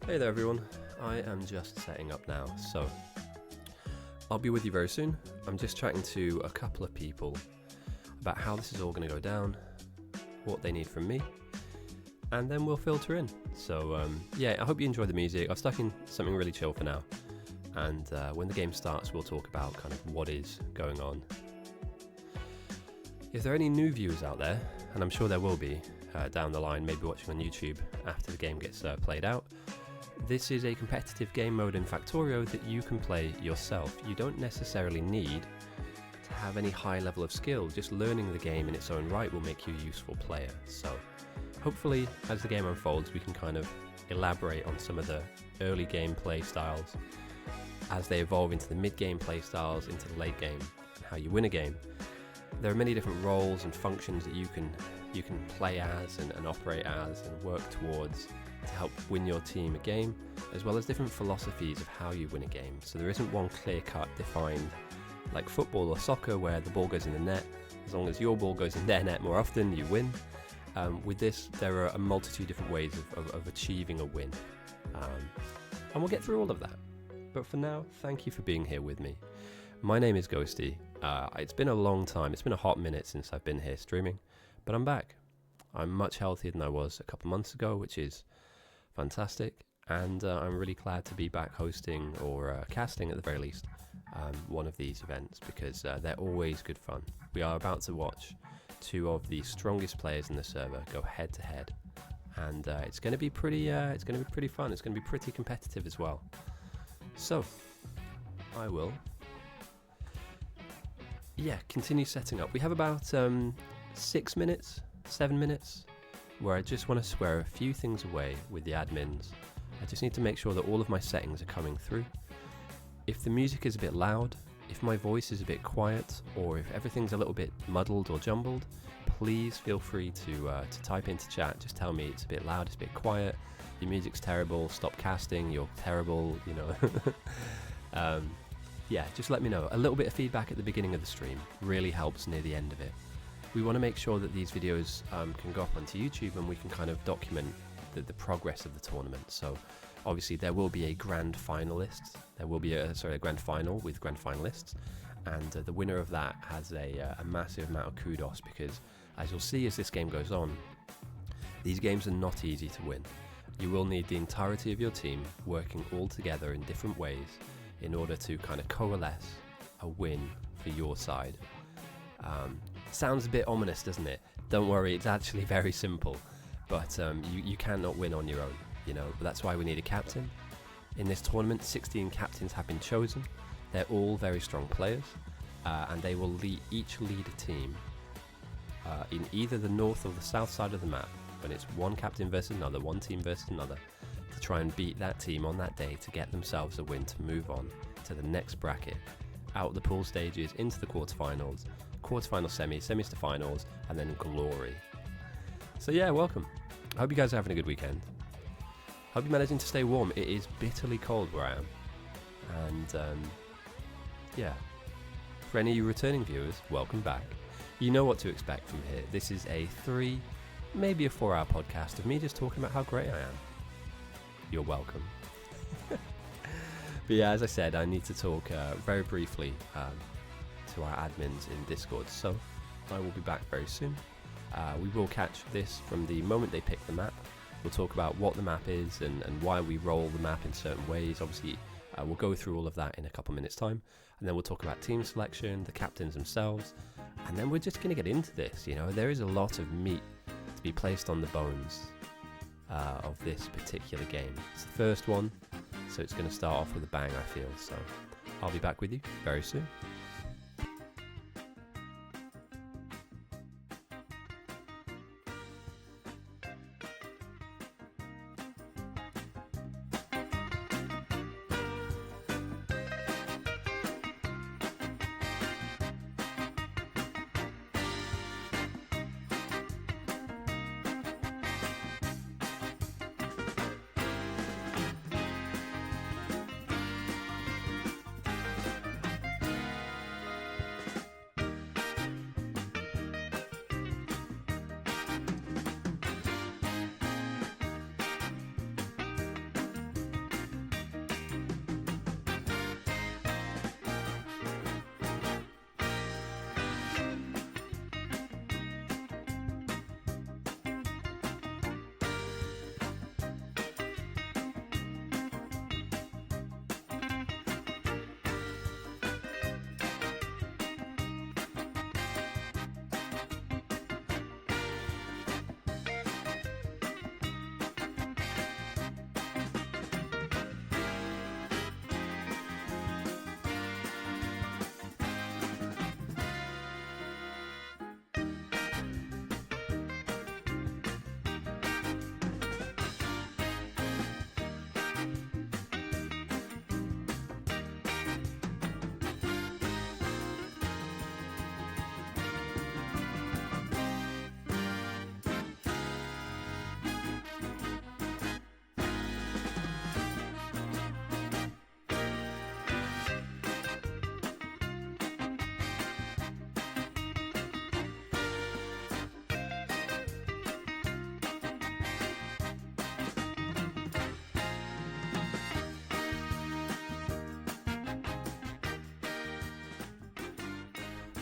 Hey there everyone, I am just setting up now, so I'll be with you very soon. I'm just chatting to a couple of people about how this is all going to go down, what they need from me, and then we'll filter in. So I hope you enjoy the music. I've stuck in something really chill for now, and when the game starts we'll talk about kind of what is going on. If there are any new viewers out there, and I'm sure there will be down the line, maybe watching on YouTube after the game gets played out, this is a competitive game mode in Factorio that you can play yourself. You don't necessarily need to have any high level of skill. Just learning the game in its own right will make you a useful player. So hopefully as the game unfolds we can kind of elaborate on some of the early game play styles as they evolve into the mid-game play styles, into the late game, and how you win a game. There are many different roles and functions that you can play as and operate as and work towards to help win your team a game, as well as different philosophies of how you win a game. So there isn't one clear-cut defined, like football or soccer, where the ball goes in the net. As long as your ball goes in their net more often, you win. With this, there are a multitude of different ways of achieving a win. And we'll get through all of that. But for now, thank you for being here with me. My name is Ghosty. It's been a long time. It's been a hot minute since I've been here streaming, but I'm back. I'm much healthier than I was a couple months ago, which is fantastic, and I'm really glad to be back hosting or casting at the very least one of these events, because they're always good fun. We are about to watch two of the strongest players in the server go head to head, and it's going to be pretty fun. It's going to be pretty competitive as well. So I will continue setting up. We have about 7 minutes where I just want to square a few things away with the admins. I just need to make sure that all of my settings are coming through. If the music is a bit loud, if my voice is a bit quiet, or if everything's a little bit muddled or jumbled, please feel free to type into chat. Just tell me it's a bit loud, it's a bit quiet, your music's terrible, stop casting, you're terrible, you know. Just let me know. A little bit of feedback at the beginning of the stream really helps near the end of it. We want to make sure that these videos can go up onto YouTube and we can kind of document the progress of the tournament. So obviously there will be a grand finalist. There will be a grand final with grand finalists, and the winner of that has a massive amount of kudos, because as you'll see as this game goes on, these games are not easy to win. You will need the entirety of your team working all together in different ways in order to kind of coalesce a win for your side. Sounds a bit ominous, doesn't it? Don't worry, it's actually very simple, but you cannot win on your own, you know. But that's why we need a captain. In this tournament, 16 captains have been chosen. They're all very strong players, and they will each lead a team in either the north or the south side of the map, when it's one captain versus another, one team versus another, to try and beat that team on that day to get themselves a win to move on to the next bracket, out the pool stages, into the quarterfinals, semis to finals, and then glory. So yeah, welcome. I hope you guys are having a good weekend. Hope you're managing to stay warm. It is bitterly cold where I am. And for any of you returning viewers, welcome back. You know what to expect from here. This is a 3, maybe a 4-hour podcast of me just talking about how great I am. You're welcome. But yeah, as I said, I need to talk very briefly to our admins in Discord, so I will be back very soon. We will catch this from the moment they pick the map. We'll talk about what the map is and why we roll the map in certain ways. Obviously, we'll go through all of that in a couple minutes time, and then we'll talk about team selection, the captains themselves, and then we're just going to get into this. You know, there is a lot of meat to be placed on the bones of this particular game. It's the first one, so it's going to start off with a bang, I feel. So I'll be back with you very soon.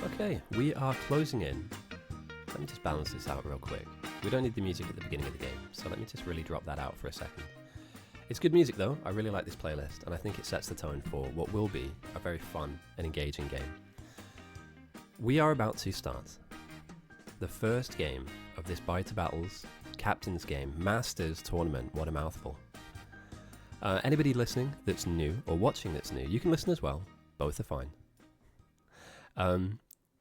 Okay, we are closing in. Let me just balance this out real quick. We don't need the music at the beginning of the game, so let me just really drop that out for a second. It's good music though, I really like this playlist, and I think it sets the tone for what will be a very fun and engaging game. We are about to start the first game of this Bite to Battles Captain's Game Masters Tournament. What a mouthful. Anybody listening that's new, or watching that's new, you can listen as well, both are fine.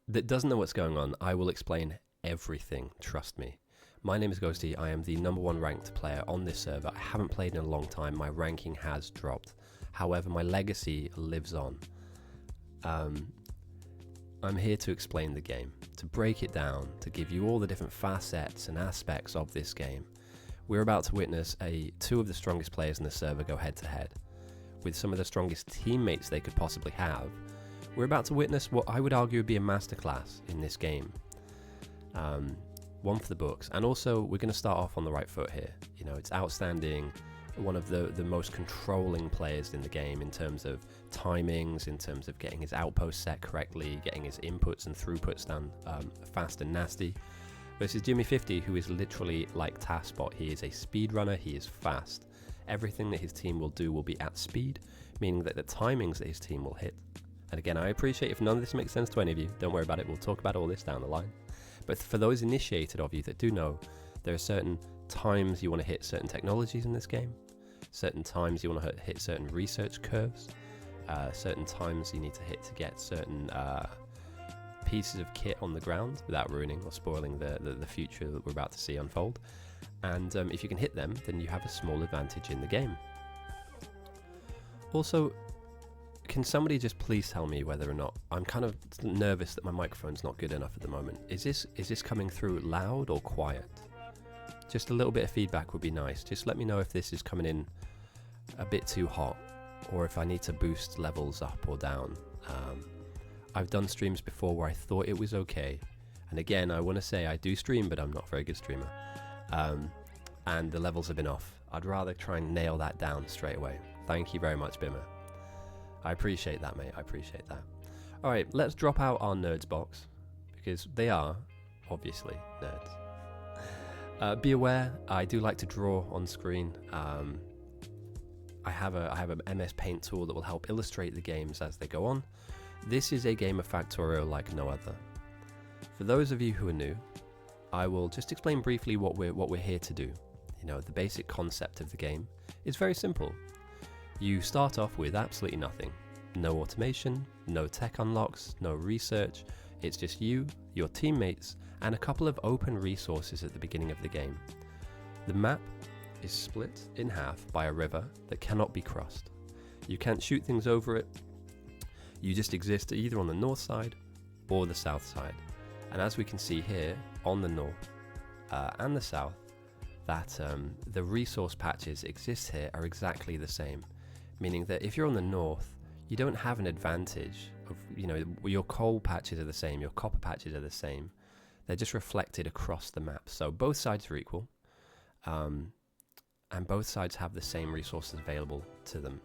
That doesn't know what's going on, I will explain everything, trust me. My name is Ghosty, I am the #1 ranked player on this server. I haven't played in a long time, my ranking has dropped. However, my legacy lives on. I'm here to explain the game, to break it down, to give you all the different facets and aspects of this game. We're about to witness two of the strongest players in the server go head to head, with some of the strongest teammates they could possibly have. We're about to witness what I would argue would be a masterclass in this game. One for the books, and also we're going to start off on the right foot here. You know, it's outstanding, one of the most controlling players in the game in terms of timings, in terms of getting his outposts set correctly, getting his inputs and throughputs done fast and nasty, versus Jimmy50, who is literally like TaskBot. He is a speedrunner, he is fast. Everything that his team will do will be at speed, meaning that the timings that his team will hit. And again, I appreciate if none of this makes sense to any of you, don't worry about it, we'll talk about all this down the line. But for those initiated of you that do know, there are certain times you want to hit certain technologies in this game, certain times you want to hit certain research curves, certain times you need to hit to get certain pieces of kit on the ground without ruining or spoiling the future that we're about to see unfold. And if you can hit them, then you have a small advantage in the game. Also, can somebody just please tell me whether or not, I'm kind of nervous that my microphone's not good enough at the moment. Is this coming through loud or quiet? Just a little bit of feedback would be nice. Just let me know if this is coming in a bit too hot, or if I need to boost levels up or down. I've done streams before where I thought it was okay. And again, I want to say I do stream, but I'm not a very good streamer. And the levels have been off. I'd rather try and nail that down straight away. Thank you very much, Bimmer. I appreciate that, mate. I appreciate that. All right, let's drop out our nerds box, because they are obviously nerds. Be aware, I do like to draw on screen. I have an MS Paint tool that will help illustrate the games as they go on. This is a game of Factorio like no other. For those of you who are new, I will just explain briefly what we're here to do. You know, the basic concept of the game is very simple. You start off with absolutely nothing. No automation, no tech unlocks, no research. It's just you, your teammates, and a couple of open resources at the beginning of the game. The map is split in half by a river that cannot be crossed. You can't shoot things over it. You just exist either on the north side or the south side. And as we can see here, on the north and the south, that the resource patches exist here are exactly the same. Meaning that if you're on the north, you don't have an advantage of, you know, your coal patches are the same, your copper patches are the same. They're just reflected across the map. So both sides are equal, and both sides have the same resources available to them.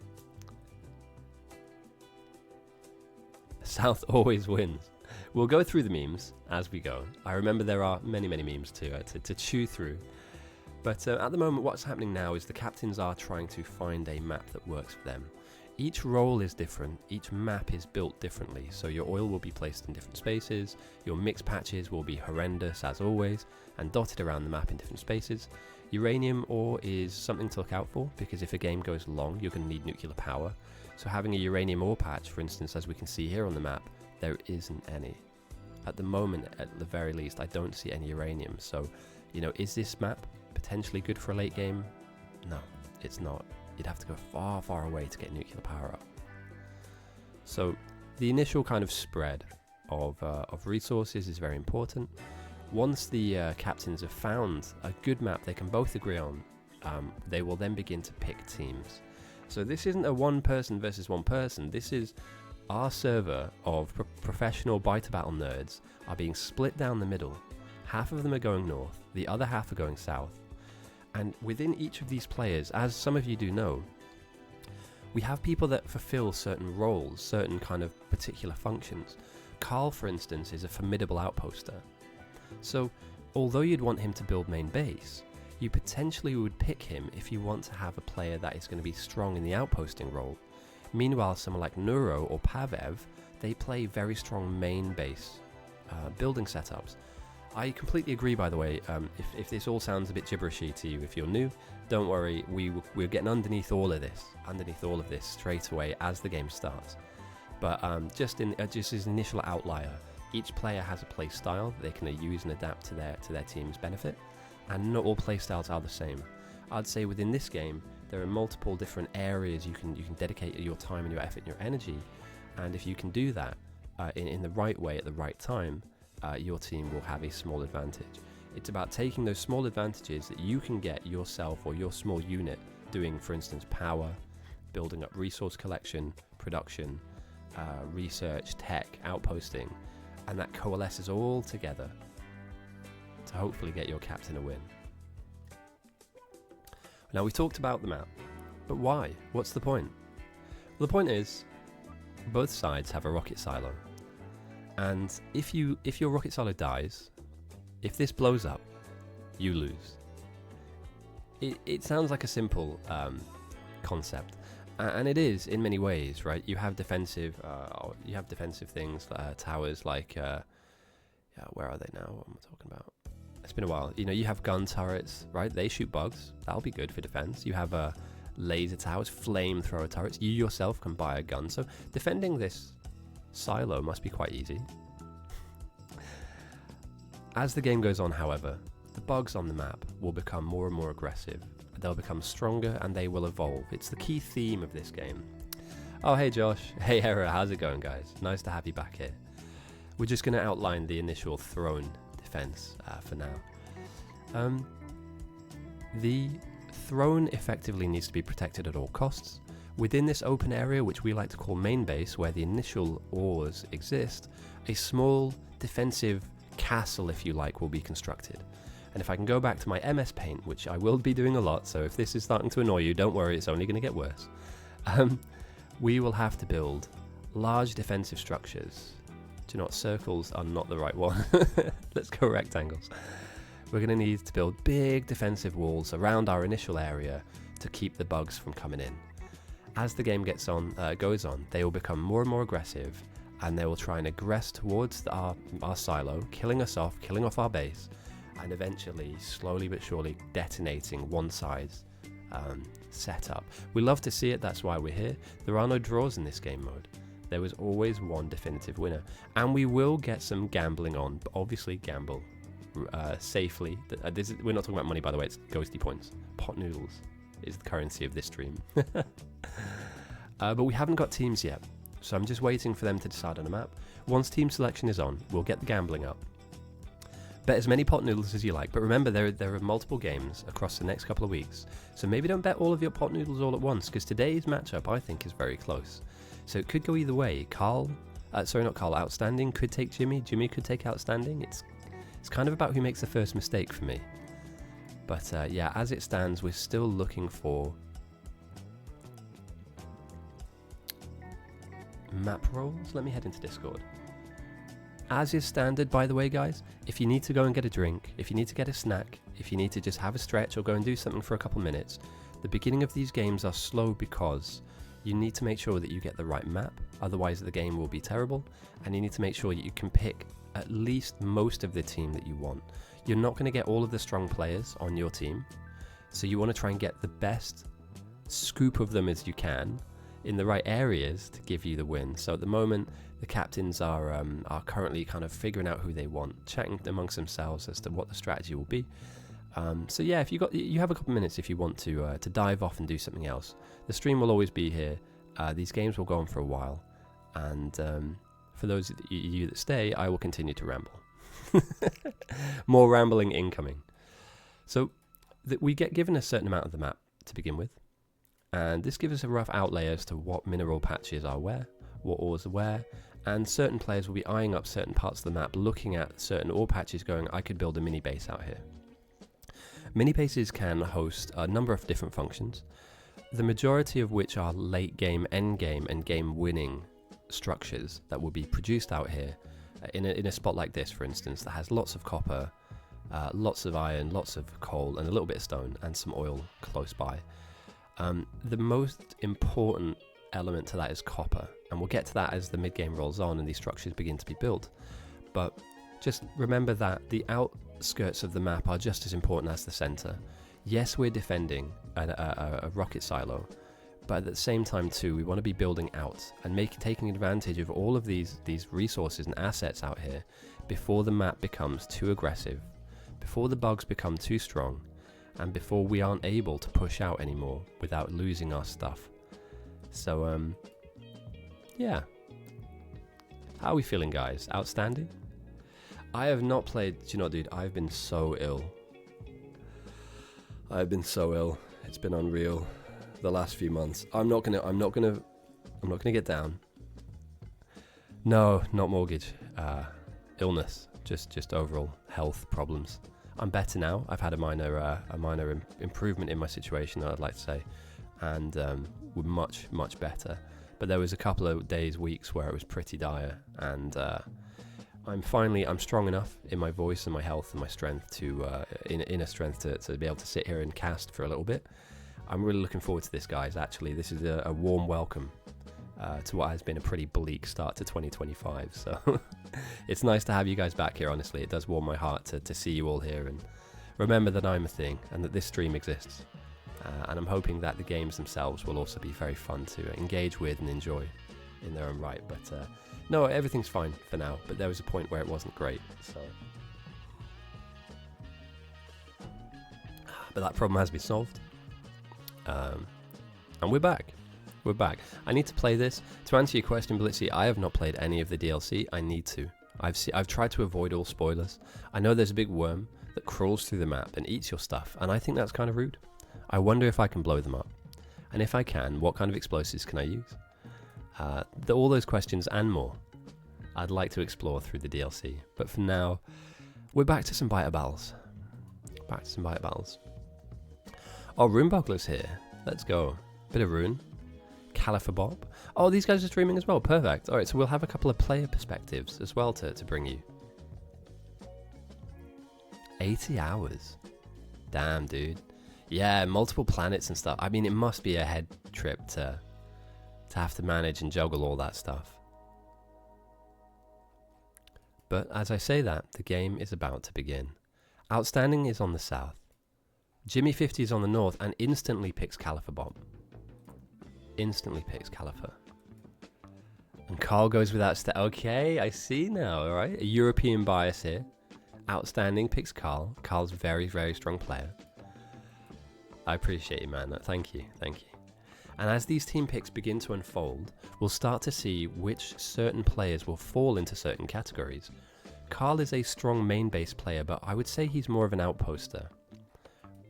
South always wins. We'll go through the memes as we go. I remember there are many memes to chew through. But at the moment, what's happening now is the captains are trying to find a map that works for them. Each role is different, each map is built differently, so your oil will be placed in different spaces, your mix patches will be horrendous as always, and dotted around the map in different spaces. Uranium ore is something to look out for, because if a game goes long, you're going to need nuclear power. So having a uranium ore patch, for instance, as we can see here on the map, there isn't any. At the moment, at the very least, I don't see any uranium, so, you know, is this map potentially good for a late game? No, it's not. You'd have to go far away to get nuclear power up. So the initial kind of spread of resources is very important. Once the captains have found a good map they can both agree on, they will then begin to pick teams. So this isn't a one person versus one person. This is our server of professional Bite to Battle nerds are being split down the middle. Half of them are going north, the other half are going south. And within each of these players, as some of you do know, we have people that fulfill certain roles, certain kind of particular functions. Carl, for instance, is a formidable outposter. So, although you'd want him to build main base, you potentially would pick him if you want to have a player that is going to be strong in the outposting role. Meanwhile, someone like Neuro or Pavev, they play very strong main base building setups. I completely agree, by the way. If this all sounds a bit gibberishy to you, if you're new, don't worry. We're getting underneath all of this straight away as the game starts. But just as an initial outlier, each player has a play style that they can use and adapt to their team's benefit, and not all play styles are the same. I'd say within this game, there are multiple different areas you can dedicate your time and your effort and your energy, and if you can do that in the right way at the right time, your team will have a small advantage. It's about taking those small advantages that you can get yourself or your small unit doing, for instance, power, building up resource collection, production, research, tech, outposting, and that coalesces all together to hopefully get your captain a win. Now, we talked about the map, but why? What's the point? Well, the point is, both sides have a rocket silo, and if your rocket silo dies, if this blows up, you lose. It sounds like a simple concept, and it is in many ways, right? You have defensive things, towers like, where are they now? What am I talking about? It's been a while. You have gun turrets, right? They shoot bugs. That'll be good for defense. You have laser towers, flamethrower turrets. You yourself can buy a gun. So defending this silo must be quite easy. As the game goes on, however, the bugs on the map will become more and more aggressive. They'll become stronger and they will evolve. It's the key theme of this game. Oh, hey Josh. Hey Hera, how's it going, guys? Nice to have you back here. We're just going to outline the initial throne defense for now. The throne effectively needs to be protected at all costs. Within this open area, which we like to call main base, where the initial ores exist, a small defensive castle, if you like, will be constructed. And if I can go back to my MS Paint, which I will be doing a lot, so if this is starting to annoy you, don't worry, it's only going to get worse. We will have to build large defensive structures. Do you know what? Circles are not the right one. Let's go rectangles. We're going to need to build big defensive walls around our initial area to keep the bugs from coming in. As the game goes on, they will become more and more aggressive, and they will try and aggress towards our silo, killing us off, killing off our base, and eventually, slowly but surely, detonating one side's setup. We love to see it, that's why we're here. There are no draws in this game mode. There was always one definitive winner, and we will get some gambling on, but obviously gamble safely. We're not talking about money, by the way, it's ghosty points. Pot noodles is the currency of this stream. But we haven't got teams yet, so I'm just waiting for them to decide on a map. Once team selection is on, we'll get the gambling up. Bet as many pot noodles as you like, but remember there are multiple games across the next couple of weeks, so maybe don't bet all of your pot noodles all at once, because today's matchup I think is very close. So it could go either way. Outstanding could take Jimmy could take Outstanding. It's kind of about who makes the first mistake for me. But yeah, as it stands, we're still looking for map rolls. Let me head into Discord. As is standard, by the way, guys, if you need to go and get a drink, if you need to get a snack, if you need to just have a stretch or go and do something for a couple minutes, the beginning of these games are slow because you need to make sure that you get the right map, otherwise the game will be terrible, and you need to make sure that you can pick at least most of the team that you want. You're not going to get all of the strong players on your team, so you want to try and get the best scoop of them as you can in the right areas to give you the win. So at the moment, the captains are currently kind of figuring out who they want, chatting amongst themselves as to what the strategy will be. So yeah, if you have a couple minutes if you want to dive off and do something else. The stream will always be here. These games will go on for a while, and for those of you that stay, I will continue to ramble. More rambling incoming. So we get given a certain amount of the map to begin with, and this gives us a rough outlay as to what mineral patches are where, what ores are where, and certain players will be eyeing up certain parts of the map, looking at certain ore patches going, I could build a mini base out here. Mini bases can host a number of different functions, the majority of which are late game, end game, and game winning structures that will be produced out here In a spot like this, for instance, that has lots of copper, lots of iron, lots of coal, and a little bit of stone, and some oil close by. The most important element to that is copper, and we'll get to that as the mid-game rolls on and these structures begin to be built. But just remember that the outskirts of the map are just as important as the center. Yes, we're defending a rocket silo, but at the same time too, we want to be building out and taking advantage of all of these resources and assets out here before the map becomes too aggressive, before the bugs become too strong, and before we aren't able to push out anymore without losing our stuff. So, yeah. How are we feeling, guys? Outstanding? I have not played... Do you know what, dude? I've been so ill. I've been so ill. It's been unreal the last few months. I'm not gonna get down. No, not mortgage. Illness. Just overall health problems. I'm better now. I've had a minor improvement in my situation, I'd like to say, and we're much better. But there was a couple of days, weeks where it was pretty dire, and I'm strong enough in my voice and my health and my strength to inner strength to be able to sit here and cast for a little bit. I'm really looking forward to this, guys. Actually, this is a warm welcome to what has been a pretty bleak start to 2025. So it's nice to have you guys back here. Honestly, it does warm my heart to see you all here and remember that I'm a thing and that this stream exists. And I'm hoping that the games themselves will also be very fun to engage with and enjoy in their own right. But no, everything's fine for now. But there was a point where it wasn't great. So, but that problem has been solved. And we're back. We're back. I need to play this. To answer your question, Blitzy, I have not played any of the DLC. I need to. I've tried to avoid all spoilers. I know there's a big worm that crawls through the map and eats your stuff, and I think that's kind of rude. I wonder if I can blow them up. And if I can, what kind of explosives can I use? All those questions and more I'd like to explore through the DLC. But for now, we're back to some biter battles. Oh, Rune Buckler's here. Let's go. Bit of Rune. Califer Bob. Oh, these guys are streaming as well. Perfect. Alright, so we'll have a couple of player perspectives as well to bring you. 80 hours. Damn, dude. Yeah, multiple planets and stuff. I mean, it must be a head trip to have to manage and juggle all that stuff. But as I say that, the game is about to begin. Outstanding is on the south. Jimmy50 is on the north and instantly picks Califer Bob. Instantly picks Califer. And Carl goes without okay, I see now, alright. A European bias here. Outstanding picks Carl. Carl's very, very strong player. I appreciate you, man. Thank you. And as these team picks begin to unfold, we'll start to see which certain players will fall into certain categories. Carl is a strong main base player, but I would say he's more of an outposter.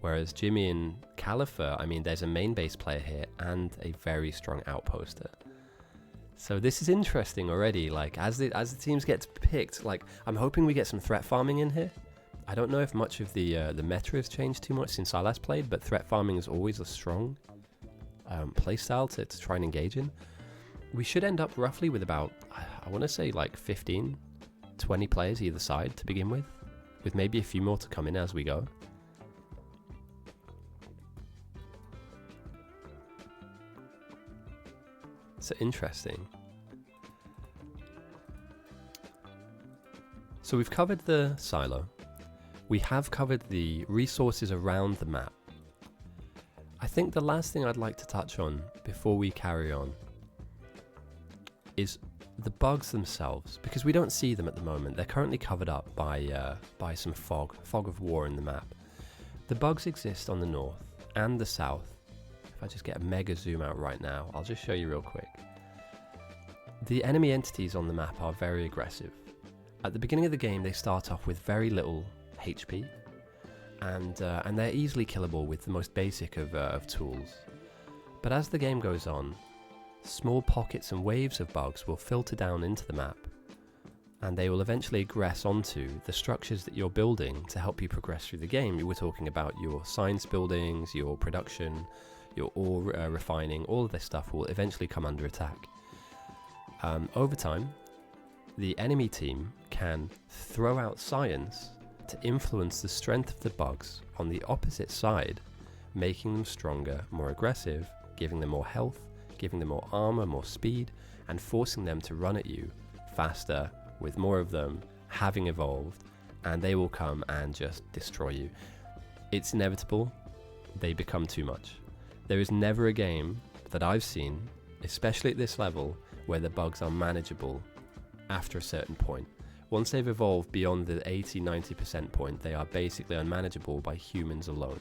Whereas Jimmy and Califer, I mean, there's a main base player here and a very strong outposter. So this is interesting already. Like as the teams get picked, like I'm hoping we get some threat farming in here. I don't know if much of the meta has changed too much since I last played, but threat farming is always a strong playstyle to try and engage in. We should end up roughly with about, I want to say like 15, 20 players either side to begin with maybe a few more to come in as we go. So interesting. So we've covered the silo. We have covered the resources around the map. I think the last thing I'd like to touch on before we carry on is the bugs themselves, because we don't see them at the moment. They're currently covered up by some fog of war in the map. The bugs exist on the north and the south. If I just get a mega zoom out right now, I'll just show you real quick. The enemy entities on the map are very aggressive. At the beginning of the game, they start off with very little HP, and they're easily killable with the most basic of tools. But as the game goes on, small pockets and waves of bugs will filter down into the map, and they will eventually aggress onto the structures that you're building to help you progress through the game. We're talking about your science buildings, your production, your ore refining. All of this stuff will eventually come under attack. Over time, the enemy team can throw out science to influence the strength of the bugs on the opposite side, making them stronger, more aggressive, giving them more health, giving them more armor, more speed, and forcing them to run at you faster with more of them having evolved, and they will come and just destroy you. It's inevitable. They become too much. There is never a game that I've seen, especially at this level, where the bugs are manageable after a certain point. Once they've evolved beyond the 80-90% point, they are basically unmanageable by humans alone.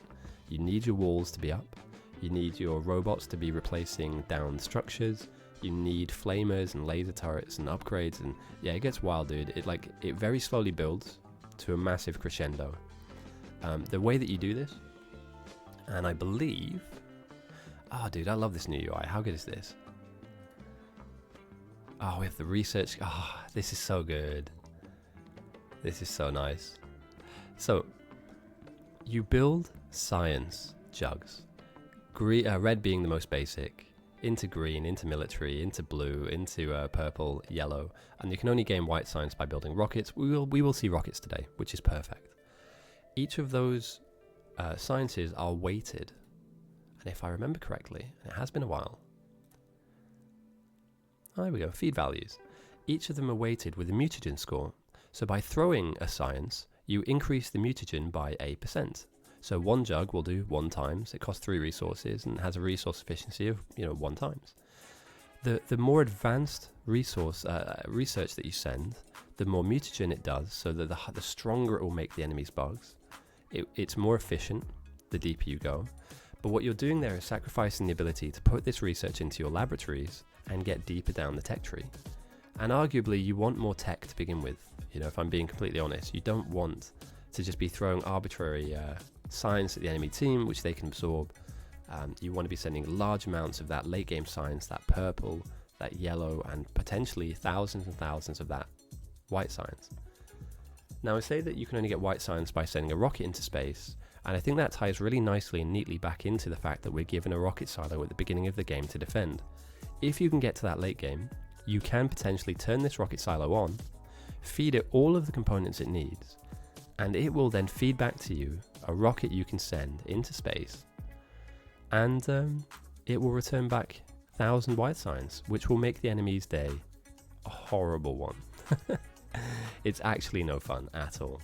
You need your walls to be up. You need your robots to be replacing down structures. You need flamers and laser turrets and upgrades, and yeah, it gets wild, dude. It very slowly builds to a massive crescendo. The way that you do this, and I believe, dude, I love this new UI. How good is this? We have the research. This is so good. This is so nice. So you build science jugs. Red being the most basic, into green, into military, into blue, into purple, yellow, and you can only gain white science by building rockets. We will see rockets today, which is perfect. Each of those sciences are weighted, and if I remember correctly, it has been a while. There we go, feed values. Each of them are weighted with a mutagen score. So by throwing a science, you increase the mutagen by 8%. So one jug will do 1 times. It costs 3 resources and has a resource efficiency of 1 times. The more advanced research that you send, the more mutagen it does. So that the stronger it will make the enemy's bugs. It's more efficient the deeper you go. But what you're doing there is sacrificing the ability to put this research into your laboratories and get deeper down the tech tree. And arguably, you want more tech to begin with. If I'm being completely honest, you don't want to just be throwing arbitrary science at the enemy team, which they can absorb. You want to be sending large amounts of that late game science, that purple, that yellow, and potentially thousands and thousands of that white science. Now, I say that you can only get white science by sending a rocket into space, and I think that ties really nicely and neatly back into the fact that we're given a rocket silo at the beginning of the game to defend. If you can get to that late game, you can potentially turn this rocket silo on, feed it all of the components it needs, and it will then feed back to you a rocket you can send into space, and it will return back 1,000 white science, which will make the enemy's day a horrible one. It's actually no fun at all.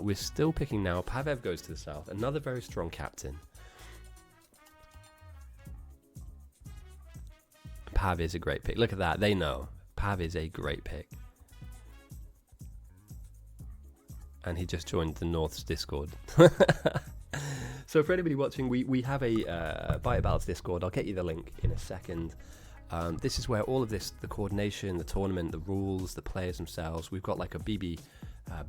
We're still picking now. Pavev goes to the south, another very strong captain. Pav is a great pick. Look at that. They know. Pav is a great pick. And he just joined the North's Discord. So for anybody watching, we have a Bite Battles Discord. I'll get you the link in a second. This is where all of this, the coordination, the tournament, the rules, the players themselves, we've got like a BB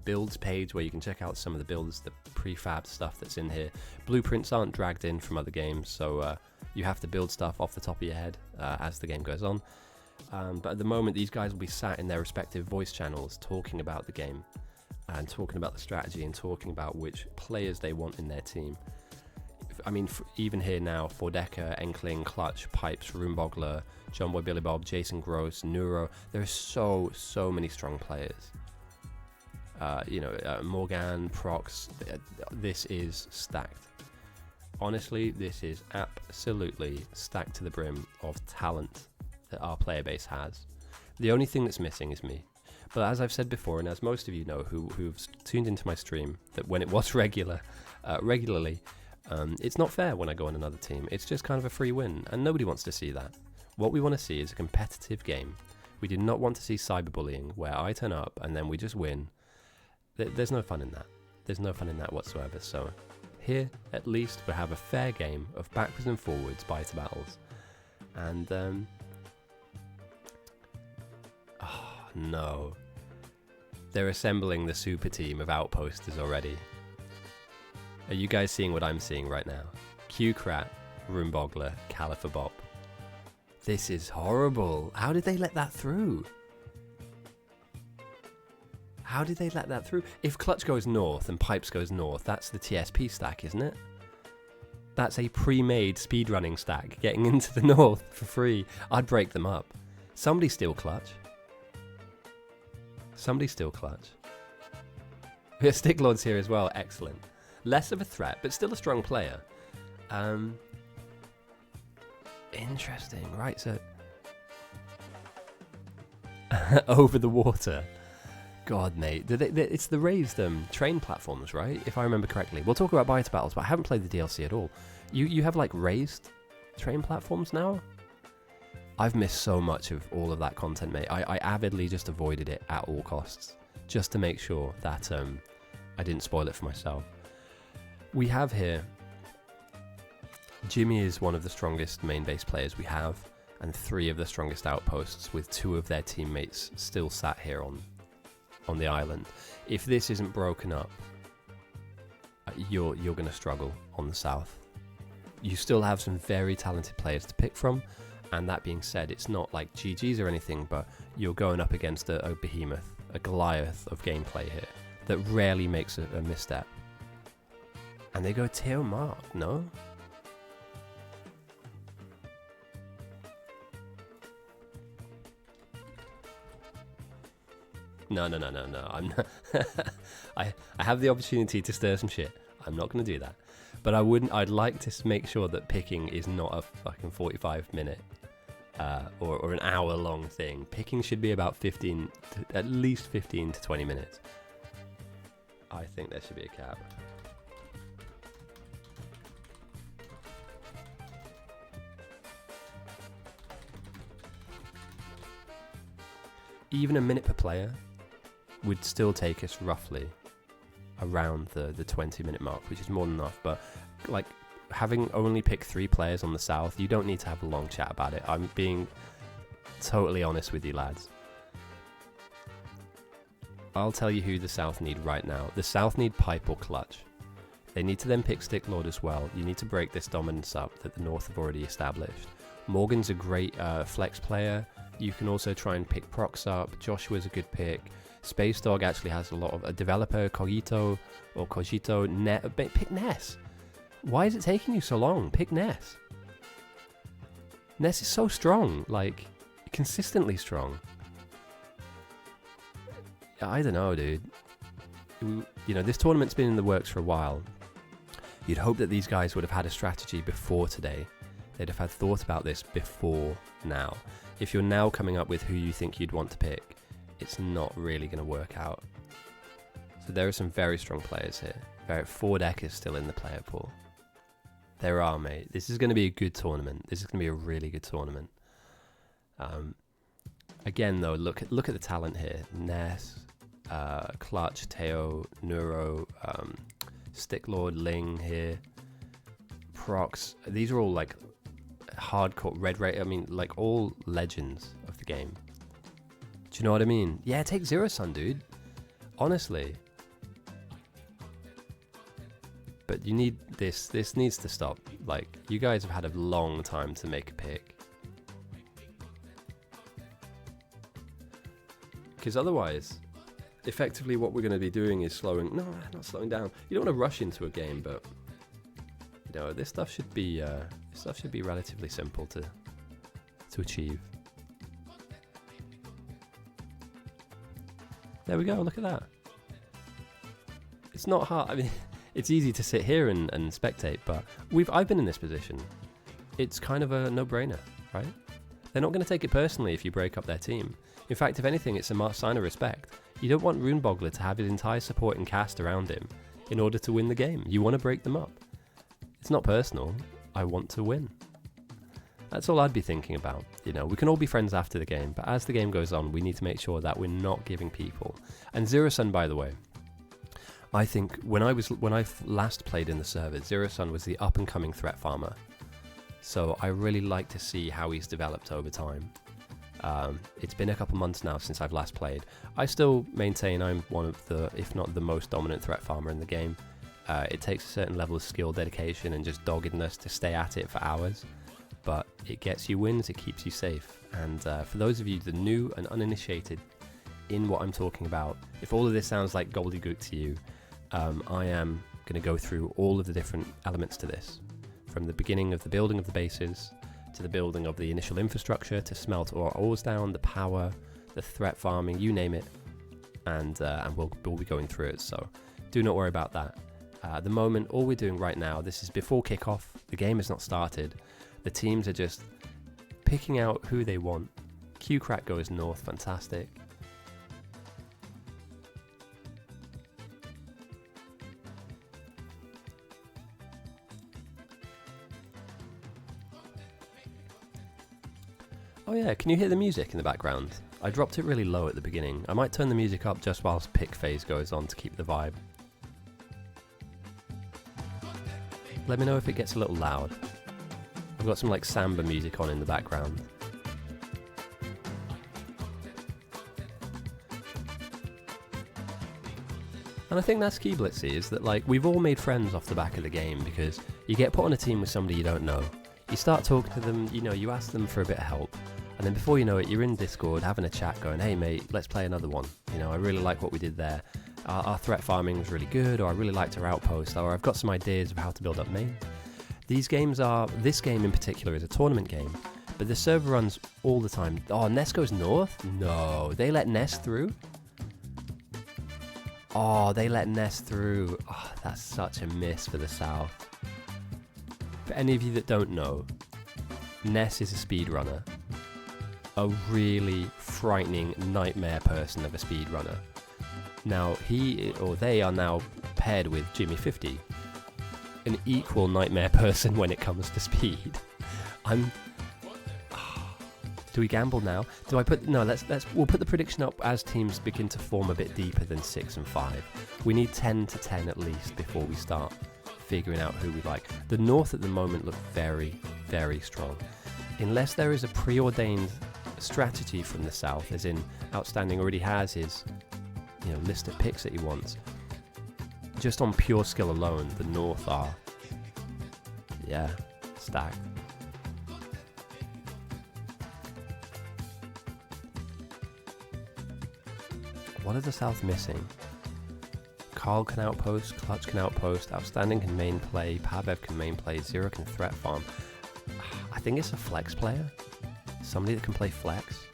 builds page where you can check out some of the builds, the prefab stuff that's in here. Blueprints aren't dragged in from other games, so you have to build stuff off the top of your head as the game goes on. But at the moment, these guys will be sat in their respective voice channels talking about the game and talking about the strategy and talking about which players they want in their team. I mean, even here now, Fordeca, Enkling, Clutch, Pipes, Roomboggler, John Boy Billy Bob, Jason Gross, Neuro. There are so many strong players. Morgan, Prox. This is stacked. Honestly, this is absolutely stacked to the brim of talent that our player base has. The only thing that's missing is me. But as I've said before, and as most of you know who've tuned into my stream, that when it was regularly, it's not fair when I go on another team. It's just kind of a free win, and nobody wants to see that. What we want to see is a competitive game. We do not want to see cyberbullying, where I turn up and then we just win. There's no fun in that. There's no fun in that whatsoever. So here, at least, we have a fair game of backwards and forwards bite battles. And, no. They're assembling the super team of outposters already. Are you guys seeing what I'm seeing right now? Q-Krat, Roomboggler, Califer Bop. This is horrible. How did they let that through? How did they let that through? If Clutch goes north and Pipes goes north, that's the TSP stack, isn't it? That's a pre-made speedrunning stack getting into the north for free. I'd break them up. Somebody steal Clutch. Somebody still clutch. We have Stick Lords here as well. Excellent. Less of a threat, but still a strong player. Interesting. Right, so... over the water. God, mate. It's the raised train platforms, right? If I remember correctly. We'll talk about Bite Battles, but I haven't played the DLC at all. You have, like, raised train platforms now? I've missed so much of all of that content, mate. I avidly just avoided it at all costs, just to make sure that I didn't spoil it for myself. We have here... Jimmy is one of the strongest main base players we have, and 3 of the strongest outposts, with 2 of their teammates still sat here on the island. If this isn't broken up, you're going to struggle on the south. You still have some very talented players to pick from, and that being said, it's not like GG's or anything, but you're going up against a behemoth, a Goliath of gameplay here, that rarely makes a misstep. And they go Teo Mark, no? No. I'm not. I have the opportunity to stir some shit. I'm not going to do that. But I'd like to make sure that picking is not a fucking 45-minute or an hour-long thing. Picking should be about at least 15 to 20 minutes. I think there should be a cap. Even a minute per player would still take us roughly around the 20-minute mark, which is more than enough. But like having only picked 3 players on the south, you don't need to have a long chat about it. I'm being totally honest with you, lads. I'll tell you who the south need right now. The south need pipe or clutch. They need to then pick Stick Lord as well. You need to break this dominance up that the north have already established. Morgan's a great flex player. You can also try and pick Prox up. Joshua's a good pick. Space Dog actually has a lot of... A developer, Cogito, pick Ness. Why is it taking you so long? Pick Ness. Ness is so strong. Like, consistently strong. I don't know, dude. You know, this tournament's been in the works for a while. You'd hope that these guys would have had a strategy before today. They'd have had thought about this before now. If you're now coming up with who you think you'd want to pick, it's not really going to work out. So there are some very strong players here. 4-deck is still in the player pool. There are, mate. This is going to be a good tournament. This is going to be a really good tournament. Again, though, look at the talent here. Ness, Clutch, Teo, Neuro, Stick Lord, Ling here, Prox. These are all like hardcore red rate. I mean, like all legends of the game. Do you know what I mean? Yeah, take Zero Sun, dude. Honestly. But you need this. This needs to stop. Like, you guys have had a long time to make a pick. Because otherwise, effectively what we're going to be doing is slowing... No, not slowing down. You don't want to rush into a game, but... You know, this stuff should be relatively simple to achieve. There we go, look at that. It's not hard. I mean, it's easy to sit here and spectate, but I've been in this position. It's kind of a no-brainer, right? They're not going to take it personally if you break up their team. In fact, if anything, it's a sign of respect. You don't want Runebogler to have his entire support and cast around him in order to win the game. You want to break them up. It's not personal. I want to win. That's all I'd be thinking about. You know, we can all be friends after the game, but as the game goes on, we need to make sure that we're not giving people. And Zero Sun, by the way, I think when I last played in the server, Zero Sun was the up-and-coming threat farmer. So I really like to see how he's developed over time. It's been a couple months now since I've last played. I still maintain I'm one of the, if not the most dominant threat farmer in the game. It takes a certain level of skill, dedication, and just doggedness to stay at it for hours. But it gets you wins, it keeps you safe. And for those of you that are new and uninitiated in what I'm talking about, if all of this sounds like gobbledygook to you, I am going to go through all of the different elements to this. From the beginning of the building of the bases, to the building of the initial infrastructure, to smelt ores down, the power, the threat farming, you name it. and we'll be going through it. So do not worry about that. At the moment, all we're doing right now, this is before kickoff. The game has not started. The teams are just picking out who they want. Q-Crack goes north, fantastic. Oh yeah, can you hear the music in the background? I dropped it really low at the beginning. I might turn the music up just whilst pick phase goes on to keep the vibe. Let me know if it gets a little loud. I've got some like samba music on in the background. And I think that's key, Blitzy, is that like we've all made friends off the back of the game because you get put on a team with somebody you don't know. You start talking to them, you know, you ask them for a bit of help. And then before you know it, you're in Discord having a chat going, hey mate, let's play another one. You know, I really like what we did there. Our threat farming was really good, or I really liked our outpost, or I've got some ideas of how to build up main. This game in particular is a tournament game, but the server runs all the time. Oh, Ness goes north? No, they let Ness through? Oh, they let Ness through. Oh, that's such a miss for the south. For any of you that don't know, Ness is a speedrunner. A really frightening nightmare person of a speedrunner. Now, he or they are now paired with Jimmy50, an equal nightmare person when it comes to speed. Do we gamble now? Do I put... No, we'll put the prediction up as teams begin to form a bit deeper than 6 and 5. We need 10 to 10 at least before we start figuring out who we like. The North at the moment look very, very strong. Unless there is a preordained strategy from the South, as in Outstanding already has his list of picks that he wants. Just on pure skill alone, the North are, stacked. What are the South missing? Carl can outpost, Clutch can outpost, Outstanding can main play, Pabev can main play, Zero can threat farm. I think it's a flex player. Somebody that can play flex.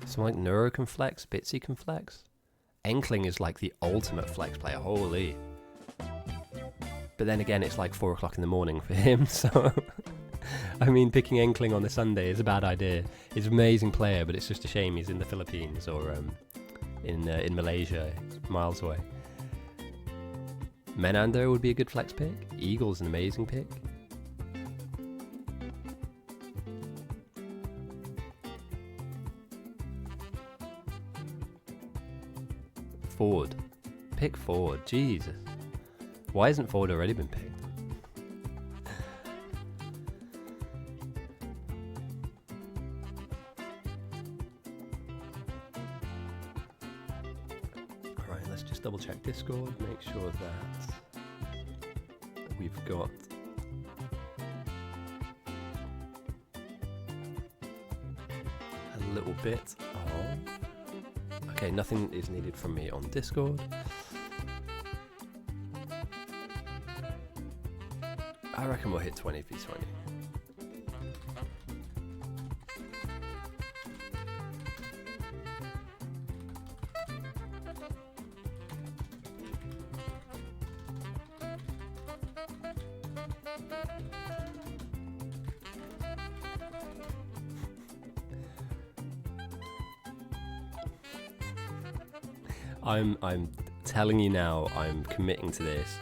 Someone like Neuro can flex, Bitsy can flex. Enkling is like the ultimate flex player, holy. But then again, it's like 4 o'clock in the morning for him, so... I mean, picking Enkling on a Sunday is a bad idea. He's an amazing player, but it's just a shame he's in the Philippines or in Malaysia, miles away. Menando would be a good flex pick. Eagle's an amazing pick. Ford. Pick Ford. Jesus. Why hasn't Ford already been picked? Alright, let's just double check Discord, make sure that we've got a little bit of... Okay, nothing is needed from me on Discord. I reckon we'll hit 20v20. I'm telling you now, I'm committing to this.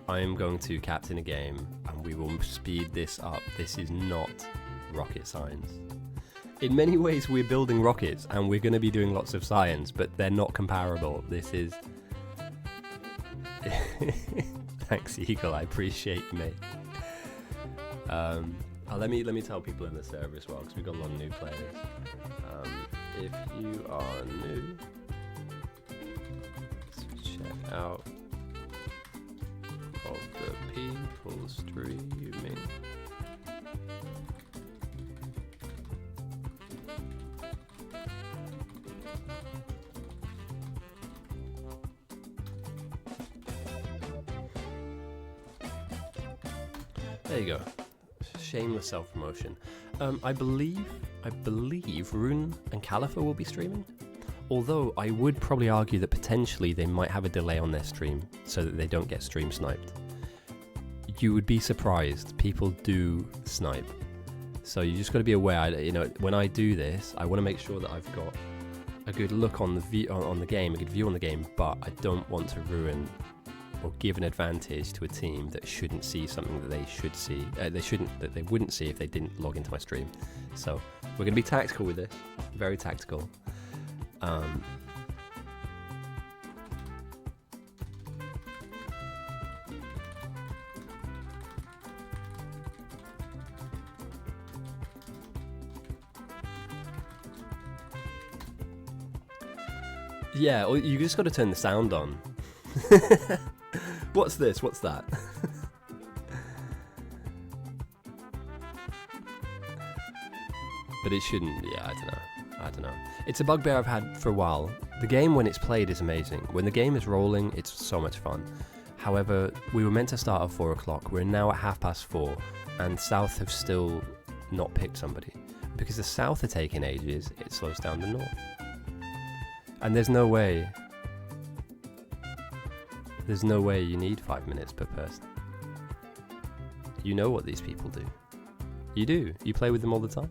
I am going to captain a game and we will speed this up. This is not rocket science. In many ways we're building rockets and we're going to be doing lots of science, but they're not comparable. This is... Thanks, Eagle, I appreciate you, mate. Let me tell people in the server as well, because we've got a lot of new players. If you are new, check out of the people streaming. There you go. Shameless self-promotion. I believe Rune and Califa will be streaming. Although I would probably argue that potentially they might have a delay on their stream so that they don't get stream sniped. You would be surprised. People do snipe. So you just got to be aware, when I do this, I want to make sure that I've got a good look on the game, a good view on the game, but I don't want to ruin or give an advantage to a team that shouldn't see something that they should see. That they wouldn't see if they didn't log into my stream. So we're going to be tactical with this, very tactical. Yeah, or you just got to turn the sound on. What's this? What's that? But it shouldn't. Yeah, I don't know. It's a bugbear I've had for a while. The game, when it's played, is amazing. When the game is rolling, it's so much fun. However, we were meant to start at 4 o'clock. We're now at 4:30, and South have still not picked somebody. Because the South are taking ages, it slows down the North. And there's no way you need 5 minutes per person. You know what these people do. You do. You play with them all the time.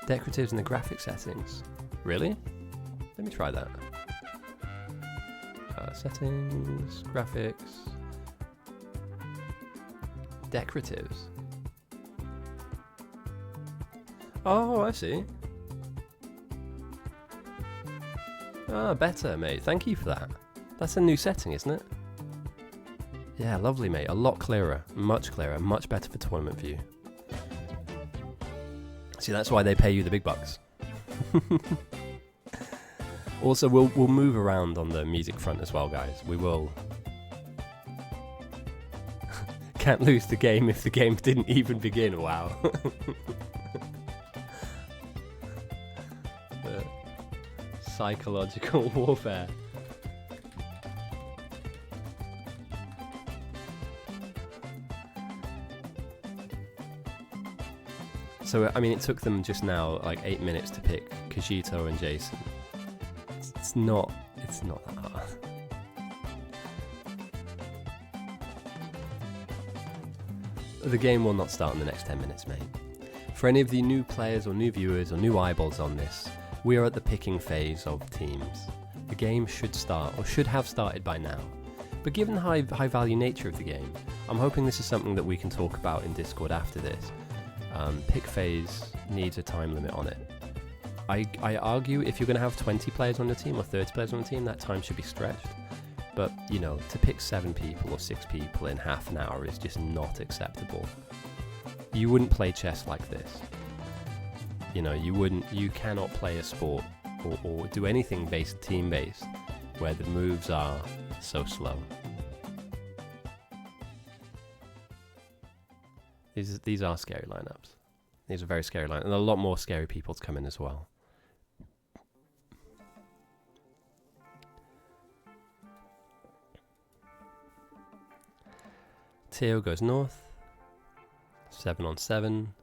Decoratives in the graphic settings. Really? Let me try that. Settings, graphics, decoratives. Oh, I see. Ah, better, mate. Thank you for that. That's a new setting, isn't it? Yeah, lovely, mate. A lot clearer, much better for tournament view. See, that's why they pay you the big bucks. Also, we'll move around on the music front as well, guys. We will. Can't lose the game if the game didn't even begin. Wow. Psychological warfare. So, I mean, it took them just now like 8 minutes to pick Kajito and Jason. It's not that hard. The game will not start in the next 10 minutes, mate. For any of the new players or new viewers or new eyeballs on this, we are at the picking phase of teams. The game should start, or should have started by now. But given the high value nature of the game, I'm hoping this is something that we can talk about in Discord after this. Pick phase needs a time limit on it. I argue if you're going to have 20 players on the team or 30 players on the team, that time should be stretched. But, to pick 7 people or 6 people in half an hour is just not acceptable. You wouldn't play chess like this. You cannot play a sport or do anything team-based where the moves are so slow. These are scary lineups. These are very scary lineups, and a lot more scary people to come in as well. Teo goes north. 7 on 7.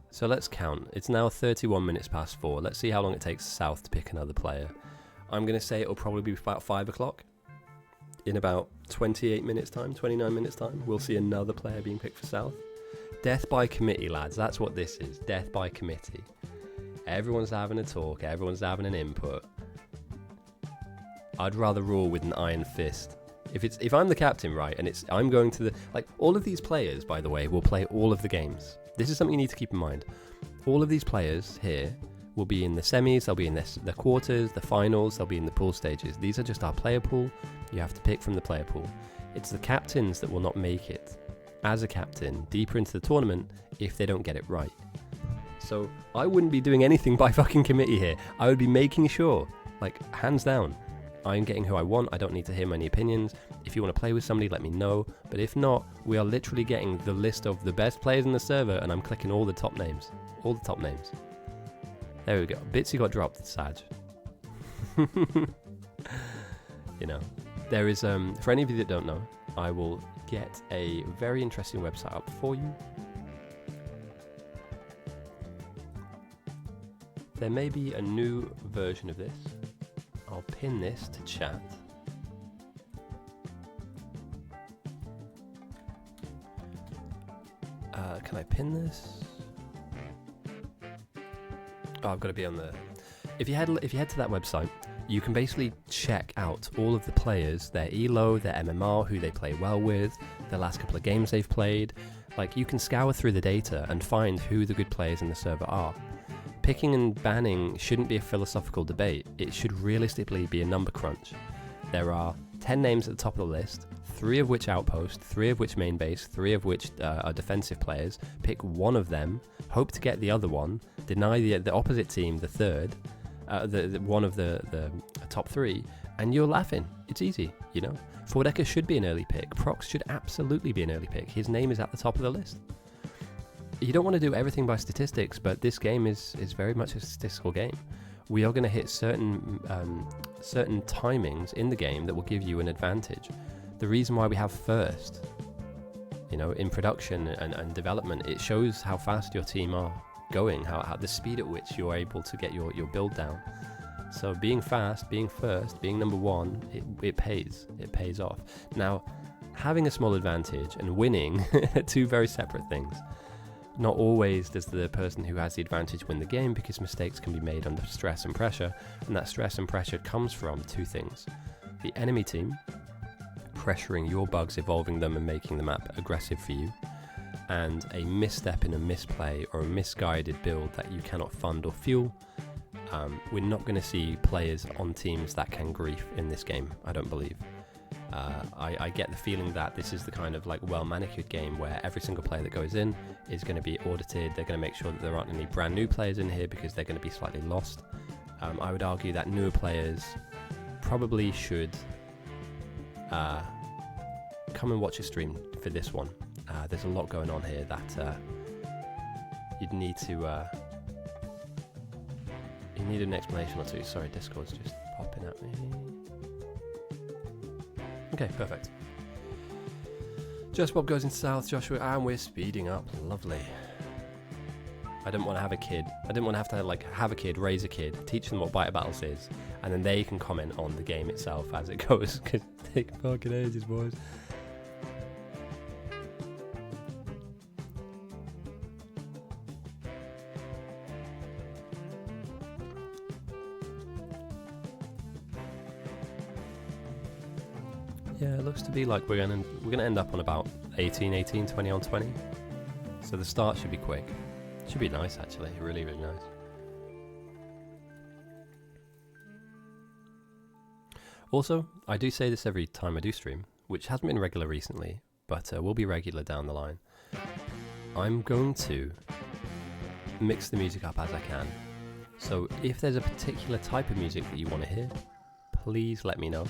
So let's count. It's now 31 minutes past 4. Let's see how long it takes South to pick another player. I'm going to say it'll probably be about 5 o'clock. In about 28 minutes time, 29 minutes time, we'll see another player being picked for South. Death by committee, lads. That's what this is. Death by committee. Everyone's having a talk. Everyone's having an input. I'd rather rule with an iron fist. If I'm the captain, right, and I'm going to all of these players, by the way, will play all of the games. This is something you need to keep in mind. All of these players here will be in the semis, they'll be in the quarters, the finals, they'll be in the pool stages. These are just our player pool. You have to pick from the player pool. It's the captains that will not make it as a captain deeper into the tournament if they don't get it right. So I wouldn't be doing anything by fucking committee here. I would be making sure, hands down, I'm getting who I want. I don't need to hear many opinions. If you want to play with somebody, let me know. But if not, we are literally getting the list of the best players in the server, and I'm clicking all the top names. All the top names. There we go. Bitsy got dropped. Sad. There is, for any of you that don't know, I will get a very interesting website up for you. There may be a new version of this. I'll pin this to chat. Can I pin this? Oh, I've got to be on the... If you head to that website, you can basically check out all of the players, their ELO, their MMR, who they play well with, the last couple of games they've played. Like, you can scour through the data and find who the good players in the server are. Picking and banning shouldn't be a philosophical debate. It should realistically be a number crunch. There are 10 names at the top of the list, 3 of which outpost, 3 of which main base, 3 of which are defensive players. Pick one of them, hope to get the other one, deny the opposite team the third, one of the top 3, and you're laughing. It's easy, you know. Fordeka should be an early pick. Prox should absolutely be an early pick. His name is at the top of the list. You don't want to do everything by statistics, but this game is very much a statistical game. We are going to hit certain timings in the game that will give you an advantage. The reason why we have first, you know, in production and development, it shows how fast your team are going, how the speed at which you're able to get your build down. So being fast, being first, being number one, it pays. It pays off. Now, having a small advantage and winning are two very separate things. Not always does the person who has the advantage win the game, because mistakes can be made under stress and pressure, and that stress and pressure comes from 2 things. The enemy team pressuring your bugs, evolving them and making the map aggressive for you, and a misstep in a misplay or a misguided build that you cannot fund or fuel. We're not going to see players on teams that can grief in this game, I don't believe. I get the feeling that this is the kind of like well-manicured game where every single player that goes in is going to be audited. They're going to make sure that there aren't any brand new players in here because they're going to be slightly lost. I would argue that newer players probably should come and watch a stream for this one. There's a lot going on here that you'd need to... you need an explanation or two. Sorry, Discord's just popping at me. Okay, perfect. Just Bob goes in south, Joshua, and we're speeding up. Lovely. I didn't want to have a kid. I didn't want to have a kid, raise a kid, teach them what Bite Battles is, and then they can comment on the game itself as it goes, because it takes fucking ages, boys. Yeah, it looks to be like we're gonna end up on about 18, 20 on 20. So the start should be quick. Should be nice, actually. Really, really nice. Also, I do say this every time I do stream, which hasn't been regular recently, but will be regular down the line. I'm going to mix the music up as I can. So if there's a particular type of music that you want to hear, please let me know,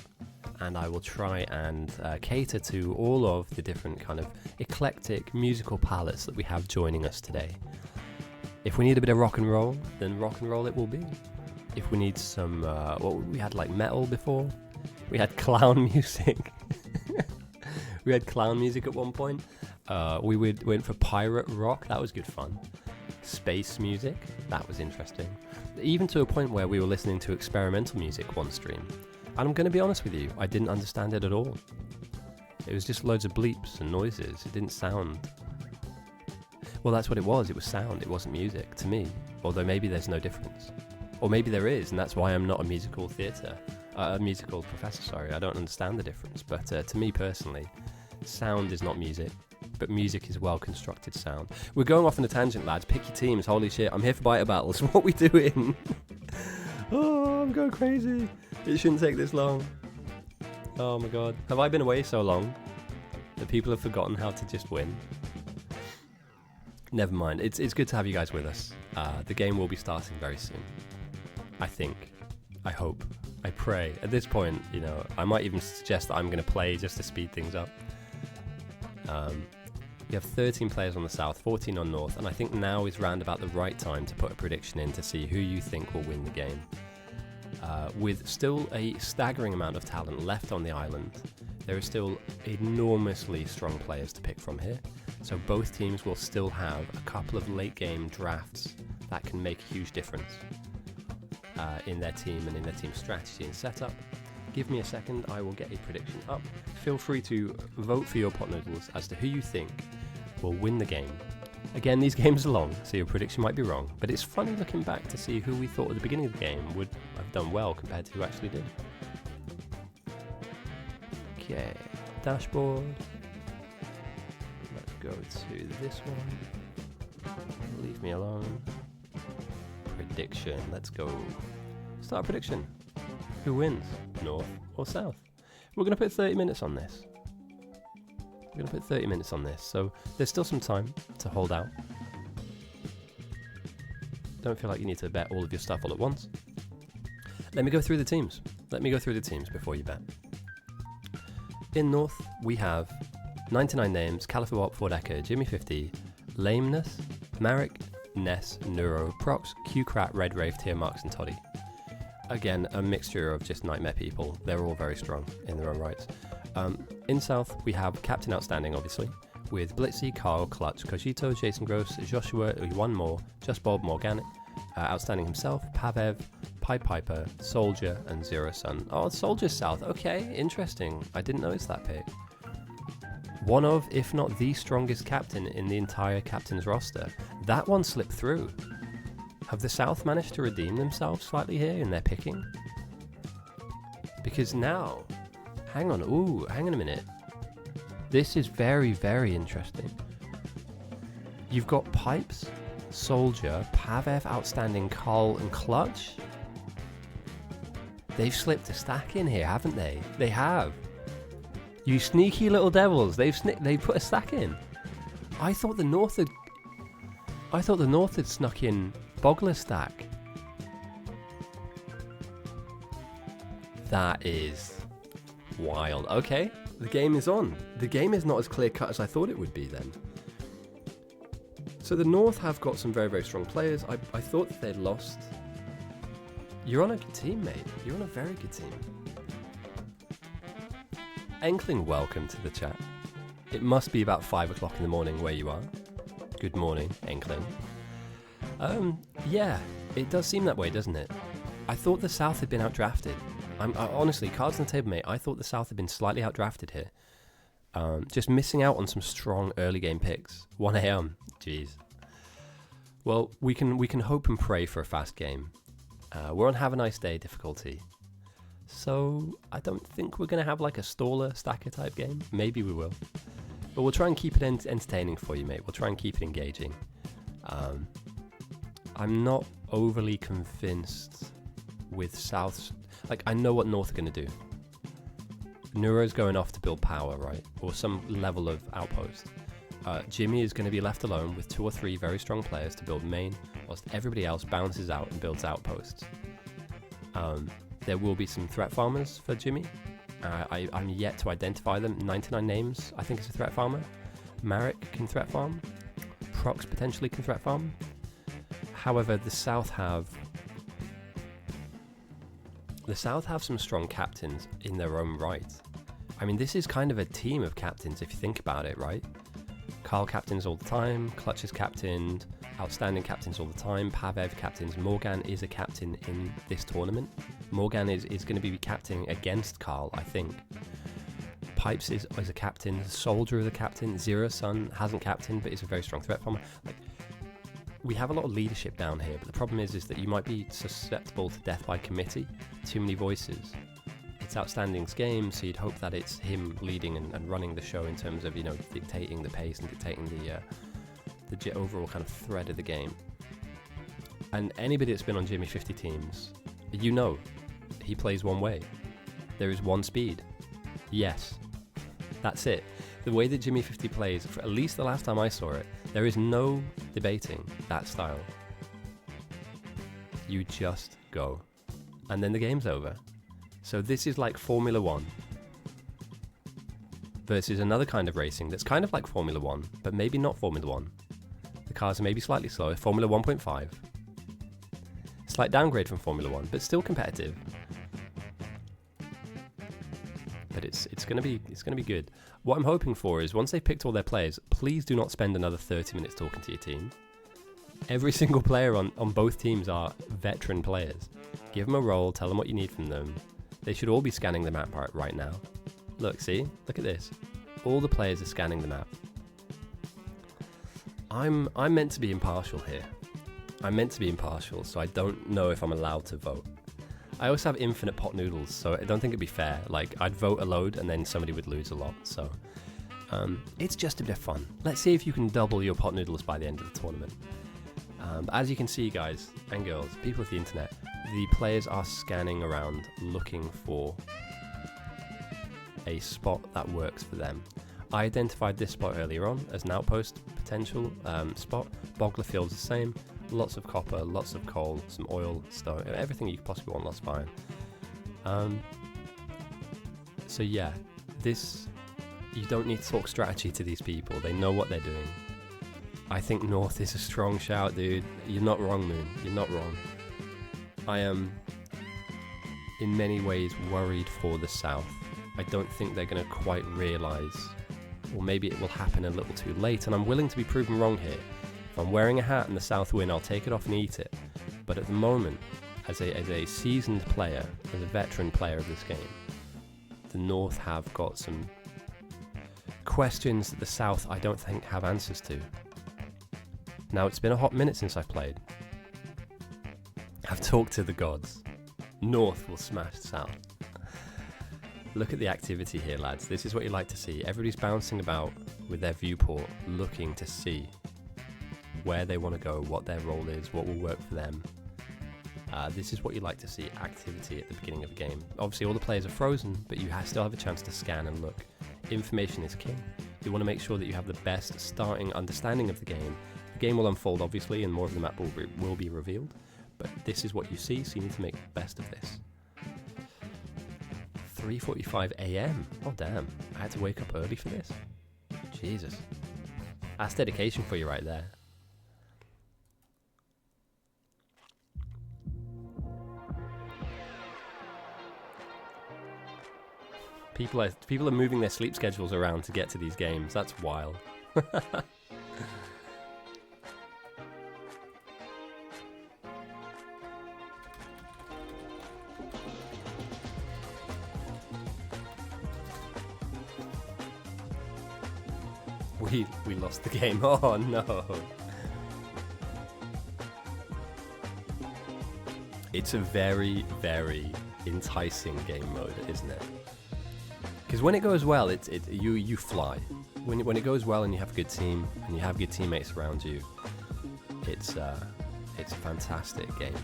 and I will try and cater to all of the different kind of eclectic musical palettes that we have joining us today. If we need a bit of rock and roll, then rock and roll it will be. If we need some, we had like metal before. We had clown music. We had clown music at one point. We went for pirate rock. That was good fun. Space music. That was interesting. Even to a point where we were listening to experimental music one stream. And I'm going to be honest with you, I didn't understand it at all. It was just loads of bleeps and noises. It didn't sound... Well, that's what it was. It was sound. It wasn't music to me. Although maybe there's no difference. Or maybe there is, and that's why I'm not a musical professor, sorry. I don't understand the difference. But to me personally, sound is not music, but music is well-constructed sound. We're going off on a tangent, lads. Pick your teams. Holy shit, I'm here for Bite Battles. What are we doing? Oh, I'm going crazy. It shouldn't take this long. Oh my god. Have I been away so long that people have forgotten how to just win? Never mind. It's good to have you guys with us. The game will be starting very soon. I think. I hope. I pray. At this point, you know, I might even suggest that I'm going to play just to speed things up. You have 13 players on the south, 14 on north, and I think now is round about the right time to put a prediction in to see who you think will win the game. With still a staggering amount of talent left on the island, there are still enormously strong players to pick from here. So both teams will still have a couple of late game drafts that can make a huge difference. in their team and in their team strategy and setup. Give me a second, I will get a prediction up. Feel free to vote for your pot noodles as to who you think will win the game. Again, these games are long, so your prediction might be wrong, but it's funny looking back to see who we thought at the beginning of the game would have done well compared to who actually did. Okay, dashboard. Let's go to this one. Leave me alone. Prediction, let's go. Start prediction. Who wins, North or South? We're going to put 30 minutes on this. So there's still some time to hold out. Don't feel like you need to bet all of your stuff all at once. Let me go through the teams. Before you bet. In North, we have 99 names, Califawop, Ford Echo, Jimmy50, Lameness, Marek, Ness, Neuro, Prox, Q-Crat, Red Wraith, Tier Marks, and Toddy. Again, a mixture of just nightmare people. They're all very strong in their own rights. In South, we have Captain Outstanding, obviously, with Blitzy, Carl, Clutch, Kojito, Jason Gross, Joshua, one more, Just Bob, Morganic, Outstanding himself, Pavev, Pied Piper, Soldier, and Zero Sun. Oh, Soldier's South. Okay, interesting. I didn't notice that pick. One of, if not the strongest captain in the entire captain's roster. That one slipped through. Have the South managed to redeem themselves slightly here in their picking? Because now, hang on a minute. This is very, very interesting. You've got Pipes, Soldier, Pavev, Outstanding, Carl, and Clutch. They've slipped a stack in here, haven't they? They have. You sneaky little devils. They put a stack in. I thought the North had snuck in Bogler stack. That is wild. Okay, the game is on. The game is not as clear cut as I thought it would be then. So the North have got some very, very strong players. I thought that they'd lost. You're on a good team, mate. You're on a very good team. Enkling, welcome to the chat. It must be about 5 o'clock in the morning where you are. Good morning, Enkling. Yeah, it does seem that way, doesn't it? I thought the South had been outdrafted. Honestly, cards on the table, mate. I thought the South had been slightly outdrafted here. Just missing out on some strong early game picks. 1 a.m. Jeez. Well, we can hope and pray for a fast game. We're on Have a Nice Day difficulty. So I don't think we're going to have like a staller, stacker type game. Maybe we will. But we'll try and keep it entertaining for you, mate. We'll try and keep it engaging. I'm not overly convinced with South. Like, I know what North are going to do. Neuro's going off to build power, right? Or some level of outpost. Jimmy is going to be left alone with 2 or 3 very strong players to build main, whilst everybody else bounces out and builds outposts. There will be some threat farmers for Jimmy. I'm yet to identify them. 99 names, I think, is a threat farmer. Marek can threat farm. Prox potentially can threat farm. However, the South have some strong captains in their own right. I mean, this is kind of a team of captains if you think about it, right? Carl captains all the time, Clutch is captained, Outstanding captains all the time, Pavev captains, Morgan is a captain in this tournament. Morgan is going to be captaining against Carl, I think. Pipes is a captain, Soldier is a captain, Zero Sun hasn't captained but is a very strong threat farmer. Like, we have a lot of leadership down here, but the problem is that you might be susceptible to death by committee. Too many voices. It's Outstanding's game, so you'd hope that it's him leading and running the show in terms of, dictating the pace and dictating the overall kind of thread of the game. And anybody that's been on Jimmy50 teams, he plays one way. There is one speed. Yes, that's it. The way that Jimmy50 plays, for at least the last time I saw it, there is no debating that style. You just go. And then the game's over. So this is like Formula 1 versus another kind of racing that's kind of like Formula 1, but maybe not Formula 1. The cars are maybe slightly slower, Formula 1.5. Slight downgrade from Formula 1, but still competitive. But it's going to be good. What I'm hoping for is once they've picked all their players, please do not spend another 30 minutes talking to your team. Every single player on both teams are veteran players. Give them a role, tell them what you need from them. They should all be scanning the map right now. Look, see? Look at this. All the players are scanning the map. I'm meant to be impartial here. I'm meant to be impartial, so I don't know if I'm allowed to vote. I also have infinite pot noodles, so I don't think it'd be fair. Like, I'd vote a load and then somebody would lose a lot, so... it's just a bit of fun. Let's see if you can double your pot noodles by the end of the tournament. But as you can see, guys and girls, people of the internet, the players are scanning around looking for a spot that works for them. I identified this spot earlier on as an outpost potential spot. Bogler Field's the same. Lots of copper, lots of coal, some oil, stone, everything you could possibly want, lots of iron. So yeah, you don't need to talk strategy to these people. They know what they're doing. I think North is a strong shout, dude. You're not wrong, Moon. You're not wrong. I am, in many ways, worried for the South. I don't think they're going to quite realise, or maybe it will happen a little too late, and I'm willing to be proven wrong here. If I'm wearing a hat and the South win, I'll take it off and eat it. But at the moment, as a seasoned player, as a veteran player of this game, the North have got some questions that the South, I don't think, have answers to. Now, it's been a hot minute since I've played. I've talked to the gods. North will smash South. Look at the activity here, lads. This is what you like to see. Everybody's bouncing about with their viewport, looking to see where they want to go, what their role is, what will work for them. This is what you like to see, activity at the beginning of a game. Obviously, all the players are frozen, but you still have a chance to scan and look. Information is king. You want to make sure that you have the best starting understanding of the game. The game will unfold, obviously, and more of the map will be revealed. But this is what you see, so you need to make the best of this. 3:45 AM. Oh, damn. I had to wake up early for this? Jesus. That's dedication for you right there. People are moving their sleep schedules around to get to these games. That's wild. We lost the game. Oh no. It's a very, very enticing game mode, isn't it? Because when it goes well, you fly. When it goes well and you have a good team and you have good teammates around you, it's a fantastic game.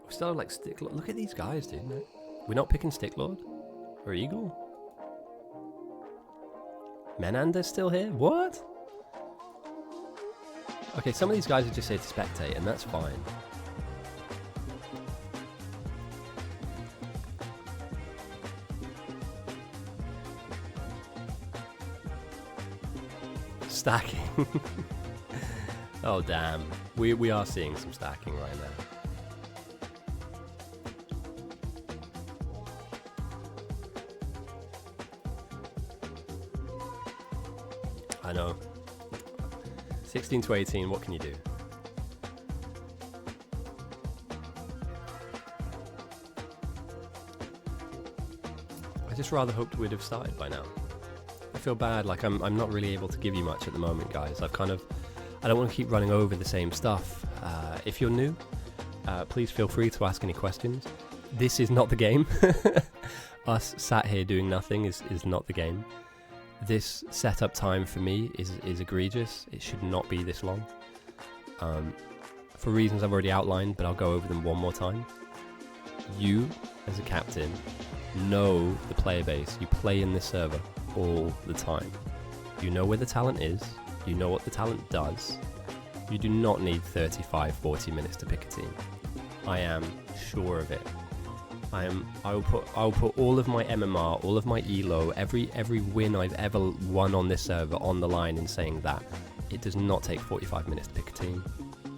We still have like Sticklord. Look at these guys, dude. We're not picking Sticklord or Eagle. Menander's still here? What? Okay, some of these guys are just here to spectate, and that's fine. Stacking. Oh, damn. We are seeing some stacking right now. I know. 16 to 18, what can you do? I just rather hoped we'd have started by now. I feel bad, like I'm not really able to give you much at the moment, guys. I don't want to keep running over the same stuff. If you're new, please feel free to ask any questions. This is not the game. Us sat here doing nothing is not the game. This setup time for me is egregious. It should not be this long. For reasons I've already outlined, but I'll go over them one more time. You, as a captain, know the player base. You play in this server all the time. You know where the talent is. You know what the talent does. You do not need 35, 40 minutes to pick a team. I am sure of it. I'll put all of my MMR, all of my ELO, every win I've ever won on this server on the line in saying that it does not take 45 minutes to pick a team.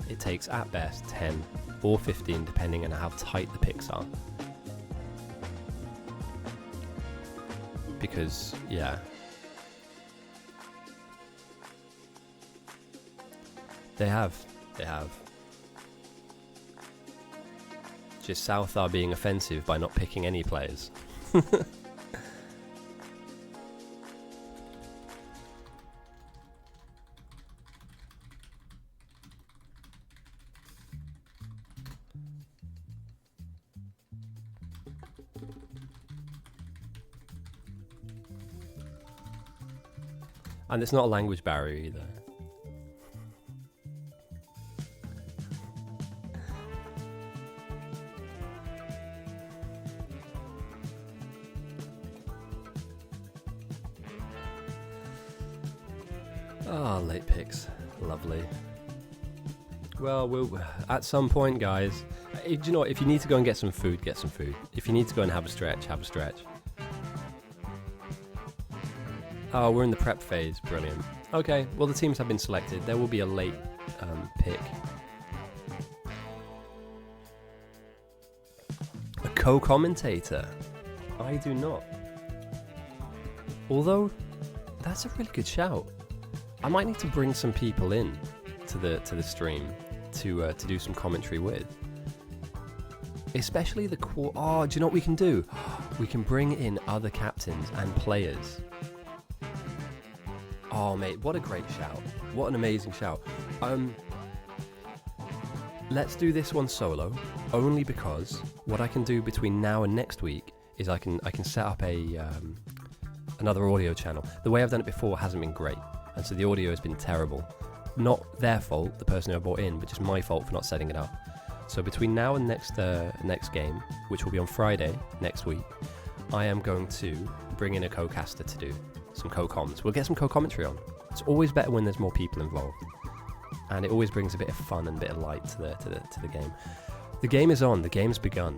It takes at best 10 or 15 depending on how tight the picks are. because, yeah. They have. Just South are being offensive by not picking any players. And it's not a language barrier either. Ah, late picks. Lovely. Well, we'll at some point, guys. Do you know what? If you need to go and get some food, get some food. If you need to go and have a stretch, have a stretch. Oh, we're in the prep phase. Brilliant. Okay, well, the teams have been selected. There will be a late pick. A co-commentator. I do not. Although, that's a really good shout. I might need to bring some people in to the stream to do some commentary with. Especially the oh, do you know what we can do? We can bring in other captains and players. Oh, mate, what a great shout. What an amazing shout. Let's do this one solo, only because what I can do between now and next week is I can set up another audio channel. The way I've done it before hasn't been great, and so the audio has been terrible. Not their fault, the person who I brought in, but just my fault for not setting it up. So between now and next game, which will be on Friday next week, I am going to bring in a co-caster to do some co-comms. We'll get some co-commentary on. It's always better when there's more people involved, and it always brings a bit of fun and a bit of light to the game. The game is on. The game's begun.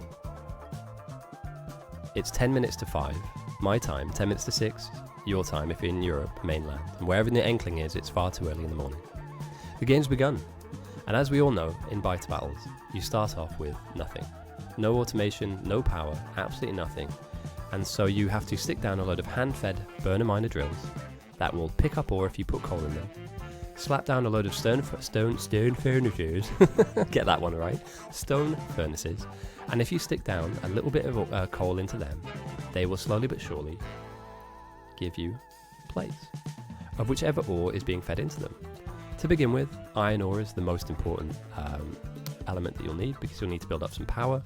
It's 10 minutes to 5, my time. 10 minutes to 6, your time if you're in Europe, mainland. And wherever the Enkling is, it's far too early in the morning. The game's begun. And as we all know, in bite battles, you start off with nothing. No automation, no power, absolutely nothing. And so you have to stick down a load of hand-fed burner miner drills that will pick up ore if you put coal in them. Slap down a load of stone furnaces. Get that one right. Stone furnaces. And if you stick down a little bit of coal into them, they will slowly but surely give you plates of whichever ore is being fed into them. To begin with, iron ore is the most important element that you'll need, because you'll need to build up some power.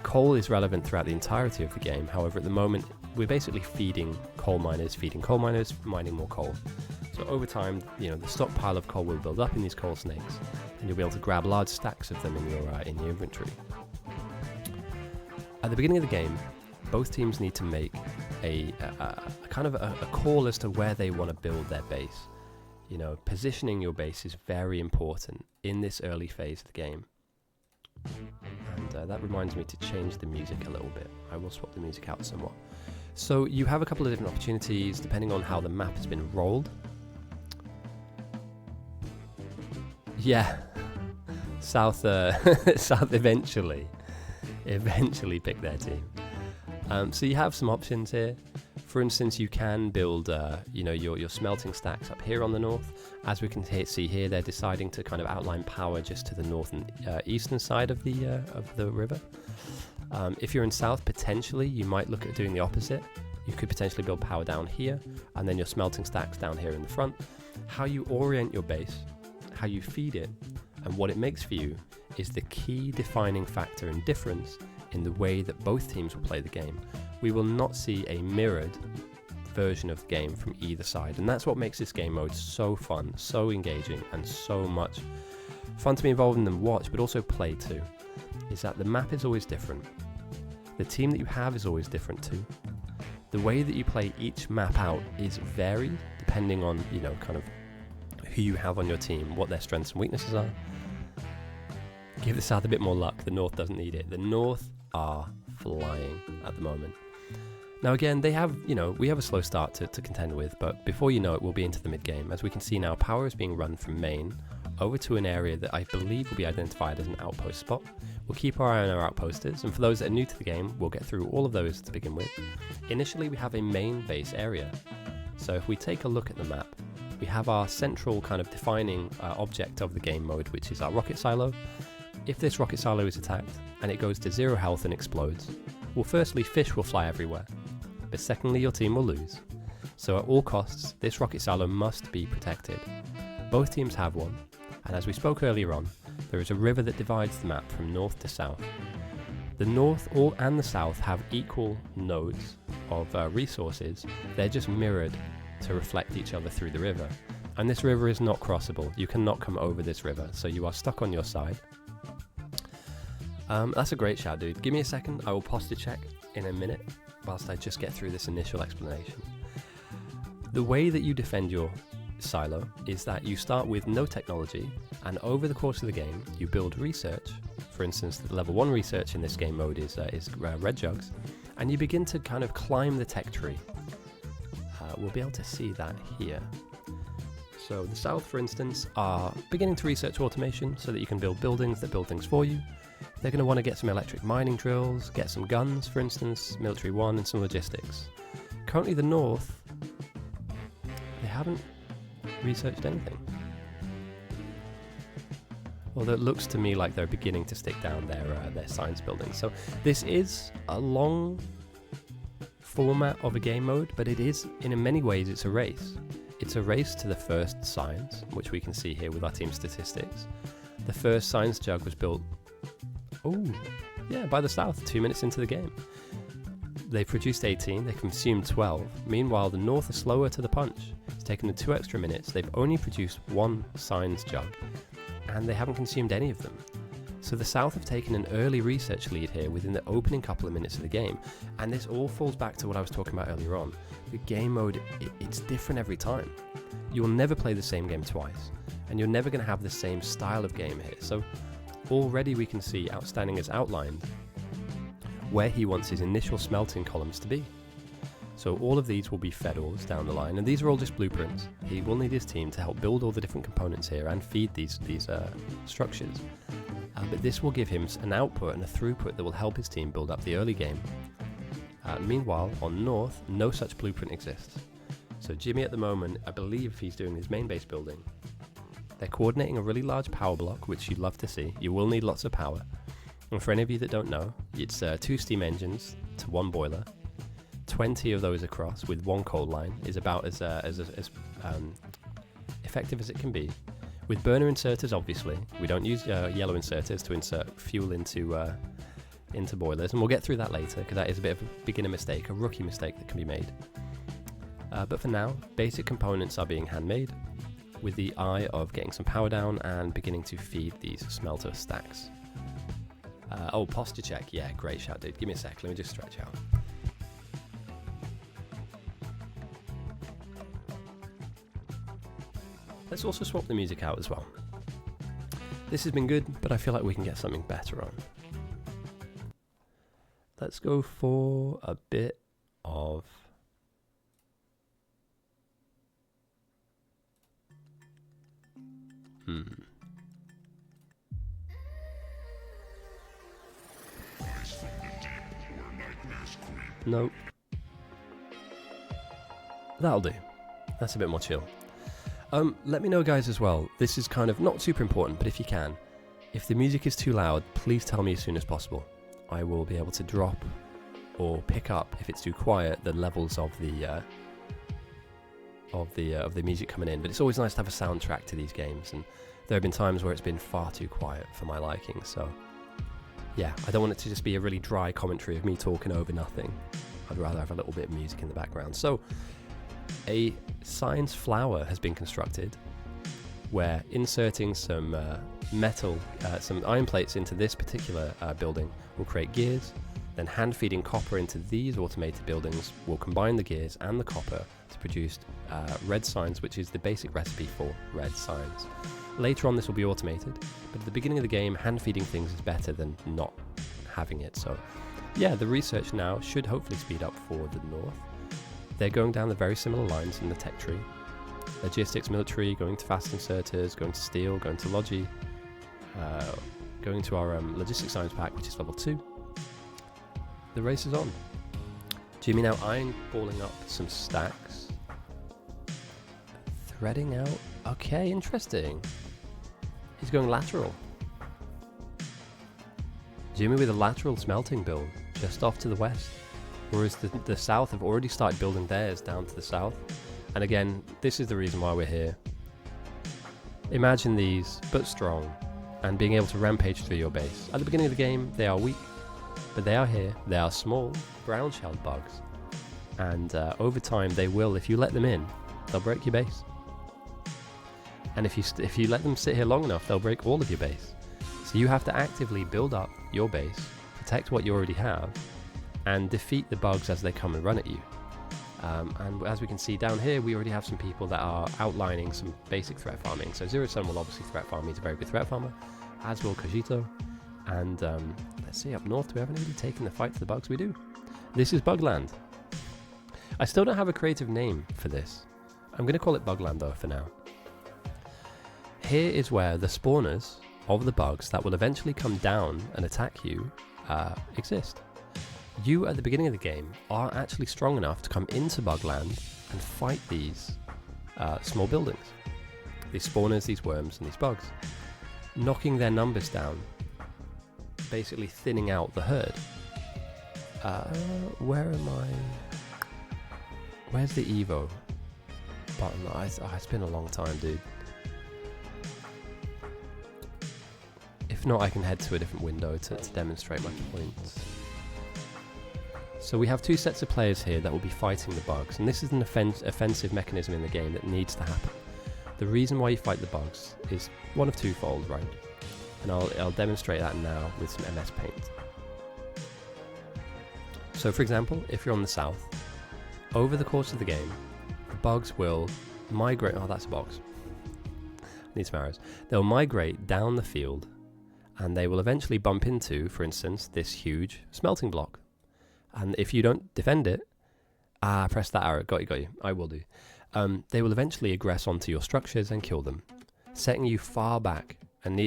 Coal is relevant throughout the entirety of the game. However, at the moment, we're basically feeding coal miners, mining more coal. So over time, the stockpile of coal will build up in these coal snakes, and you'll be able to grab large stacks of them in your inventory. At the beginning of the game, both teams need to make a kind of a call as to where they want to build their base. Positioning your base is very important in this early phase of the game. And that reminds me to change the music a little bit. I will swap the music out somewhat. So you have a couple of different opportunities depending on how the map has been rolled. Yeah, South eventually pick their team. So you have some options here. For instance, you can build, your smelting stacks up here on the north. As we can see here, they're deciding to kind of outline power just to the north and eastern side of the river. If you're in south, potentially you might look at doing the opposite. You could potentially build power down here, and then your smelting stacks down here in the front. How you orient your base, how you feed it, and what it makes for you is the key defining factor and difference in the way that both teams will play the game. We will not see a mirrored version of the game from either side, and that's what makes this game mode so fun, so engaging, and so much fun to be involved in and watch, but also play too, is that the map is always different. The team that you have is always different too. The way that you play each map out is varied depending on, kind of who you have on your team, what their strengths and weaknesses are. Give the South a bit more luck. The North doesn't need it. The North are flying at the moment. Now again, they have, we have a slow start to contend with, but before you know it, we'll be into the mid-game. As we can see now, power is being run from main over to an area that I believe will be identified as an outpost spot. We'll keep our eye on our outposters, and for those that are new to the game, we'll get through all of those to begin with. Initially, we have a main base area. So if we take a look at the map, we have our central kind of defining object of the game mode, which is our rocket silo. If this rocket silo is attacked and it goes to 0 health and explodes, well, firstly, fish will fly everywhere, but secondly, your team will lose. So at all costs, this rocket silo must be protected. Both teams have one, and as we spoke earlier on, there is a river that divides the map from north to south. The north and the south have equal nodes of resources. They're just mirrored to reflect each other through the river. And this river is not crossable. You cannot come over this river, so you are stuck on your side. That's a great shout, dude. Give me a second. I will posture check in a minute whilst I just get through this initial explanation. The way that you defend your silo is that you start with no technology, and over the course of the game you build research. For instance, the level 1 research in this game mode is red jugs, and you begin to kind of climb the tech tree. We'll be able to see that here. So the south, for instance, are beginning to research automation so that you can build buildings that build things for you. They're going to want to get some electric mining drills, get some guns, for instance, military 1, and some logistics. Currently the north, they haven't researched anything. Although it looks to me like they're beginning to stick down their science buildings. So this is a long format of a game mode, but it is, in many ways, it's a race. It's a race to the first science, which we can see here with our team statistics. The first science jug was built, by the south, 2 minutes into the game. They produced 18, they consumed 12. Meanwhile, the north are slower to the punch. It's taken them 2 extra minutes. They've only produced 1 science jug, and they haven't consumed any of them. So the south have taken an early research lead here within the opening couple of minutes of the game, and this all falls back to what I was talking about earlier on. The game mode, it's different every time. You'll never play the same game twice, and you're never going to have the same style of game here. So already we can see Outstanding has outlined where he wants his initial smelting columns to be. So all of these will be fed ores down the line, and these are all just blueprints. He will need his team to help build all the different components here and feed these structures. But this will give him an output and a throughput that will help his team build up the early game. Meanwhile, on north, no such blueprint exists. So Jimmy at the moment, I believe he's doing his main base building. They're coordinating a really large power block, which you'd love to see. You will need lots of power. And for any of you that don't know, it's 2 steam engines to 1 boiler. 20 of those across with 1 coal line is about as effective as it can be. With burner inserters, obviously, we don't use yellow inserters to insert fuel into boilers, and we'll get through that later because that is a bit of a beginner mistake, a rookie mistake that can be made. But for now, basic components are being handmade with the eye of getting some power down and beginning to feed these smelter stacks. Posture check. Yeah, great shout, dude. Give me a sec. Let me just stretch out. Let's also swap the music out as well. This has been good, but I feel like we can get something better on. Let's go for a bit of... Nope. That'll do. That's a bit more chill. Let me know, guys, as well. This is kind of not super important, but if you can, if the music is too loud, please tell me as soon as possible. I will be able to drop or pick up, if it's too quiet, the levels of the music coming in. But it's always nice to have a soundtrack to these games, and there have been times where it's been far too quiet for my liking. So yeah, I don't want it to just be a really dry commentary of me talking over nothing. I'd rather have a little bit of music in the background. So a science flower has been constructed where inserting some some iron plates into this particular building will create gears. Then hand feeding copper into these automated buildings will combine the gears and the copper to produce red signs, which is the basic recipe for red signs. Later on this will be automated, but at the beginning of the game, hand feeding things is better than not having it. So yeah, the research now should hopefully speed up for the north. They're going down the very similar lines in the tech tree. logistics, military, going to fast inserters, going to steel, going to logi, going to our logistics science pack, which is level 2. The race is on. Jimmy now eyeballing up some stacks. Threading out. Okay, interesting. He's going lateral. Jimmy with a lateral smelting build just off to the west. Whereas the south have already started building theirs down to the south. And again, this is the reason why we're here. Imagine these, but strong, and being able to rampage through your base. At the beginning of the game, they are weak, but they are here. They are small, brown-shelled bugs. And over time, they will, if you let them in, they'll break your base. And if you let them sit here long enough, they'll break all of your base. So you have to actively build up your base, protect what you already have, and defeat the bugs as they come and run at you. And as we can see down here, we already have some people that are outlining some basic threat farming. So Zero Sun will obviously threat farm. He's a very good threat farmer, as will Kojito. And let's see, up north, do we have anybody taking the fight to the bugs? We do. This is Bugland. I still don't have a creative name for this. I'm going to call it Bugland though for now. Here is where the spawners of the bugs that will eventually come down and attack you exist. You at the beginning of the game are actually strong enough to come into Bugland and fight these small buildings. These spawners, these worms, and these bugs. Knocking their numbers down. Basically thinning out the herd. Where am I? Where's the Evo button? It's been a long time, dude. If not, I can head to a different window to demonstrate my points. So we have 2 sets of players here that will be fighting the bugs, and this is an offensive mechanism in the game that needs to happen. The reason why you fight the bugs is one of twofold, right? And I'll demonstrate that now with some MS Paint. So for example, if you're on the south, over the course of the game, the bugs will migrate. Oh, that's a box. Need some arrows. They'll migrate down the field, and they will eventually bump into, for instance, this huge smelting block. And if you don't defend it, press that arrow. Got you. I will do. They will eventually aggress onto your structures and kill them, setting you far back and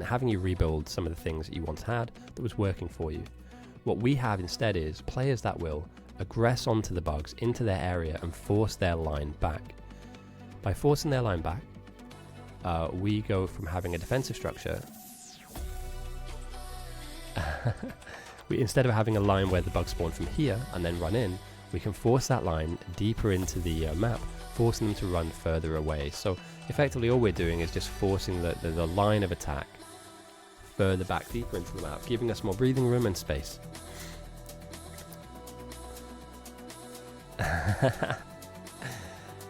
having you rebuild some of the things that you once had that was working for you. What we have instead is players that will aggress onto the bugs into their area and force their line back. By forcing their line back, we go from having a defensive structure. Instead of having a line where the bugs spawn from here and then run in, we can force that line deeper into the map, forcing them to run further away. So effectively all we're doing is just forcing the line of attack further back, deeper into the map, giving us more breathing room and space.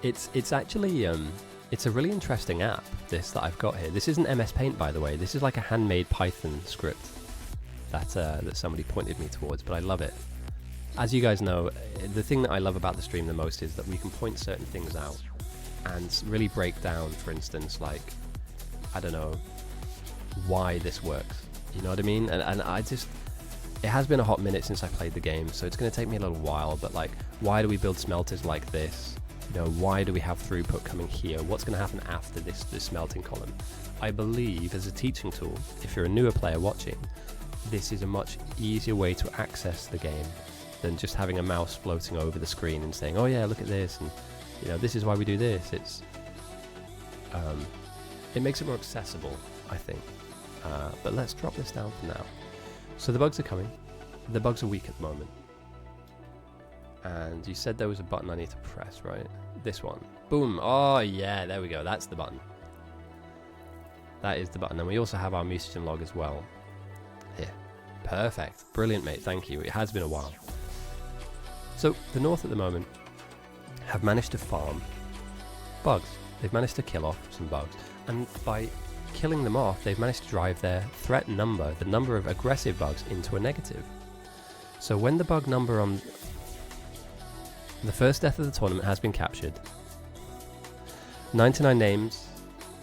It's actually it's a really interesting app, this that I've got here. This isn't MS Paint, by the way. This is like a handmade Python script that somebody pointed me towards, but I love it. As you guys know, the thing that I love about the stream the most is that we can point certain things out and really break down, for instance, like, I don't know, why this works. You know what I mean? And I just, it has been a hot minute since I played the game, so it's going to take me a little while, but like, why do we build smelters like this? You know, why do we have throughput coming here? What's going to happen after this smelting column? I believe as a teaching tool, if you're a newer player watching, this is a much easier way to access the game than just having a mouse floating over the screen and saying, oh yeah, look at this, and you know, this is why we do this. It's it makes it more accessible, I think. But let's drop this down for now. So the bugs are coming. The bugs are weak at the moment. And you said there was a button I need to press, right? This one. Boom. Oh yeah, there we go. That's the button. That is the button. And we also have our musician log as well. Here. Perfect. Brilliant, mate. Thank you. It has been a while. So the north at the moment have managed to farm bugs. They've managed to kill off some bugs. And by killing them off, they've managed to drive their threat number, the number of aggressive bugs, into a negative. So when the bug number on the first death of the tournament has been captured, 99 names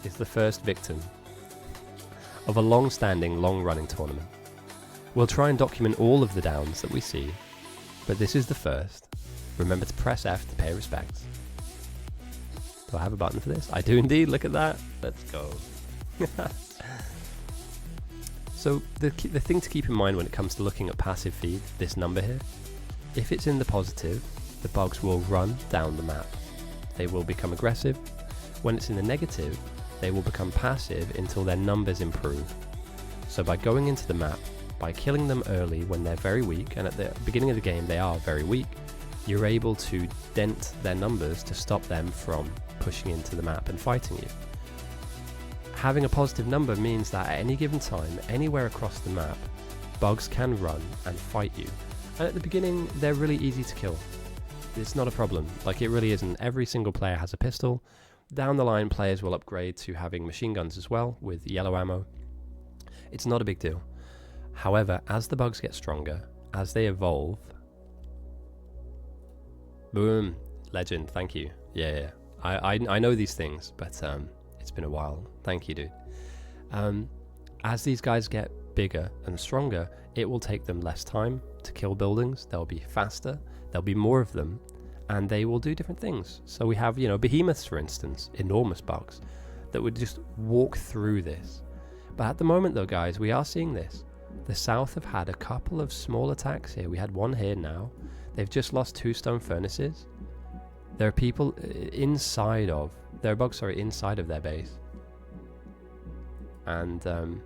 is the first victim of a long-standing, long-running tournament. We'll try and document all of the downs that we see, but this is the first. Remember to press F to pay respects. Do I have a button for this? I do indeed. Look at that. Let's go. So the thing to keep in mind when it comes to looking at passive feed, this number here, if it's in the positive, the bugs will run down the map. They will become aggressive. When it's in the negative, they will become passive until their numbers improve. So by going into the map, by killing them early when they're very weak, and at the beginning of the game they are very weak, you're able to dent their numbers to stop them from pushing into the map and fighting you. Having a positive number means that at any given time, anywhere across the map, bugs can run and fight you. And at the beginning, they're really easy to kill. It's not a problem. Like, it really isn't. Every single player has a pistol. Down the line, players will upgrade to having machine guns as well, with yellow ammo. It's not a big deal. However, as the bugs get stronger, as they evolve... Boom. Legend, thank you. Yeah. I know these things, but it's been a while. Thank you, dude. As these guys get bigger and stronger, it will take them less time to kill buildings. They'll be faster. There'll be more of them, and they will do different things. So we have, behemoths, for instance, enormous bugs that would just walk through this. But at the moment, though, guys, we are seeing this. The South have had a couple of small attacks here. We had one here now. They've just lost 2 stone furnaces. There are people inside of their base. And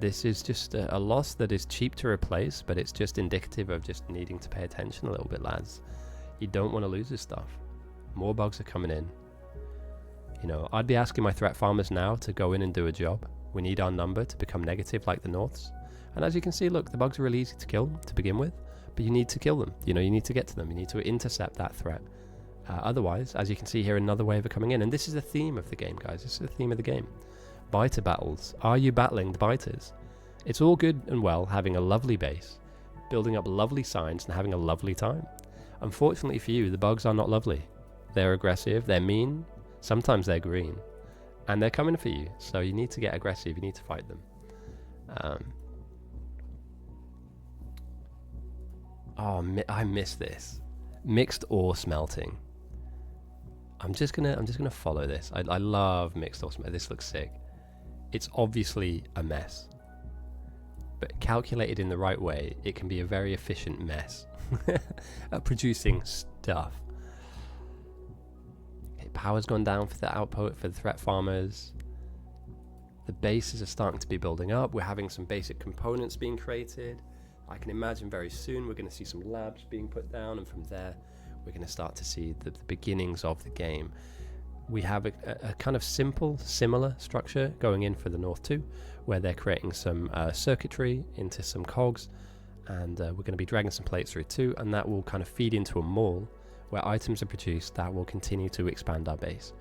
this is just a loss that is cheap to replace, but it's just indicative of just needing to pay attention a little bit, lads. You don't want to lose this stuff. More bugs are coming in. I'd be asking my threat farmers now to go in and do a job. We need our number to become negative like the Norths. And as you can see, look, the bugs are really easy to kill to begin with, but you need to kill them. You need to get to them. You need to intercept that threat. Otherwise, as you can see here, another wave are coming in. And this is the theme of the game, guys. This is the theme of the game. Biter battles. Are you battling the biters? It's all good and well having a lovely base, building up lovely signs and having a lovely time. Unfortunately for you, the bugs are not lovely. They're aggressive, they're mean, sometimes they're green, and they're coming for you. So you need to get aggressive, you need to fight them. I miss this. Mixed ore smelting. I'm just gonna follow this. I love mixed ore smelting. This looks sick. It's obviously a mess, but calculated in the right way, it can be a very efficient mess at producing stuff. Okay, power's gone down for the output for the threat farmers. The bases are starting to be building up. We're having some basic components being created. I can imagine very soon we're going to see some labs being put down, and from there we're going to start to see the beginnings of the game. We have a kind of similar structure going in for the North too, where they're creating some circuitry into some cogs, and we're going to be dragging some plates through too, and that will kind of feed into a mall where items are produced that will continue to expand our base.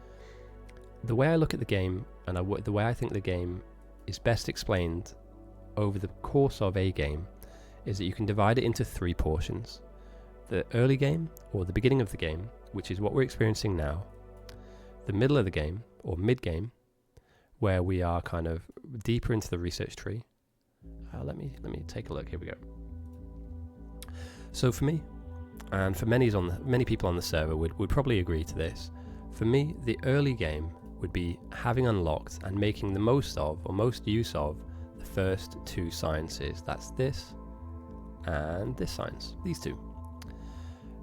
The way I look at the game, and the way I think the game is best explained over the course of a game, is that you can divide it into 3 portions. The early game, or the beginning of the game, which is what we're experiencing now. The middle of the game, or mid-game, where we are kind of deeper into the research tree. Let me take a look. Here we go. So for me, and for many people on the server would probably agree to this. For me, the early game would be having unlocked and making the most of, or most use of, the first 2 sciences. That's this and this science, these 2.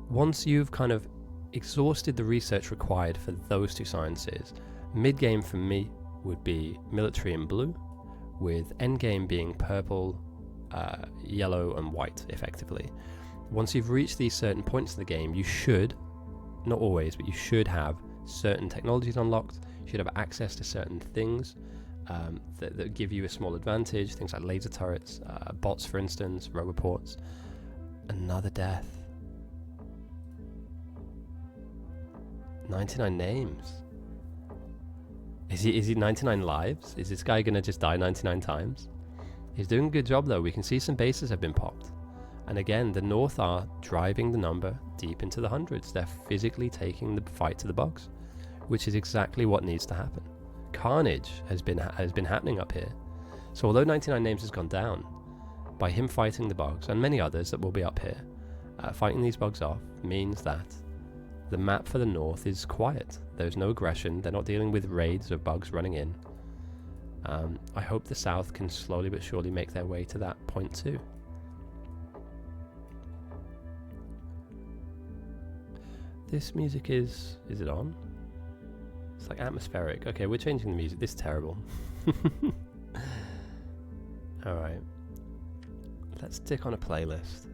Once you've kind of exhausted the research required for those 2 sciences, mid-game for me would be military and blue, with endgame being purple, yellow and white, effectively. Once you've reached these certain points in the game, you should, not always, but you should have certain technologies unlocked. You should have access to certain things that give you a small advantage, things like laser turrets, bots for instance, roboports. Another death. 99 names. Is he 99 lives? Is this guy gonna just die 99 times? He's doing a good job though. We can see some bases have been popped. And again, the North are driving the number deep into the hundreds. They're physically taking the fight to the bugs, which is exactly what needs to happen. Carnage has been happening up here. So although 99 names has gone down, by him fighting the bugs, and many others that will be up here, fighting these bugs off means that The map for the north is quiet. There's no aggression. They're not dealing with raids or bugs running in. I hope the south can slowly but surely make their way to that point too. This music is it on? It's like atmospheric. Okay, we're changing the music. This is terrible. Alright. Let's stick on a playlist.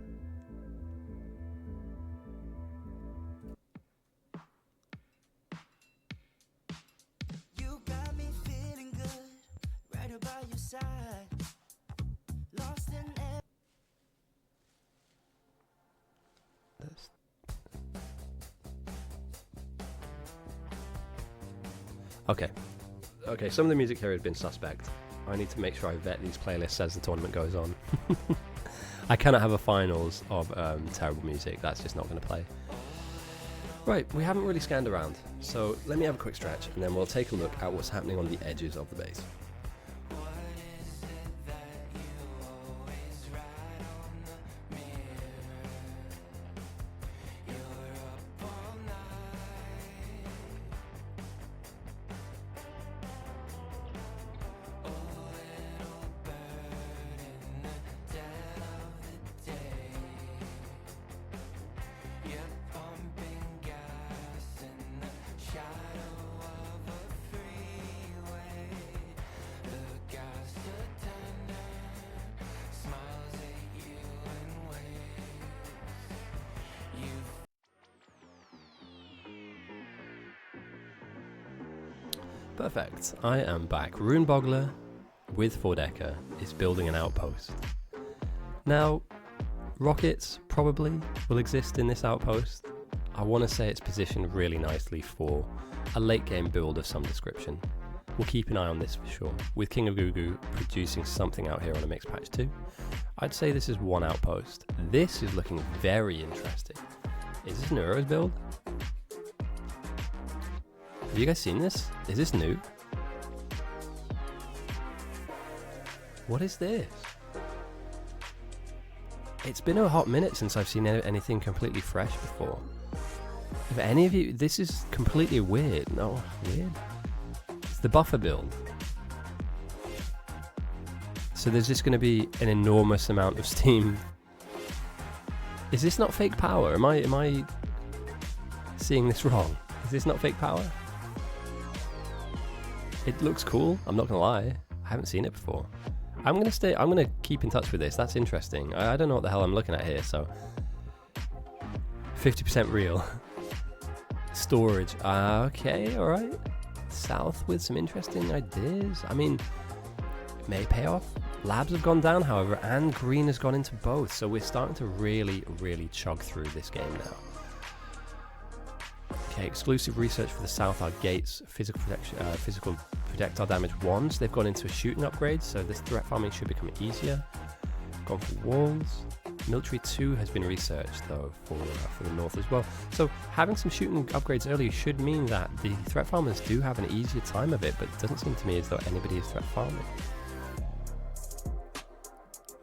You got me feeling good, right about your side. Lost in Let's... Okay, some of the music here had been suspect. I need to make sure I vet these playlists as the tournament goes on. I cannot have a finals of terrible music. That's just not going to play. Right, we haven't really scanned around, so let me have a quick stretch and then we'll take a look at what's happening on the edges of the base. Perfect. I am back. Runeboggler with Fordecker is building an outpost. Now, rockets probably will exist in this outpost. I want to say it's positioned really nicely for a late game build of some description. We'll keep an eye on this for sure. With King of Gugu producing something out here on a mixed patch too. I'd say this is one outpost. This is looking very interesting. Is this an Euros build? Have you guys seen this? Is this new? What is this? It's been a hot minute since I've seen anything completely fresh before. If any of you, this is completely weird. No, weird? It's the buffer build. So there's just going to be an enormous amount of steam. Is this not fake power? Am I seeing this wrong? Is this not fake power? It looks cool, I'm not gonna lie. I haven't seen it before. I'm gonna keep in touch with this. That's interesting. I don't know what the hell I'm looking at here, so 50% real. Storage. Okay, alright. South with some interesting ideas. I mean, it may pay off. Labs have gone down, however, and green has gone into both, so we're starting to really, really chug through this game now. Okay, exclusive research for the south are gates, physical projectile damage 1s. They've gone into a shooting upgrade, so this threat farming should become easier. Gone for walls. Military 2 has been researched though for the north as well. So having some shooting upgrades early should mean that the threat farmers do have an easier time of it, but it doesn't seem to me as though anybody is threat farming.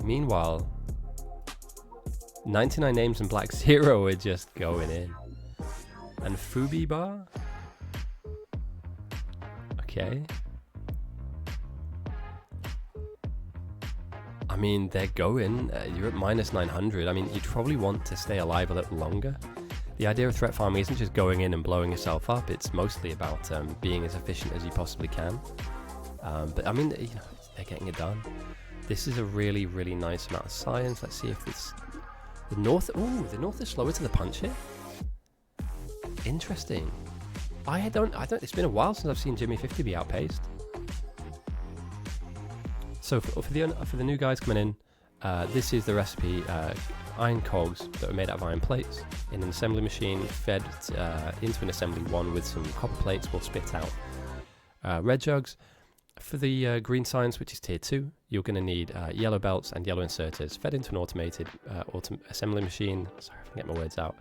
Meanwhile, 99 names and Black Zero are just going in. And Fubi Bar? Okay. I mean, they're going. You're at minus 900. I mean, you'd probably want to stay alive a little longer. The idea of threat farming isn't just going in and blowing yourself up. It's mostly about being as efficient as you possibly can. But I mean, you know, they're getting it done. This is a really, really nice amount of science. Let's see if it's the north. Ooh, the north is slower to the punch here. Interesting. I don't. It's been a while since I've seen Jimmy50 be outpaced. So for the new guys coming in, this is the recipe: iron cogs that are made out of iron plates in an assembly machine, fed into an assembly one with some copper plates. Will spit out red jugs. For the green science, which is tier 2, you're going to need yellow belts and yellow inserters fed into an automated assembly machine. Sorry if I can get my words out.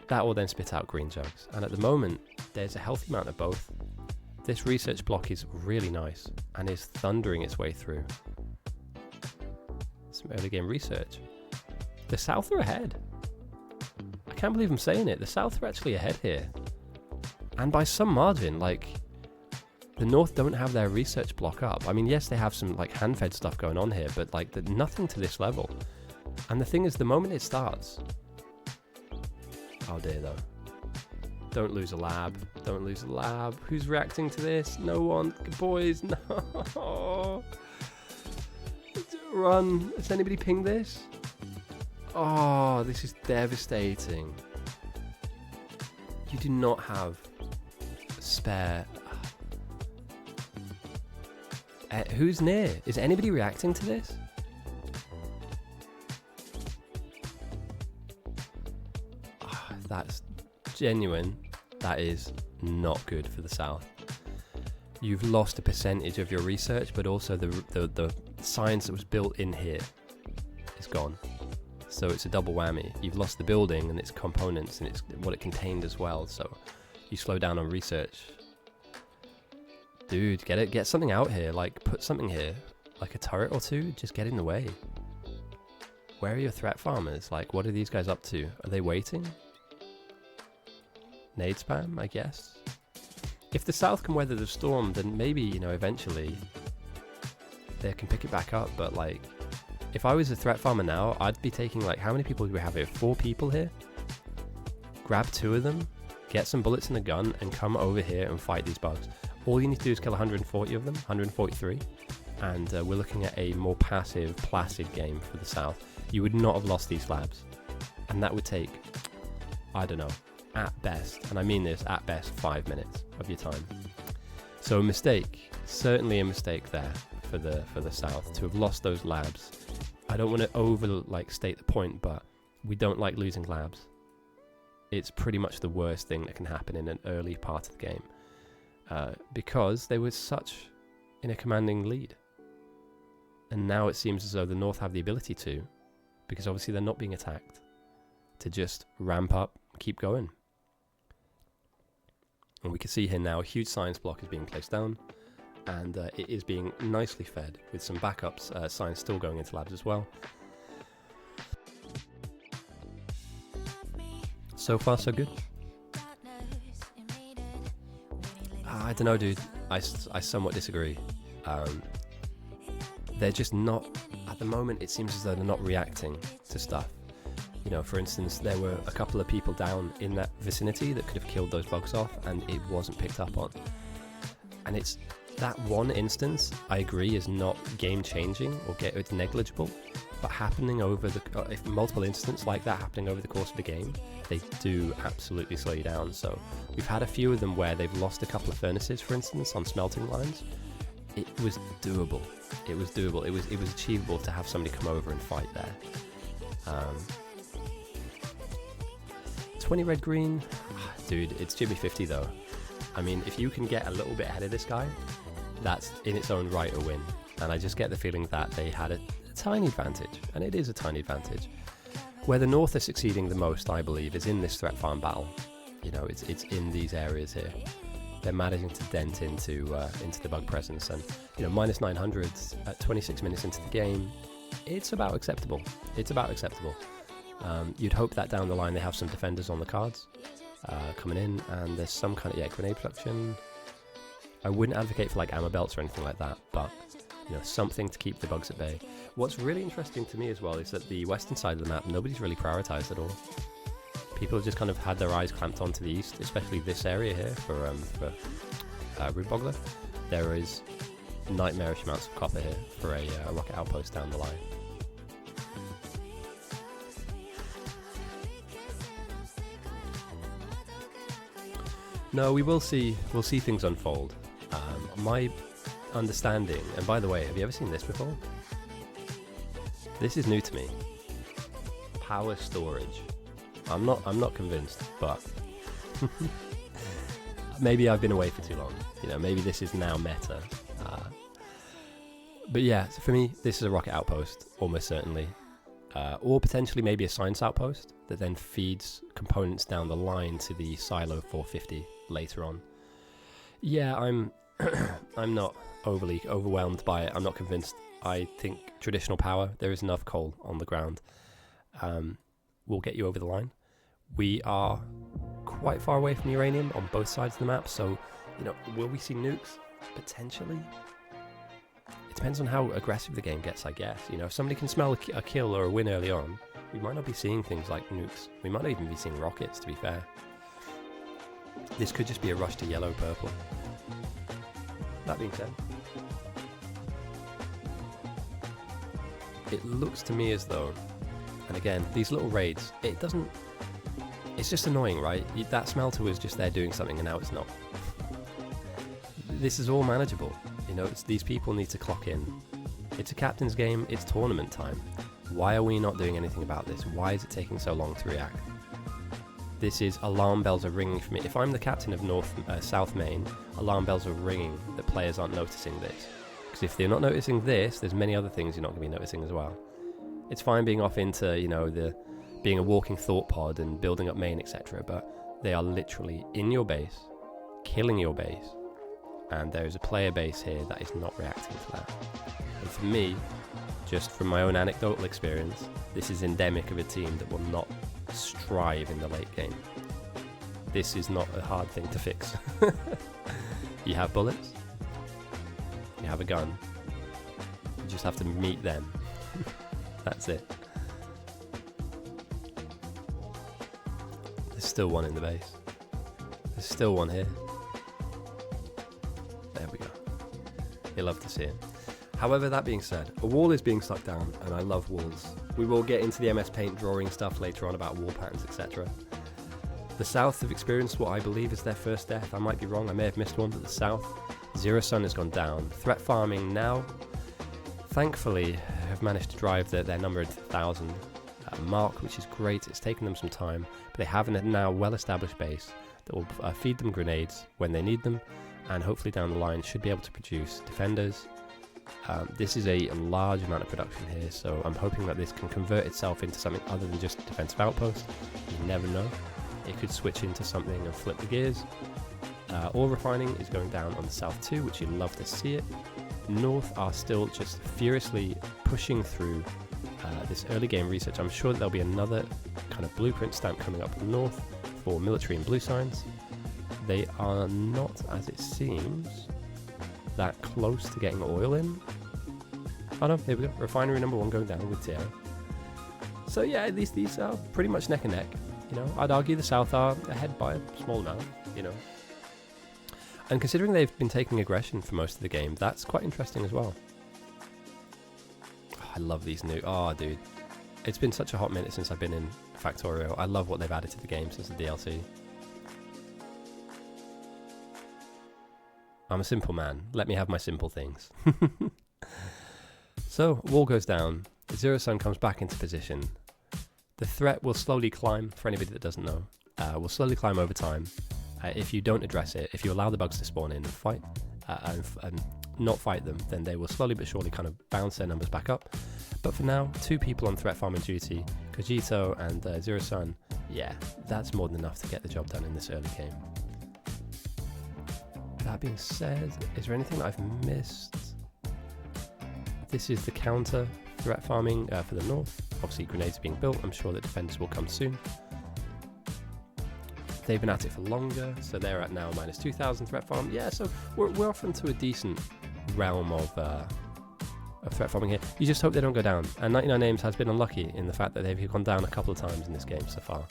That will then spit out green jugs. And at the moment, there's a healthy amount of both. This research block is really nice and is thundering its way through. Some early game research. The south are ahead. can't believe I'm saying it. The South are actually ahead here. And by some margin, like, the North don't have their research block up. I mean, yes, they have some, like, hand-fed stuff going on here, but, like, nothing to this level. And the thing is, the moment it starts... Oh, dear, though. Don't lose a lab. Don't lose a lab. Who's reacting to this? No one. Boys, no. Run. Has anybody pinged this? Oh, this is devastating. You do not have spare... who's near? Is anybody reacting to this? Oh, that's genuine. That is not good for the South. You've lost a percentage of your research, but also the science that was built in here is gone. So it's a double whammy. You've lost the building and its components and it's what it contained as well. So you slow down on research. Dude, get something out here. Like, put something here, like a turret or two. Just get in the way. Where are your threat farmers? Like, what are these guys up to? Are they waiting? Nade spam, I guess. If the South can weather the storm, then maybe, you know, eventually they can pick it back up. But, like, if I was a threat farmer now, I'd be taking, like, how many people do we have here? 4 people here? Grab 2 of them, get some bullets in the gun, and come over here and fight these bugs. All you need to do is kill 140 of them, 143, and we're looking at a more passive, placid game for the South. You would not have lost these labs, and that would take, I don't know, at best, and I mean this, at best, 5 minutes of your time. So a mistake, certainly a mistake there for the South to have lost those labs. I don't want to state the point, but we don't like losing labs. It's pretty much the worst thing that can happen in an early part of the game. Because they were such in a commanding lead. And now it seems as though the North have the ability to, because obviously they're not being attacked, to just ramp up, keep going. And we can see here now a huge science block is being placed down, and it is being nicely fed with some backups, science still going into labs as well. So far so good. I don't know, dude. I somewhat disagree. They're just not, at the moment, it seems as though they're not reacting to stuff. You know, for instance, there were a couple of people down in that vicinity that could have killed those bugs off, and it wasn't picked up on. And it's that one instance, I agree, is not game-changing or it's negligible, but happening over if multiple instances like that happening over the course of the game, they do absolutely slow you down. So we've had a few of them where they've lost a couple of furnaces, for instance, on smelting lines. It was doable. It was doable. It was achievable to have somebody come over and fight there. 20 red green, dude. It's Jimmy50 though. I mean, if you can get a little bit ahead of this guy, that's in its own right a win. And I just get the feeling that they had a tiny advantage, and it is a tiny advantage. Where the North are succeeding the most, I believe, is in this threat farm battle. You know, it's in these areas here. They're managing to dent into the bug presence, and you know, minus 900s at 26 minutes into the game, it's about acceptable. It's about acceptable. You'd hope that down the line they have some defenders on the cards coming in, and there's some kind of grenade production. I wouldn't advocate for like ammo belts or anything like that, but you know, something to keep the bugs at bay. What's really interesting to me as well is that the western side of the map, nobody's really prioritized at all. People have just kind of had their eyes clamped onto the east, especially this area here for Root Boggler. There is nightmarish amounts of copper here for a rocket outpost down the line. No, we'll see things unfold. My understanding, and by the way, have you ever seen this before? This is new to me. Power storage. I'm not convinced, but maybe I've been away for too long. You know, maybe this is now meta. But yeah, so for me, this is a rocket outpost, almost certainly. Or potentially maybe a science outpost that then feeds components down the line to the silo 450 later on. Yeah, I'm I'm not overly overwhelmed by it. I'm not convinced. I think traditional power, there is enough coal on the ground, will get you over the line. We are quite far away from uranium on both sides of the map, so, you know, will we see nukes? Potentially. It depends on how aggressive the game gets, I guess. You know, if somebody can smell a kill or a win early on, we might not be seeing things like nukes. We might not even be seeing rockets, to be fair. This could just be a rush to yellow-purple. That being said, it looks to me as though, and again, these little raids, it's just annoying, right? That smelter was just there doing something and now it's not. This is all manageable. You know, these people need to clock in. It's a captain's game, it's tournament time. Why are we not doing anything about this? Why is it taking so long to react? This is alarm bells are ringing for me. If I'm the captain of South Main, alarm bells are ringing that players aren't noticing this. Because if they're not noticing this, there's many other things you're not going to be noticing as well. It's fine being off into, you know, being a walking thought pod and building up main, etc. But they are literally in your base, killing your base, and there is a player base here that is not reacting to that. And for me, just from my own anecdotal experience, this is endemic of a team that will not strive in the late game. This is not a hard thing to fix. You have bullets, you have a gun, you just have to meet them. That's it. There's still one in the base. There's still one here. There we go. You'll love to see it. However, that being said, a wall is being stuck down, and I love walls. We will get into the MS Paint drawing stuff later on about wall patterns, etc. The South have experienced what I believe is their first death. I might be wrong, I may have missed one, but the South, Zero Sun has gone down. Threat farming now, thankfully, have managed to drive their number into 1,000 mark, which is great. It's taken them some time, but they have a now well-established base that will feed them grenades when they need them, and hopefully down the line should be able to produce defenders. This is a large amount of production here, so I'm hoping that this can convert itself into something other than just a defensive outpost. You never know. It could switch into something and flip the gears. Ore refining is going down on the south too, which you'd love to see it. North are still just furiously pushing through this early game research. I'm sure that there'll be another kind of blueprint stamp coming up north for military and blue signs. They are not, as it seems, that close to getting oil in. Oh no, here we go. Refinery number 1 going down with Tierra. So yeah, these are pretty much neck and neck. You know, I'd argue the South are ahead by a small amount, you know. And considering they've been taking aggression for most of the game, that's quite interesting as well. Oh, I love these new... Oh, dude. It's been such a hot minute since I've been in Factorio. I love what they've added to the game since the DLC. I'm a simple man. Let me have my simple things. So, wall goes down. Zero Sun comes back into position. The threat will slowly climb, for anybody that doesn't know. Will slowly climb over time. If you don't address it, if you allow the bugs to spawn in and fight, and not fight them, then they will slowly but surely kind of bounce their numbers back up. But for now, 2 people on threat farming duty, Kojito and Zero Sun. Yeah, that's more than enough to get the job done in this early game. That being said, is there anything that I've missed? This is the counter threat farming for the north. Obviously grenades are being built. I'm sure that defenders will come soon. They've been at it for longer, so they're at now minus 2,000 threat farm. Yeah, so we're off into a decent realm of threat farming here. You just hope they don't go down. And 99 Names has been unlucky in the fact that they've gone down a couple of times in this game so far.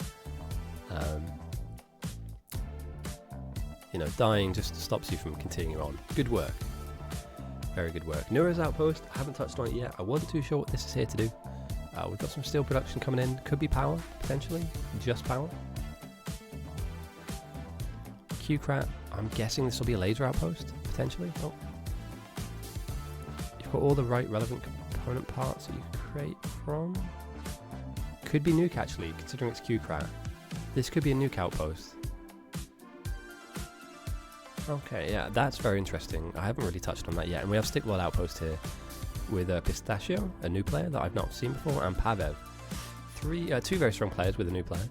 You know, dying just stops you from continuing on. Good work. Very good work. Neura's outpost, I haven't touched on it yet. I wasn't too sure what this is here to do. We've got some steel production coming in. Could be power, potentially. Just power. Q-Crat, I'm guessing this will be a laser outpost, potentially. Oh. You've got all the right relevant component parts that you can create from. Could be nuke, actually, considering it's Q-Crat. This could be a nuke outpost. Okay, yeah, that's very interesting. I haven't really touched on that yet. And we have Stickball outpost here with Pistachio, a new player that I've not seen before, and Pavev. Two very strong players with a new player,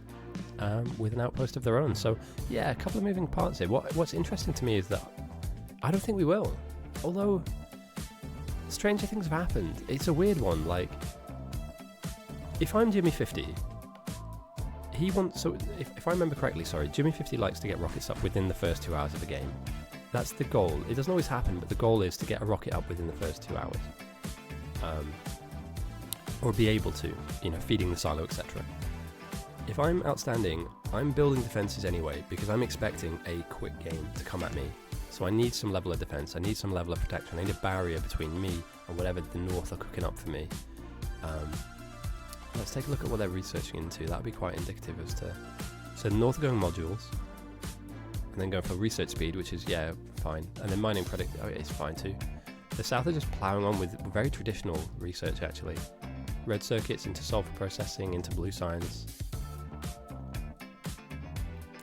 with an outpost of their own. So, yeah, a couple of moving parts here. What's interesting to me is that I don't think we will. Although, stranger things have happened. It's a weird one. Like, if I'm Jimmy50, he wants. So if I remember correctly, sorry, Jimmy50 likes to get rockets up within the first 2 hours of the game. That's the goal. It doesn't always happen, but the goal is to get a rocket up within the first 2 hours, or be able to, feeding the silo, etc. If I'm outstanding, I'm building defenses anyway because I'm expecting a quick game to come at me. So I need some level of defense. I need some level of protection. I need a barrier between me and whatever the North are cooking up for me. Let's take a look at what they're researching into. That would be quite indicative as to... So the North are going modules, and then going for research speed, which is, yeah, fine. And then mining product, it's fine too. The South are just ploughing on with very traditional research, actually. Red circuits into sulfur processing, into blue science.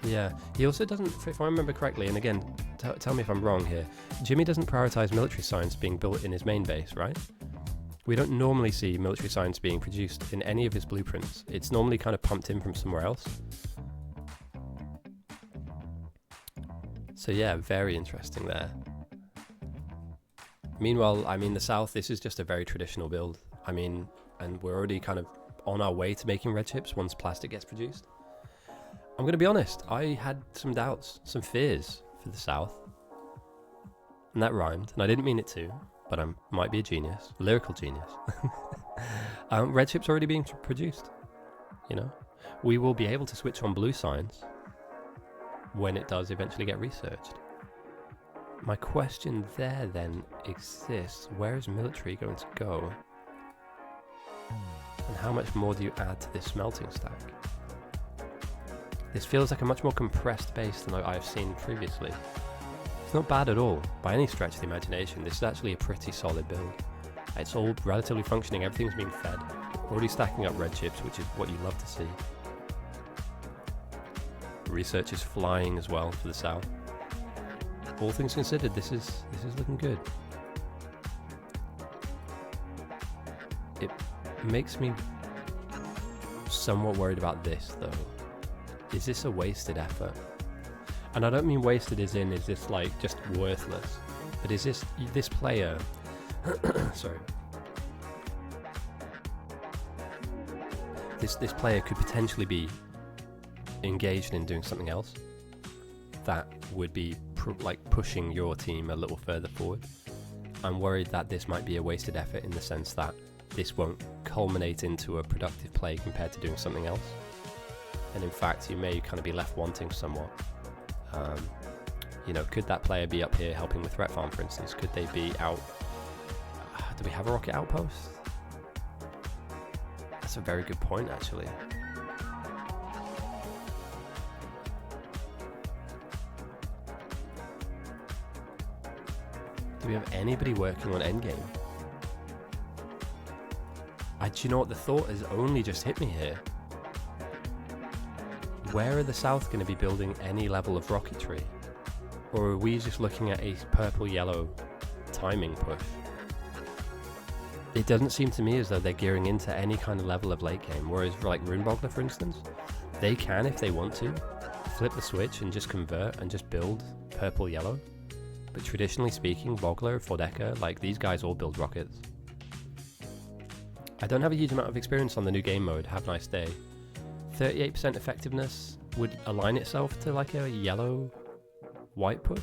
Yeah, he also doesn't, if I remember correctly, and again, tell me if I'm wrong here, Jimmy doesn't prioritize military science being built in his main base, right? We don't normally see military science being produced in any of his blueprints. It's normally kind of pumped in from somewhere else. So yeah, very interesting there. Meanwhile, the South, this is just a very traditional build. And we're already kind of on our way to making red chips once plastic gets produced. I'm going to be honest, I had some doubts, some fears for the South. And that rhymed, and I didn't mean it to, but I might be a genius, lyrical genius. Red chips are already being produced, We will be able to switch on blue science when it does eventually get researched. My question there then exists, where is military going to go? And how much more do you add to this smelting stack? This feels like a much more compressed base than I've seen previously. It's not bad at all, by any stretch of the imagination. This is actually a pretty solid build. It's all relatively functioning, everything's being fed. Already stacking up red chips, which is what you love to see. Research is flying as well for the South. All things considered, this is looking good. It makes me somewhat worried about this, though. Is this a wasted effort? And I don't mean wasted as in, is this like just worthless? But is this player... sorry. This player could potentially be engaged in doing something else that would be pushing your team a little further forward. I'm worried that this might be a wasted effort in the sense that this won't culminate into a productive play compared to doing something else. And in fact, you may kind of be left wanting somewhat. Could that player be up here helping with threat farm, for instance? Could they be out? Do we have a rocket outpost? That's a very good point, actually. Do we have anybody working on endgame? Do you know what? The thought has only just hit me here. Where are the South going to be building any level of rocketry? Or are we just looking at a purple-yellow timing push? It doesn't seem to me as though they're gearing into any kind of level of late game, whereas like Runeboggler, for instance, they can, if they want to, flip the switch and just convert and just build purple-yellow. But traditionally speaking, Boggler, Fordeca, these guys all build rockets. I don't have a huge amount of experience on the new game mode, have a nice day. 38% effectiveness would align itself to like a yellow-white push.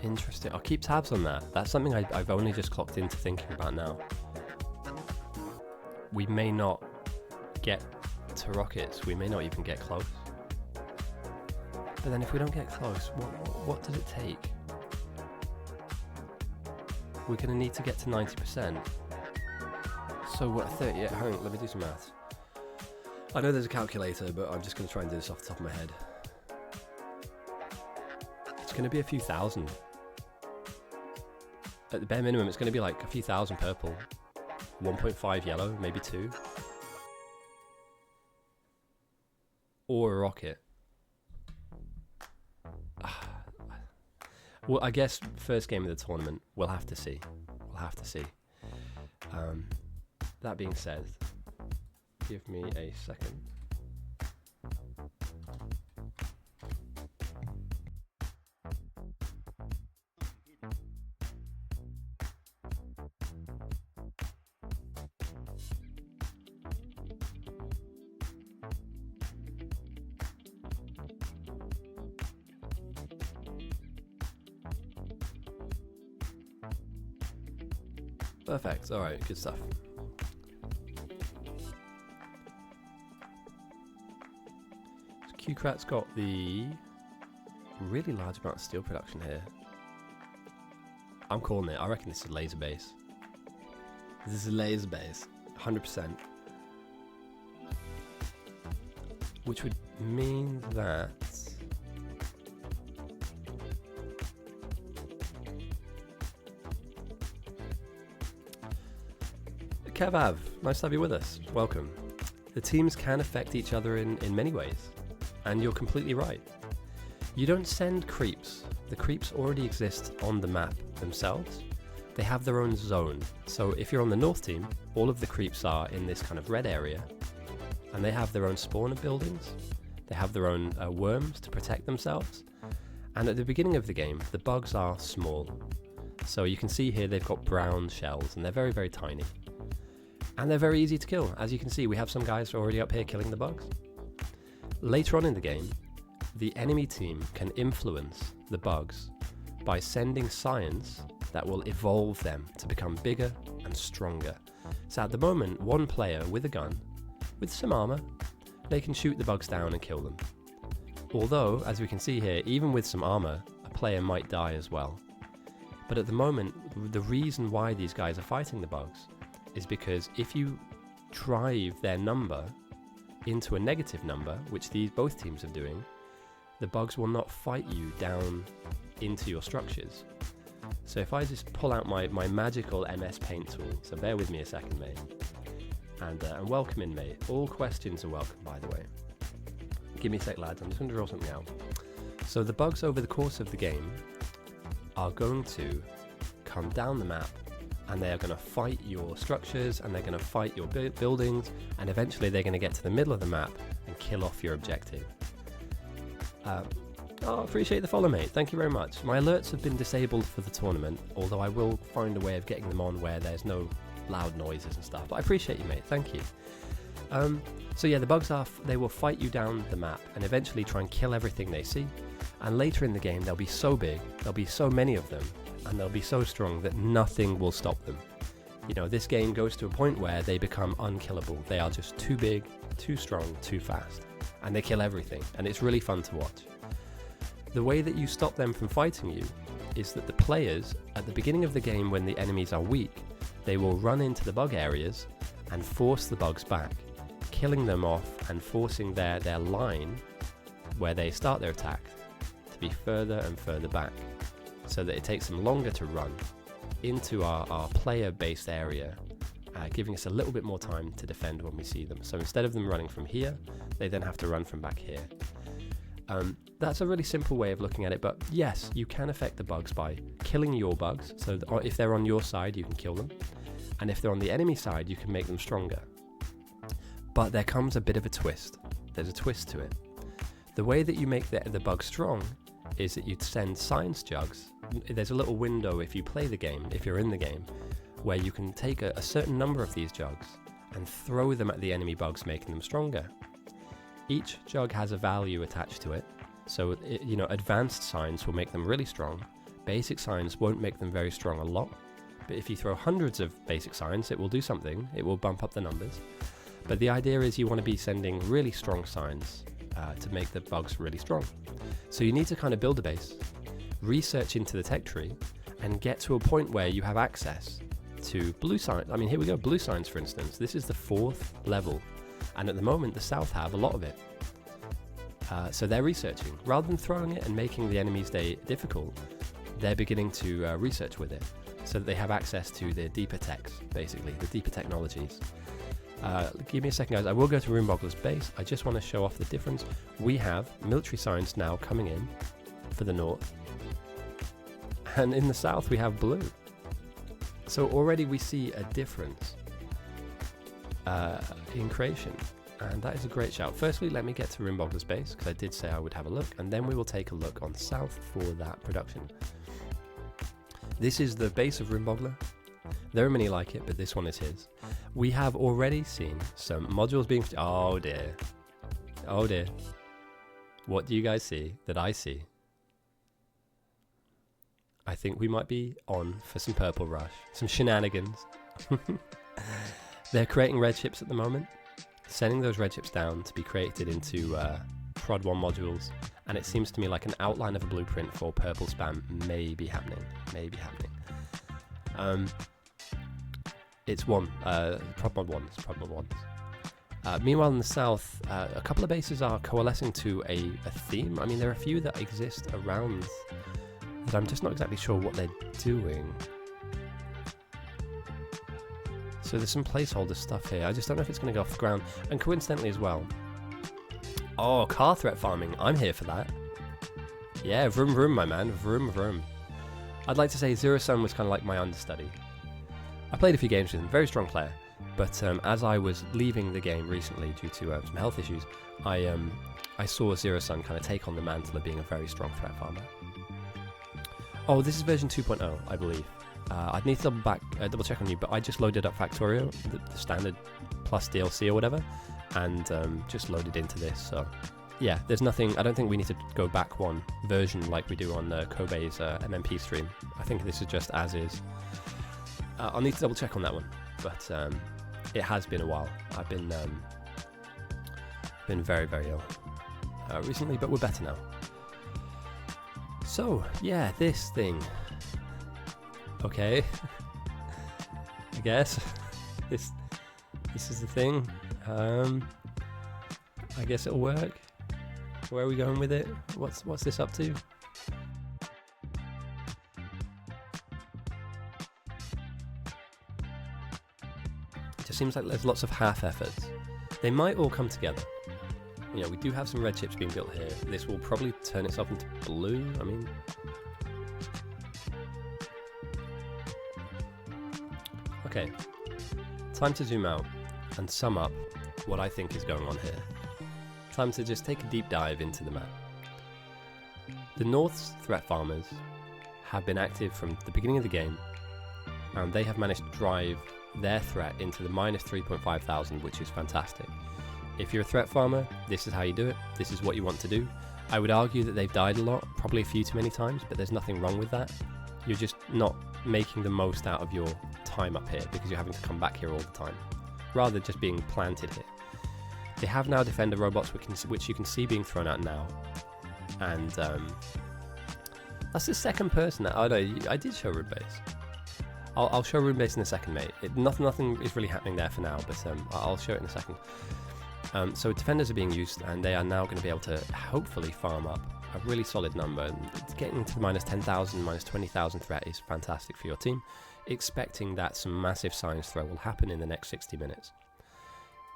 Interesting. I'll keep tabs on that. That's something I've only just clocked into thinking about now. We may not get to rockets. We may not even get close. But then if we don't get close, what does it take? We're going to need to get to 90%. So what, 38? Hang on, let me do some maths. I know there's a calculator, but I'm just going to try and do this off the top of my head. It's going to be a few thousand. At the bare minimum, it's going to be like a few thousand purple. 1.5 yellow, maybe 2. Or a rocket. Well, I guess first game of the tournament, we'll have to see. That being said, give me a second. Perfect. All right, good stuff. So Q-Krat's got the really large amount of steel production here. I'm calling it. I reckon this is laser base. This is laser base, 100%. Which would mean that Kev, nice to have you with us. Welcome. The teams can affect each other in many ways, and you're completely right. You don't send creeps. The creeps already exist on the map themselves. They have their own zone. So if you're on the north team, all of the creeps are in this kind of red area, and they have their own spawner buildings. They have their own worms to protect themselves. And at the beginning of the game, the bugs are small. So you can see here they've got brown shells, and they're very, very tiny. And they're very easy to kill. As you can see, we have some guys already up here killing the bugs. Later on in the game, the enemy team can influence the bugs by sending signs that will evolve them to become bigger and stronger. So at the moment, one player with a gun, with some armor, they can shoot the bugs down and kill them. Although, as we can see here, even with some armor, a player might die as well. But at the moment, the reason why these guys are fighting the bugs is because if you drive their number into a negative number, which both teams are doing, the bugs will not fight you down into your structures. So if I just pull out my magical MS Paint tool, so bear with me a second, mate, and welcome in, mate. All questions are welcome, by the way. Give me a sec, lads, I'm just going to draw something out. So the bugs over the course of the game are going to come down the map, and they are going to fight your structures, and they're going to fight your buildings, and eventually they're going to get to the middle of the map and kill off your objective. Appreciate the follow, mate. Thank you very much. My alerts have been disabled for the tournament, although I will find a way of getting them on where there's no loud noises and stuff. But I appreciate you, mate. Thank you. So yeah, the bugs they will fight you down the map and eventually try and kill everything they see. And later in the game, they'll be so big, there'll be so many of them, and they'll be so strong that nothing will stop them. You know, this game goes to a point where they become unkillable. They are just too big, too strong, too fast, and they kill everything, and it's really fun to watch. The way that you stop them from fighting you is that the players, at the beginning of the game when the enemies are weak, they will run into the bug areas and force the bugs back, killing them off and forcing their line where they start their attack to be further and further back, so that it takes them longer to run into our player-based area, giving us a little bit more time to defend when we see them. So instead of them running from here, they then have to run from back here. That's a really simple way of looking at it, but yes, you can affect the bugs by killing your bugs. So if they're on your side, you can kill them, and if they're on the enemy side, you can make them stronger. But there comes a bit of a twist. There's a twist to it. The way that you make the bug strong is that you'd send science jugs. There's a little window if you play the game, if you're in the game, where you can take a certain number of these jugs and throw them at the enemy bugs, making them stronger. Each jug has a value attached to it, so advanced science will make them really strong. Basic science won't make them very strong a lot, but if you throw hundreds of basic science, it will do something. It will bump up the numbers. But the idea is you want to be sending really strong science to make the bugs really strong. So you need to kind of build a base, research into the tech tree, and get to a point where you have access to blue science. I mean, here we go, blue science, for instance. This is the 4th level, and at the moment the South have a lot of it. So they're researching. Rather than throwing it and making the enemy's day difficult, they're beginning to research with it, so that they have access to the deeper techs, basically, the deeper technologies. Give me a second, guys. I will go to Roomboggler's base. I just want to show off the difference. We have military science now coming in for the north, and in the south we have blue. So already we see a difference in creation, and that is a great shout. Firstly, let me get to Roomboggler's base, because I did say I would have a look, and then we will take a look on south for that production. This is the base of Roomboggler. There are many like it, but this one is his. We have already seen some modules being... Oh dear. Oh dear. What do you guys see that I see? I think we might be on for some purple rush, some shenanigans. They're creating red ships at the moment, sending those red ships down to be created into Prod 1 modules, and it seems to me like an outline of a blueprint for purple spam may be happening. It's Prod Mod 1. It's Prod Mod 1. Meanwhile, in the south, a couple of bases are coalescing to a theme. I mean, there are a few that exist around that I'm just not exactly sure what they're doing. So there's some placeholder stuff here. I just don't know if it's going to go off the ground. And coincidentally as well, oh, car threat farming. I'm here for that. Yeah, vroom vroom, my man. Vroom vroom. I'd like to say Zero Sun was kind of like my understudy. I played a few games with him, very strong player. But as I was leaving the game recently due to some health issues, I saw Zero Sun kind of take on the mantle of being a very strong threat farmer. Oh, this is version 2.0, I believe. I'd need to double check on you, but I just loaded up Factorio, the standard plus DLC or whatever, and just loaded into this. So yeah, there's nothing. I don't think we need to go back one version like we do on Kobe's MMP stream. I think this is just as is. I'll need to double check on that one, but it has been a while. I've been very, very ill recently, but we're better now. So yeah, this thing. Okay, I guess this is the thing. I guess it'll work. Where are we going with it? What's this up to? It just seems like there's lots of half efforts. They might all come together. You know, we do have some red chips being built here. This will probably turn itself into blue. I mean, okay, time to zoom out and sum up what I think is going on here. Time to just take a deep dive into the map. The North's threat farmers have been active from the beginning of the game, and they have managed to drive their threat into the minus 3.5 thousand, which is fantastic. If you're a threat farmer, this is how you do it. This is what you want to do. I would argue that they've died a lot, probably a few too many times, but there's nothing wrong with that. You're just not making the most out of your time up here because you're having to come back here all the time, rather than just being planted here. They have now defender robots which you can see being thrown out now, and that's the second person that I did show Rune Base. I'll show Rune Base in a second, mate. Nothing is really happening there for now, but I'll show it in a second. So defenders are being used, and they are now going to be able to hopefully farm up a really solid number. Getting to the minus 10,000, minus 20,000 threat is fantastic for your team, expecting that some massive science throw will happen in the next 60 minutes.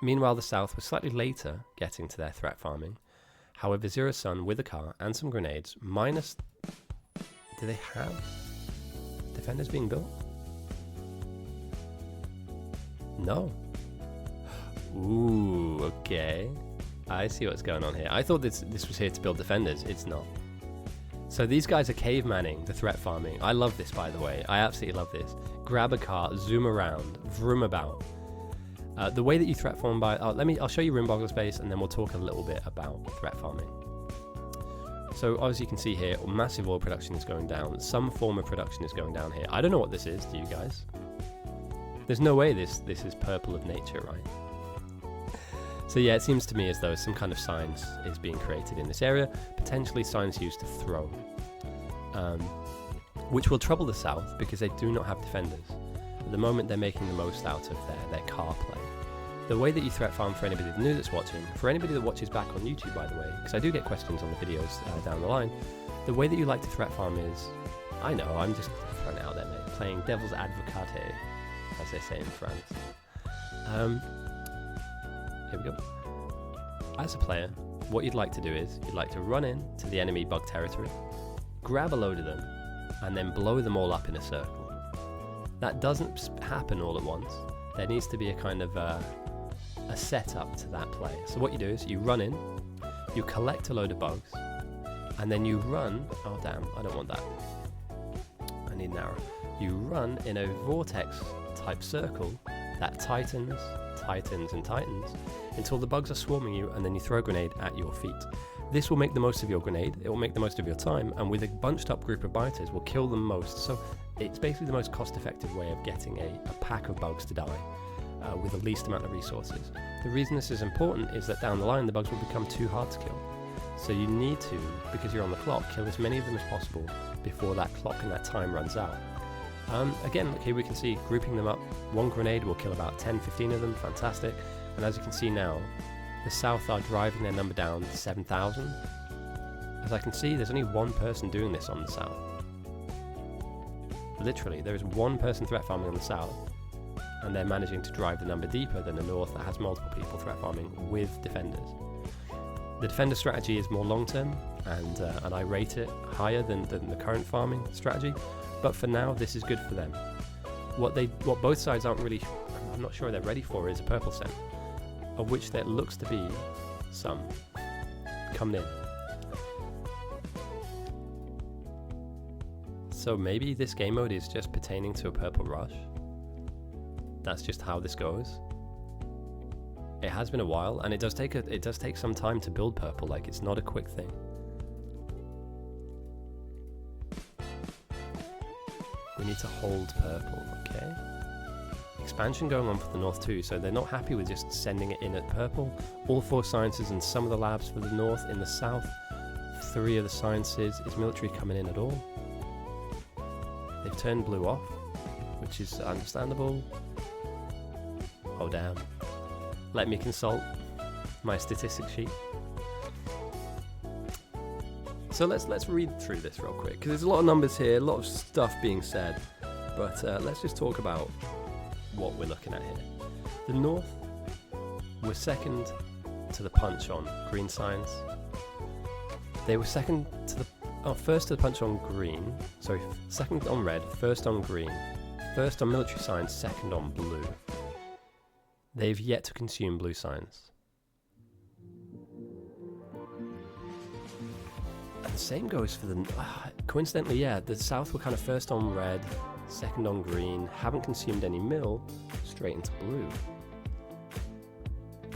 Meanwhile, the South was slightly later getting to their threat farming. However, Zero Sun with a car and some grenades, minus... Do they have defenders being built? No. Ooh, okay. I see what's going on here. I thought this was here to build defenders. It's not. So these guys are cavemanning the threat farming. I love this, by the way. I absolutely love this. Grab a car, zoom around, vroom about. The way that you threat farm by... I'll show you Rimboggle's base, and then we'll talk a little bit about threat farming. So as you can see here, massive oil production is going down. Some form of production is going down here. I don't know what this is, do you guys? There's no way this is purple of nature, right? So yeah, it seems to me as though some kind of science is being created in this area, potentially science used to throw, which will trouble the South because they do not have defenders. At the moment, they're making the most out of their car play. The way that you threat farm, for anybody new that's watching, for anybody that watches back on YouTube, by the way, because I do get questions on the videos down the line, the way that you like to threat farm is, I know, I'm just throwing it out there, mate, playing devil's advocate here, as they say in France. Here we go. As a player, what you'd like to do is, you'd like to run in to the enemy bug territory, grab a load of them, and then blow them all up in a circle. That doesn't happen all at once. There needs to be a kind of a setup to that play. So what you do is you run in, you collect a load of bugs, and then you run... Oh damn, I don't want that. I need an arrow. You run in a vortex type circle that tightens, tightens, and tightens until the bugs are swarming you, and then you throw a grenade at your feet. This will make the most of your grenade, it will make the most of your time, and with a bunched up group of biters will kill them most. So it's basically the most cost effective way of getting a pack of bugs to die with the least amount of resources. The reason this is important is that down the line the bugs will become too hard to kill. So you need to, because you're on the clock, kill as many of them as possible before that clock and that time runs out. Again, look here, we can see grouping them up. One grenade will kill about 10-15 of them, fantastic. And as you can see now, the South are driving their number down to 7,000. As I can see, there's only one person doing this on the South. Literally, there is one person threat farming on the South, and they're managing to drive the number deeper than the North that has multiple people threat farming with defenders. The defender strategy is more long-term, and I rate it higher than the current farming strategy, but for now this is good for them. What both sides aren't really, I'm not sure they're ready for, is a purple scent, of which there looks to be some coming in. So maybe this game mode is just pertaining to a purple rush. That's just how this goes. It has been a while, and it does take some time to build purple. Like, it's not a quick thing. We need to hold purple, okay? Expansion going on for the North too, so they're not happy with just sending it in at purple. All 4 sciences and some of the labs for the North. In the South, 3 of the sciences. Is military coming in at all? They've turned blue off, which is understandable. Oh damn. Let me consult my statistics sheet. So let's read through this real quick, because there's a lot of numbers here, a lot of stuff being said, but let's just talk about what we're looking at here. The North were second to the punch on green science. They were second to the first to the punch on green. Sorry, second on red, first on green, first on military science, second on blue. They've yet to consume blue science. And the same goes for the... coincidentally, yeah, the South were kind of first on red, second on green, haven't consumed any mill, straight into blue.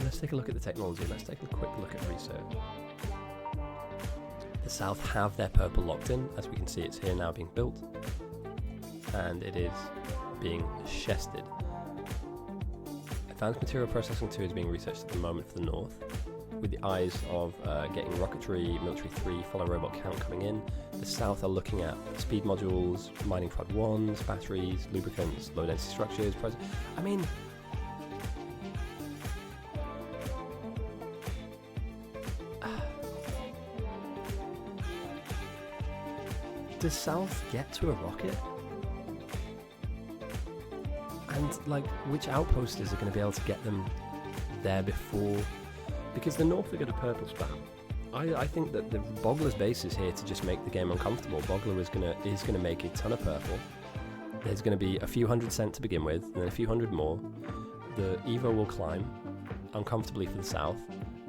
Let's take a look at the technology, let's take a quick look at research. The South have their purple locked in, as we can see it's here now being built, and it is being chested. Advanced Material Processing 2 is being researched at the moment for the North, with the eyes of getting Rocketry, Military 3, Follow Robot Count coming in. The South are looking at speed modules, mining prod 1s, batteries, lubricants, low density structures. I mean, does South get to a rocket? And like, which outposters are going to be able to get them there before? Because the North are going to purple spam. I think that the Boggler's base is here to just make the game uncomfortable. Boggler is gonna make a ton of purple. There's going to be a few hundred cent to begin with, and then a few hundred more. The Evo will climb uncomfortably for the South,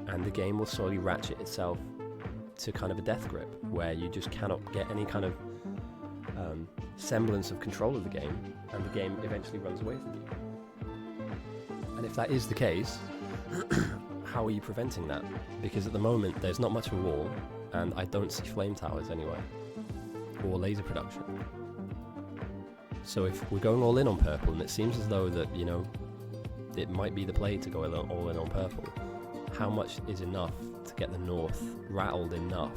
and the game will slowly ratchet itself to kind of a death grip, where you just cannot get any kind of semblance of control of the game, and the game eventually runs away from you. And if that is the case, how are you preventing that? Because at the moment there's not much of a wall, and I don't see flame towers anyway, or laser production. So if we're going all in on purple, and it seems as though that, you know, it might be the play to go all in on purple, how much is enough to get the North rattled enough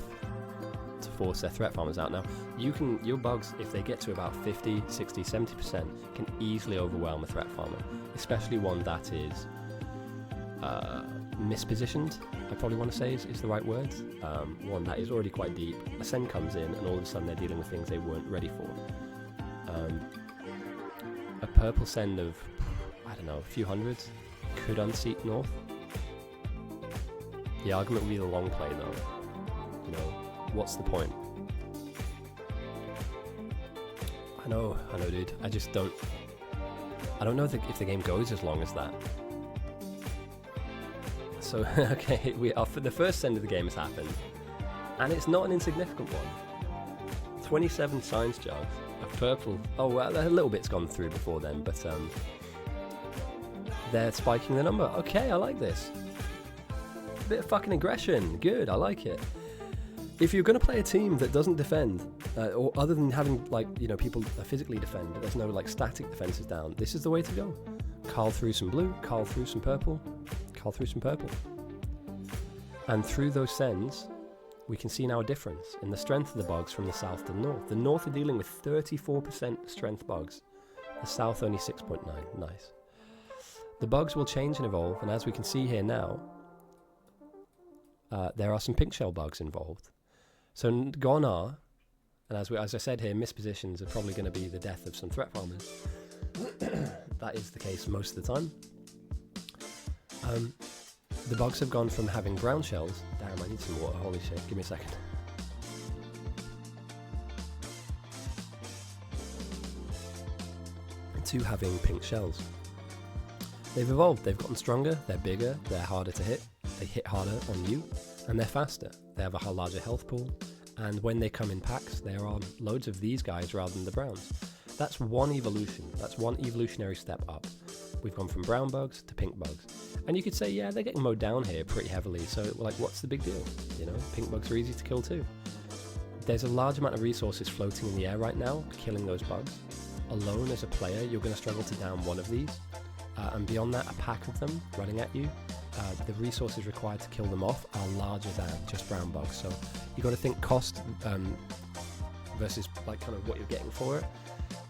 to force their threat farmers out? Now, your bugs, if they get to about 50, 60, 70%, can easily overwhelm a threat farmer, especially one that is mispositioned, I probably want to say is the right word. One that is already quite deep. A send comes in, and all of a sudden they're dealing with things they weren't ready for. A purple send of, I don't know, a few hundreds could unseat North. The argument would be the long play, though. You know, what's the point? I know, dude. I don't know if the game goes as long as that. So, okay, the first send of the game has happened, and it's not an insignificant one. 27 science jugs of purple. Oh, well, a little bit's gone through before then, but They're spiking the number. Okay, I like this. A bit of fucking aggression. Good, I like it. If you're going to play a team that doesn't defend, or other than having, like, you know, people physically defend, but there's no, like, static defenses down, this is the way to go. Carl through some blue, Carl through some purple, Carl through some purple. And through those sends, we can see now a difference in the strength of the bugs from the south to the north. The north are dealing with 34% strength bugs. The south only 6.9. Nice. The bugs will change and evolve, and as we can see here now, there are some pink shell bugs involved. So gone are, and as I said here, mispositions are probably going to be the death of some threat farmers. That is the case most of the time. The bugs have gone from having brown shells. Damn, I need some water. Holy shit. Give me a second. To having pink shells. They've evolved. They've gotten stronger. They're bigger. They're harder to hit. They hit harder on you. And they're faster. They have a larger health pool. And when they come in packs, there are loads of these guys rather than the browns. That's one evolution. That's one evolutionary step up. We've gone from brown bugs to pink bugs. And you could say, yeah, they're getting mowed down here pretty heavily, so, like, what's the big deal? You know, pink bugs are easy to kill too. There's a large amount of resources floating in the air right now, killing those bugs. Alone as a player, you're going to struggle to down one of these. And beyond that, a pack of them running at you, the resources required to kill them off are larger than just brown bugs. So you've got to think cost versus, like, kind of what you're getting for it.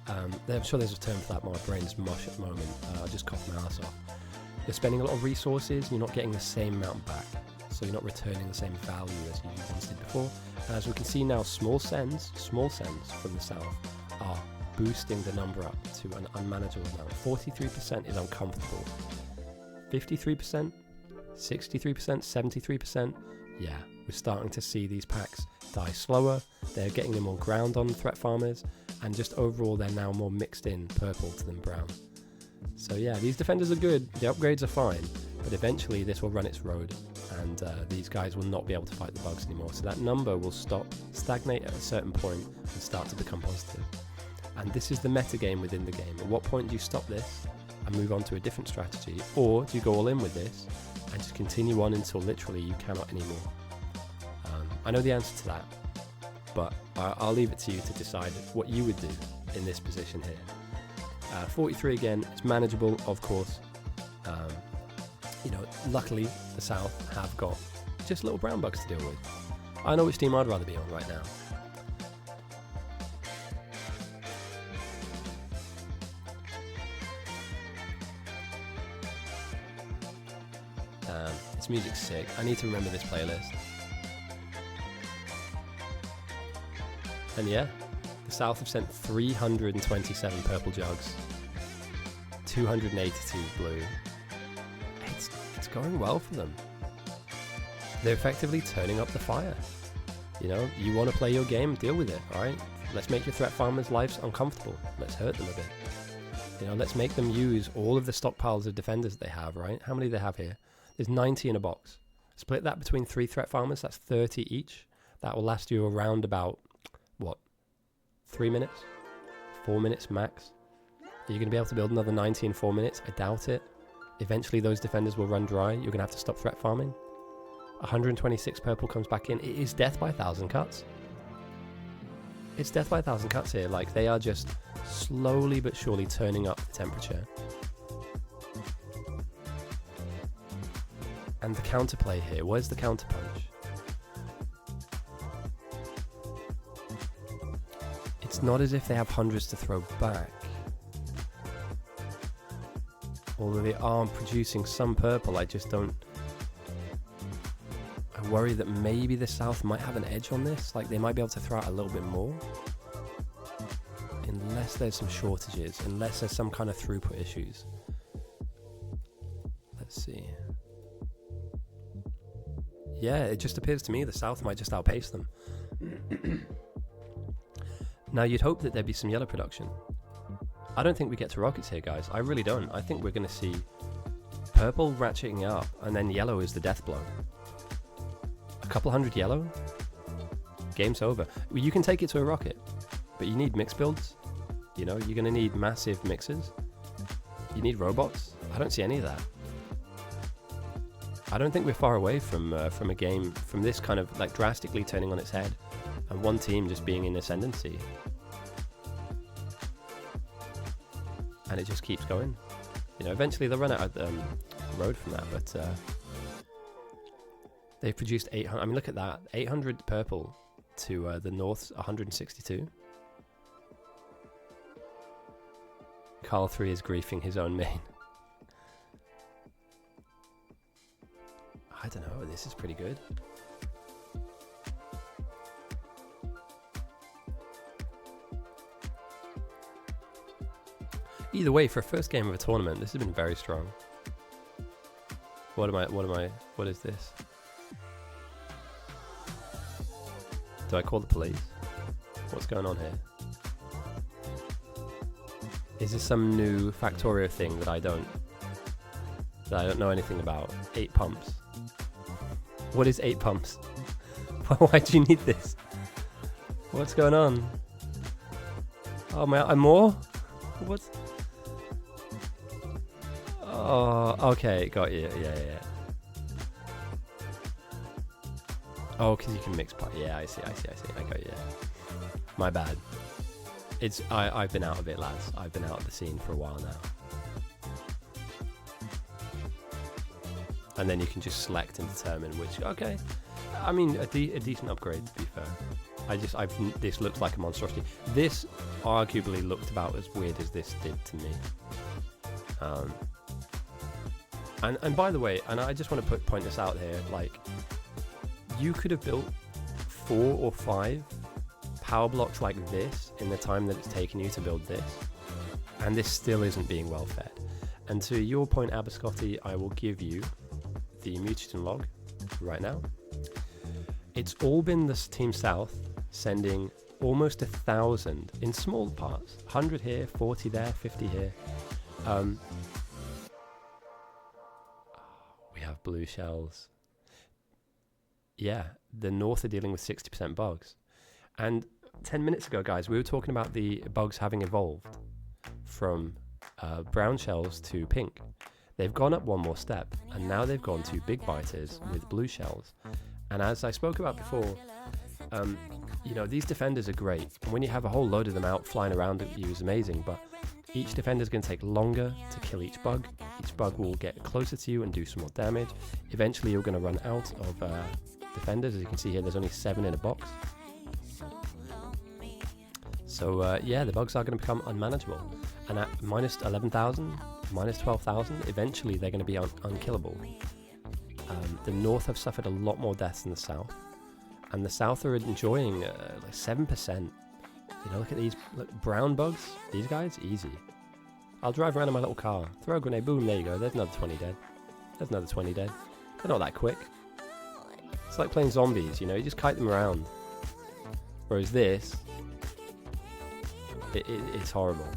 I'm sure there's a term for that, but my brain's mush at the moment. I'll just cough my ass off. You're spending a lot of resources and you're not getting the same amount back. So you're not returning the same value as you once did before. And as we can see now, small sends from the south are boosting the number up to an unmanageable amount. 43% is uncomfortable. 53%, 63%, 73%. Yeah, we're starting to see these packs die slower. They're getting them more ground on threat farmers. And just overall, they're now more mixed in purple to than brown. So yeah, these defenders are good. The upgrades are fine. But eventually, this will run its road. And these guys will not be able to fight the bugs anymore. So that number will stagnate at a certain point and start to become positive. And this is the meta game within the game. At what point do you stop this and move on to a different strategy? Or do you go all in with this and just continue on until literally you cannot anymore? I know the answer to that, but I'll leave it to you to decide what you would do in this position here. 43 again, it's manageable, of course. You know, luckily the South have got just little brown bugs to deal with. I know which team I'd rather be on right now. This music's sick. I need to remember this playlist. And yeah, the South have sent 327 purple jugs, 282 blue. It's going well for them. They're effectively turning up the fire. You know, you want to play your game, deal with it, alright? Let's make your threat farmers' lives uncomfortable. Let's hurt them a bit. You know, let's make them use all of the stockpiles of defenders they have, right? How many do they have here? There's 90 in a box. Split that between 3 threat farmers, that's 30 each. That will last you around about, what, 3 minutes? 4 minutes max? Are you going to be able to build another 90 in 4 minutes? I doubt it. Eventually those defenders will run dry. You're going to have to stop threat farming. 126 purple comes back in. It is death by 1,000 cuts. It's death by 1,000 cuts here. Like, they are just slowly but surely turning up the temperature. And the counterplay here, where's the counterpunch? It's not as if they have hundreds to throw back. Although they are producing some purple, I worry that maybe the South might have an edge on this. Like, they might be able to throw out a little bit more. Unless there's some shortages, unless there's some kind of throughput issues. Let's see. Yeah, it just appears to me the South might just outpace them. Now, you'd hope that there'd be some yellow production. I don't think we get to rockets here, guys. I really don't. I think we're going to see purple ratcheting up, and then yellow is the death blow. A couple hundred yellow, game's over. Well, you can take it to a rocket, but you need mix builds. You know, you're going to need massive mixers. You need robots. I don't see any of that. I don't think we're far away from a game, from this kind of like drastically turning on its head and one team just being in ascendancy. And it just keeps going. You know, eventually they'll run out of the road from that, but they've produced 800. I mean, look at that. 800 purple to the North's 162. Carl 3 is griefing his own main. I don't know, this is pretty good. Either way, for a first game of a tournament, this has been very strong. What is this? Do I call the police? What's going on here? Is this some new Factorio thing that I don't know anything about? 8 pumps. What is 8 pumps? Why do you need this? What's going on? Oh my, I'm more? What's... Oh, okay, got you. Yeah. Oh, because you can mix part. Yeah, I see. I got you. My bad. I've been out of it, lads. I've been out of the scene for a while now. And then you can just select and determine which. Okay, I mean a decent upgrade, to be fair. This looks like a monstrosity. This arguably looked about as weird as this did to me. And by the way, and I just want to point this out here, like, you could have built 4 or 5 power blocks like this in the time that it's taken you to build this, and this still isn't being well fed. And to your point, Abascotti, I will give you the mutagen log right now. It's all been this Team South sending almost 1,000 in small parts, 100 here, 40 there, 50 here. We have blue shells. Yeah, the North are dealing with 60% bugs. And 10 minutes ago, guys, we were talking about the bugs having evolved from brown shells to pink. They've gone up one more step, and now they've gone to big biters with blue shells. And as I spoke about before, you know, these defenders are great. And when you have a whole load of them out flying around at you is amazing, but each defender is going to take longer to kill each bug. Each bug will get closer to you and do some more damage. Eventually, you're going to run out of defenders. As you can see here, there's only 7 in a box. So yeah, the bugs are going to become unmanageable. And at minus 11,000, minus 12,000, eventually they're going to be unkillable. The North have suffered a lot more deaths than the South. And the South are enjoying like 7%. You know, look at these brown bugs. These guys, easy. I'll drive around in my little car, throw a grenade, boom, there you go. There's another 20 dead. There's another 20 dead. They're not that quick. It's like playing zombies, you know, you just kite them around. Whereas this, it's horrible.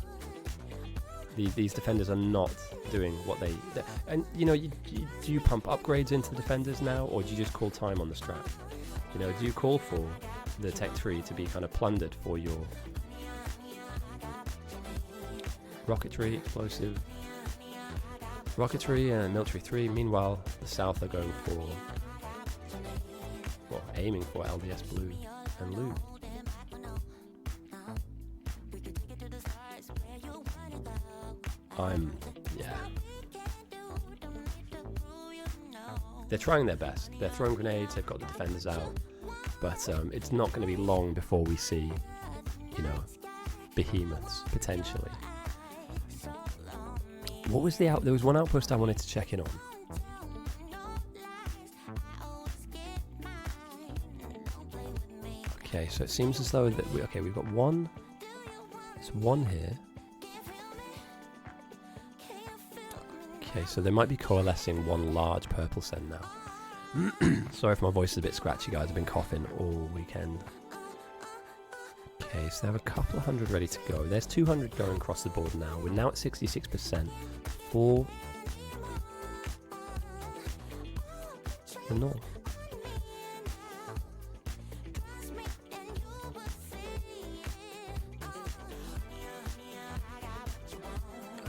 These defenders are not doing what they... And, you know, do you pump upgrades into the defenders now, or do you just call time on the strat? You know, do you call for the Tech 3 to be kind of plundered for your rocketry, explosive, rocketry and military 3? Meanwhile, the South are going for, well, aiming for LDS blue and loot. Yeah. They're trying their best. They're throwing grenades, they've got the defenders out. But it's not going to be long before we see, you know, behemoths, potentially. What was there was one outpost I wanted to check in on. Okay, so it seems as though that we've got one. There's one here. Okay, so they might be coalescing one large purple send now. Sorry if my voice is a bit scratchy, guys. I've been coughing all weekend. Okay, so they have a couple of hundred ready to go. There's 200 going across the board now. We're now at 66% for the North.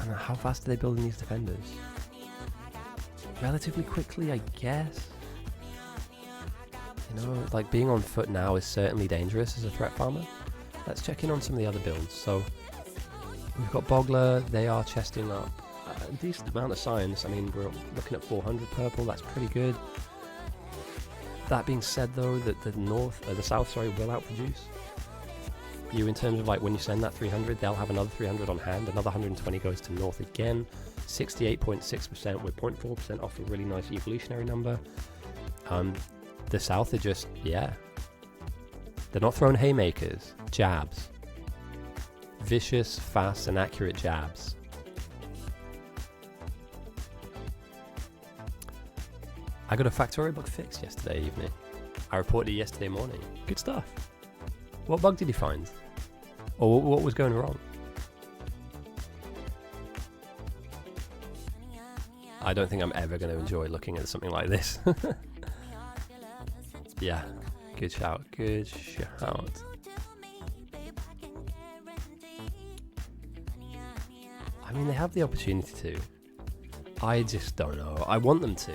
And how fast are they building these defenders? relatively quickly, I guess. You know, like being on foot now is certainly dangerous as a threat farmer. Let's check in on some of the other builds. So we've got Bogler, they are chesting up a decent amount of science. I mean, we're looking at 400 purple, that's pretty good. That being said though, that the south will outproduce you in terms of like when you send that 300, they'll have another 300 on hand, another 120 goes to north again, 68.6%, we're 0.4% off a really nice evolutionary number. The south are just, yeah, they're not throwing haymakers, jabs. Vicious, fast and accurate jabs. I got a Factorio bug fixed yesterday evening. I reported it yesterday morning. Good stuff. What bug did you find? Or what was going wrong? I don't think I'm ever going to enjoy looking at something like this. Yeah, good shout, good shout. I mean, they have the opportunity to. I just don't know. I want them to.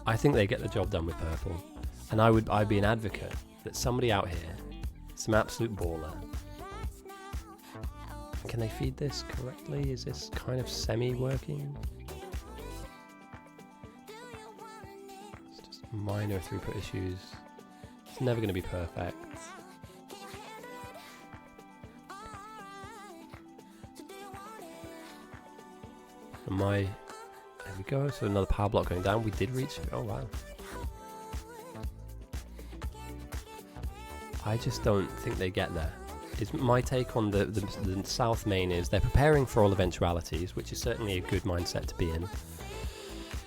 I think they get the job done with purple. And I'd be an advocate that somebody out here, some absolute baller. Can they feed this correctly? Is this kind of semi-working? It's just minor throughput issues. It's never going to be perfect. There we go, so another power block going down. We did reach it. Oh wow. I just don't think they get there. Is my take on the south main is they're preparing for all eventualities, which is certainly a good mindset to be in.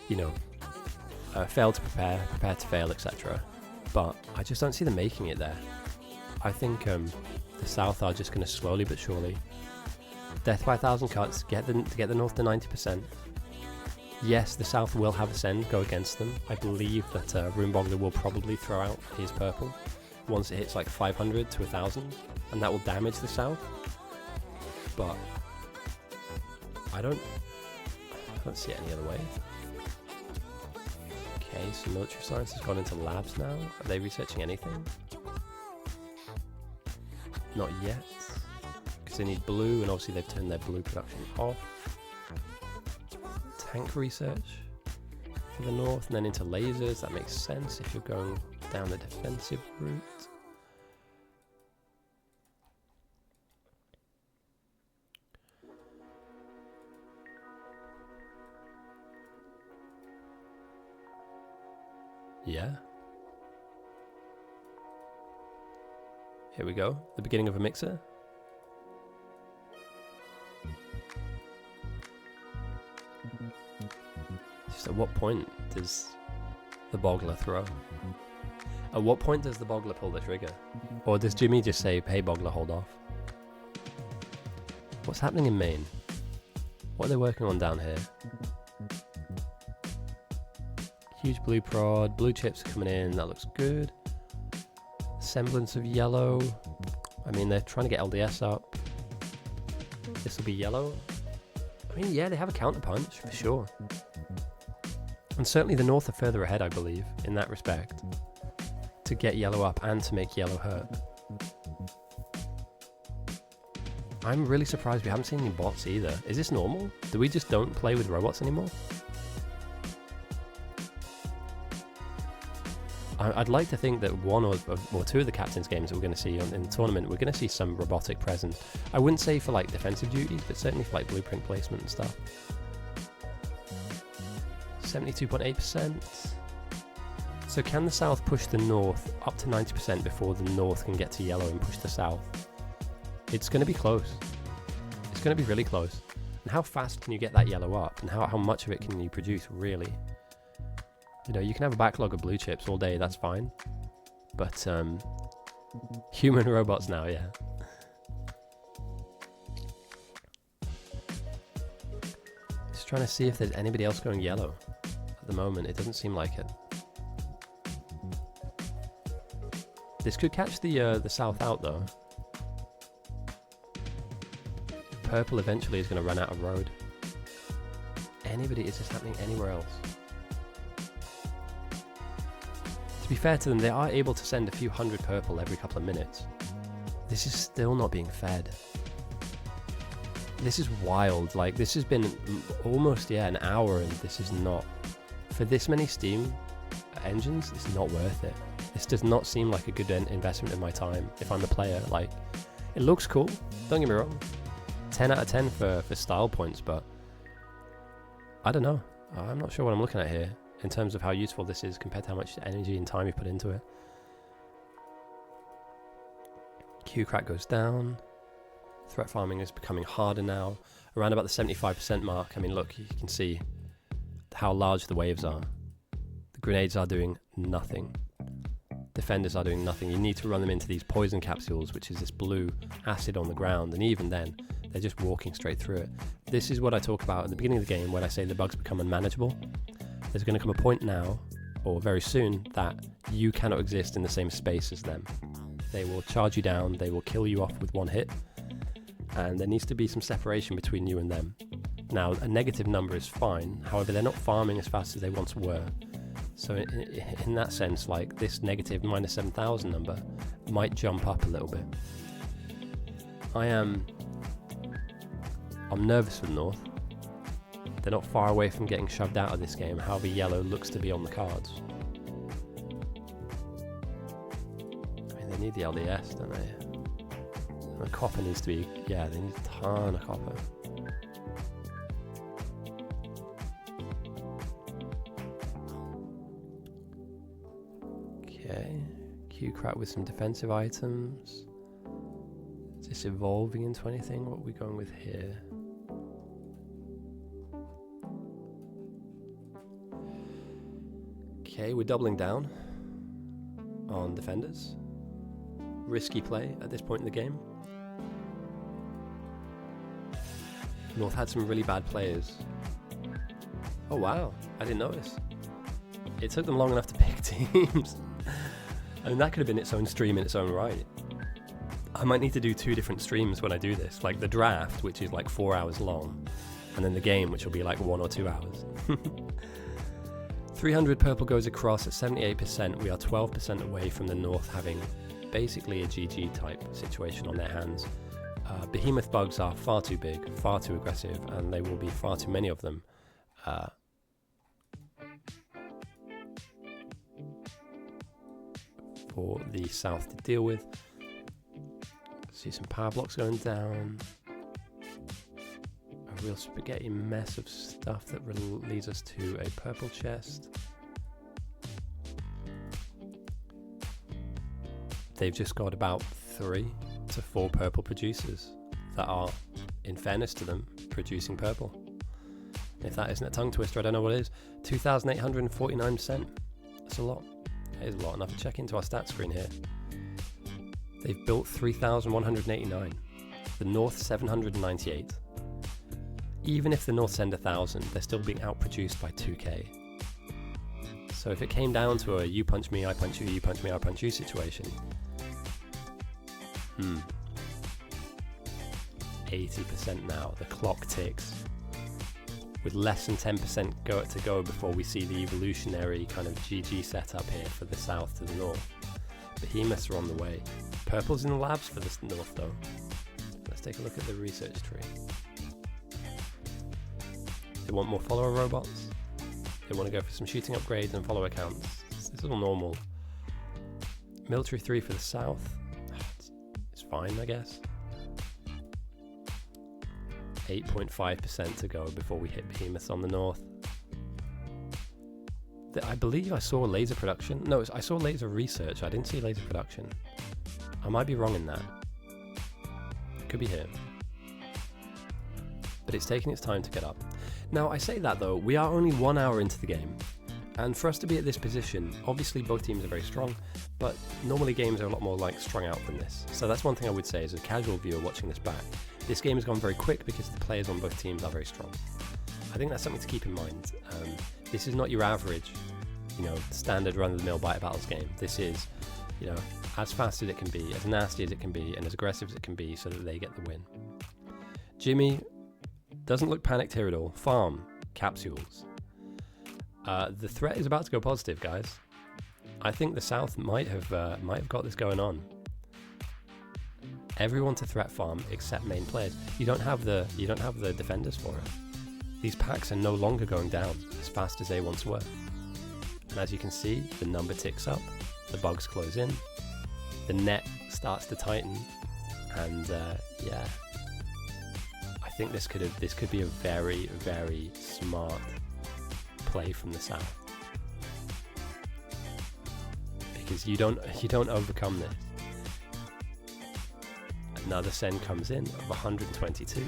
You know, fail to prepare, prepare to fail, etc. But I just don't see them making it there. I think the south are just going to slowly but surely death by 1,000 cuts, get the north to 90%. Yes, the south will have Ascend go against them. I believe that Rune Bogler will probably throw out his purple once it hits like 500 to 1,000, and that will damage the south. But I don't see it any other way. Okay, so military science has gone into labs now. Are they researching anything? Not yet, because they need blue, and obviously they've turned their blue production off. Tank research for the north, and then into lasers. That makes sense if you're going down the defensive route. Yeah. Here we go. The beginning of a mixer. Just at what point does the Bogler throw? At what point does the Bogler pull the trigger? Or does Jimmy just say, hey Bogler, hold off? What's happening in Maine? What are they working on down here? Huge blue prod, blue chips coming in, that looks good. Semblance of yellow. I mean, they're trying to get LDS up. This will be yellow. I mean, yeah, they have a counterpunch, for sure. And certainly the north are further ahead, I believe, in that respect. To get yellow up and to make yellow hurt. I'm really surprised we haven't seen any bots either. Is this normal? Do we just don't play with robots anymore? I'd like to think that one or two of the captain's games that we're going to see in the tournament, we're going to see some robotic presence. I wouldn't say for like defensive duties, but certainly for like blueprint placement and stuff. 72.8%. So can the south push the north up to 90% before the north can get to yellow and push the south? It's going to be close. It's going to be really close. And how fast can you get that yellow up? And how much of it can you produce, really? You know, you can have a backlog of blue chips all day, that's fine. But, human robots now, yeah. Just trying to see if there's anybody else going yellow. At the moment, it doesn't seem like it. This could catch the south out, though. Purple eventually is going to run out of road. anybody. Is this happening anywhere else? To be fair to them, they are able to send a few hundred purple every couple of minutes. This is still not being fed. This is wild. Like, this has been almost, an hour, and this is not... For this many Steam engines, it's not worth it. This does not seem like a good investment of my time if I'm a player. Like, it looks cool, don't get me wrong. 10 out of 10 for style points, but I don't know. I'm not sure what I'm looking at here in terms of how useful this is compared to how much energy and time you put into it. Q crack goes down. Threat farming is becoming harder now. Around about the 75% mark. I mean, look, you can see how large the waves are. The grenades are doing nothing. Defenders are doing nothing. You need to run them into these poison capsules, which is this blue acid on the ground, and even then, they're just walking straight through it. This is what I talk about at the beginning of the game when I say the bugs become unmanageable. There's going to come a point now, or very soon, that you cannot exist in the same space as them. They will charge you down, they will kill you off with one hit, and there needs to be some separation between you and them. Now, a negative number is fine, however, they're not farming as fast as they once were. So in that sense, like, this negative minus 7,000 number might jump up a little bit. I'm nervous for the North. They're not far away from getting shoved out of this game, however yellow looks to be on the cards. I mean, they need the LDS, don't they? And the copper needs to be, they need a ton of copper. Okay, Q-Crack with some defensive items. Is this evolving into anything? What are we going with here? Okay, we're doubling down on defenders. Risky play at this point in the game. North had some really bad players. Oh wow, I didn't notice. It took them long enough to pick teams. I mean, that could have been its own stream in its own right. I might need to do 2 different streams when I do this. Like the draft, which is like 4 hours long, and then the game, which will be like 1 or 2 hours. 300 purple goes across at 78%. We are 12% away from the North having basically a GG type situation on their hands. Behemoth bugs are far too big, far too aggressive, and there will be far too many of them. For the South to deal with. See some power blocks going down. A real spaghetti mess of stuff that leads us to a purple chest. They've just got about 3 to 4 purple producers that are, in fairness to them, producing purple. If that isn't a tongue twister, I don't know what is. 2,849%. That's a lot. It is a lot, and I have to check into our stats screen here. They've built 3,189. The North 798. Even if the North send 1,000, they're still being outproduced by 2k. So if it came down to a you punch me, I punch you punch me, I punch you situation. 80% now. The clock ticks. With less than 10% to go before we see the evolutionary kind of GG setup here for the South to the North. Behemoths are on the way. Purple's in the labs for the North though. Let's take a look at the research tree. They want more follower robots. They want to go for some shooting upgrades and follower counts. This is all normal. Military 3 for the South. It's fine, I guess. 8.5% to go before we hit Behemoths on the North. I believe I saw laser production. No, I saw laser research. I didn't see laser production. I might be wrong in that. Could be here. But it's taking its time to get up. Now, I say that though, we are only 1 hour into the game. And for us to be at this position, obviously both teams are very strong, but normally games are a lot more like strung out than this. So that's one thing I would say as a casual viewer watching this back. This game has gone very quick because the players on both teams are very strong. I think that's something to keep in mind. This is not your average, standard run-of-the-mill Bite Battles game. This is, as fast as it can be, as nasty as it can be, and as aggressive as it can be so that they get the win. Jimmy doesn't look panicked here at all. Farm. capsules. The threat is about to go positive, guys. I think the South might have got this going on. Everyone to threat farm except main players. You don't have the defenders for it. These packs are no longer going down as fast as they once were. And as you can see, the number ticks up, the bugs close in, the net starts to tighten, and yeah, I think this could be a very, very smart play from the South, because you don't overcome this. Another send comes in of 122,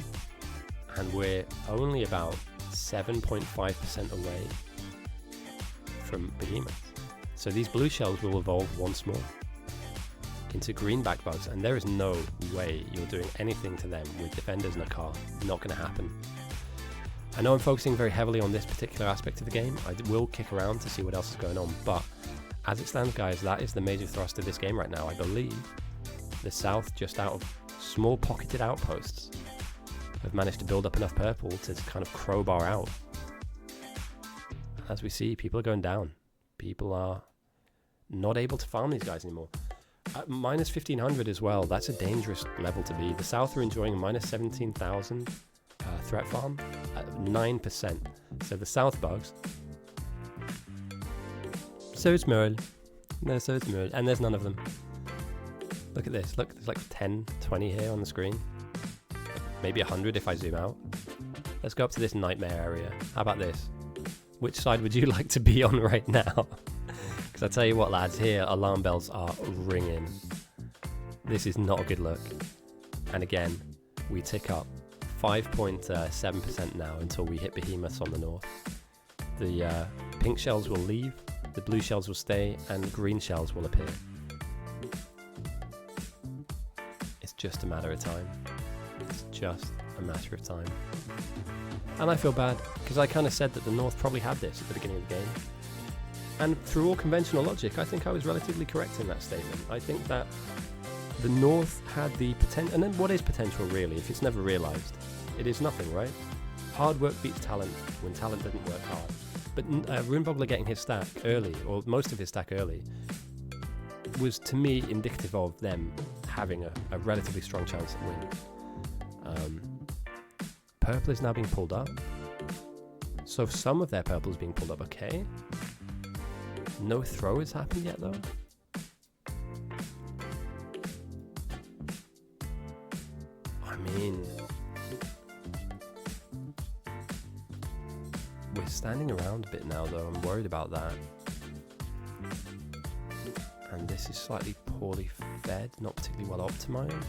and we're only about 7.5% away from behemoths. So these blue shells will evolve once more into greenback bugs, and there is no way you're doing anything to them with defenders in a car. Not going to happen. I know I'm focusing very heavily on this particular aspect of the game. I will kick around to see what else is going on, but as it stands, guys, that is the major thrust of this game right now. I believe the South, just out of small pocketed outposts, have managed to build up enough purple to kind of crowbar out. As we see, people are going down. People are not able to farm these guys anymore. At minus 1500 as well, that's a dangerous level to be. The South are enjoying a minus 17,000 threat farm at 9%. So the South bugs. So it's Merle. No, so it's Merle. And there's none of them. Look at this. Look, there's like 10, 20 here on the screen. Maybe 100 if I zoom out. Let's go up to this nightmare area. How about this? Which side would you like to be on right now? Because I tell you what, lads, here alarm bells are ringing. This is not a good look. And again, we tick up 5.7% now until we hit behemoths on the north. The pink shells will leave, the blue shells will stay, and green shells will appear. It's just a matter of time. It's just a matter of time. And I feel bad, because I kind of said that the North probably had this at the beginning of the game. And through all conventional logic, I think I was relatively correct in that statement. I think that the North had the potential, and then what is potential really, if it's never realised? It is nothing, right? Hard work beats talent when talent didn't work hard. But Runeboggler getting his stack early, or most of his stack early, was to me indicative of them having a relatively strong chance at winning. Purple is now being pulled up. So some of their purple is being pulled up, okay. No throw has happened yet though. I mean, we're standing around a bit now though, I'm worried about that. And this is slightly poorly fed, not particularly well optimized.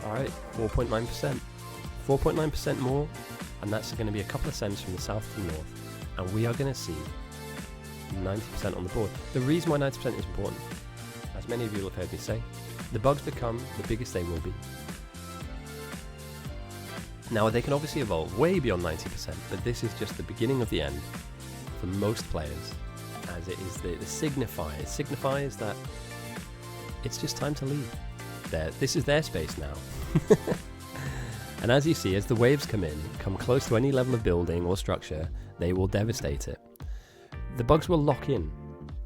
Alright, 4.9%. 4.9% more, and that's going to be a couple of cents from the south to the north. And we are going to see 90% on the board. The reason why 90% is important, as many of you will have heard me say, the bugs become the biggest they will be. Now, they can obviously evolve way beyond 90%, but this is just the beginning of the end for most players, as it is the signifier. It signifies that it's just time to leave. This is their space now. And as you see, as the waves come close to any level of building or structure, they will devastate it. The bugs will lock in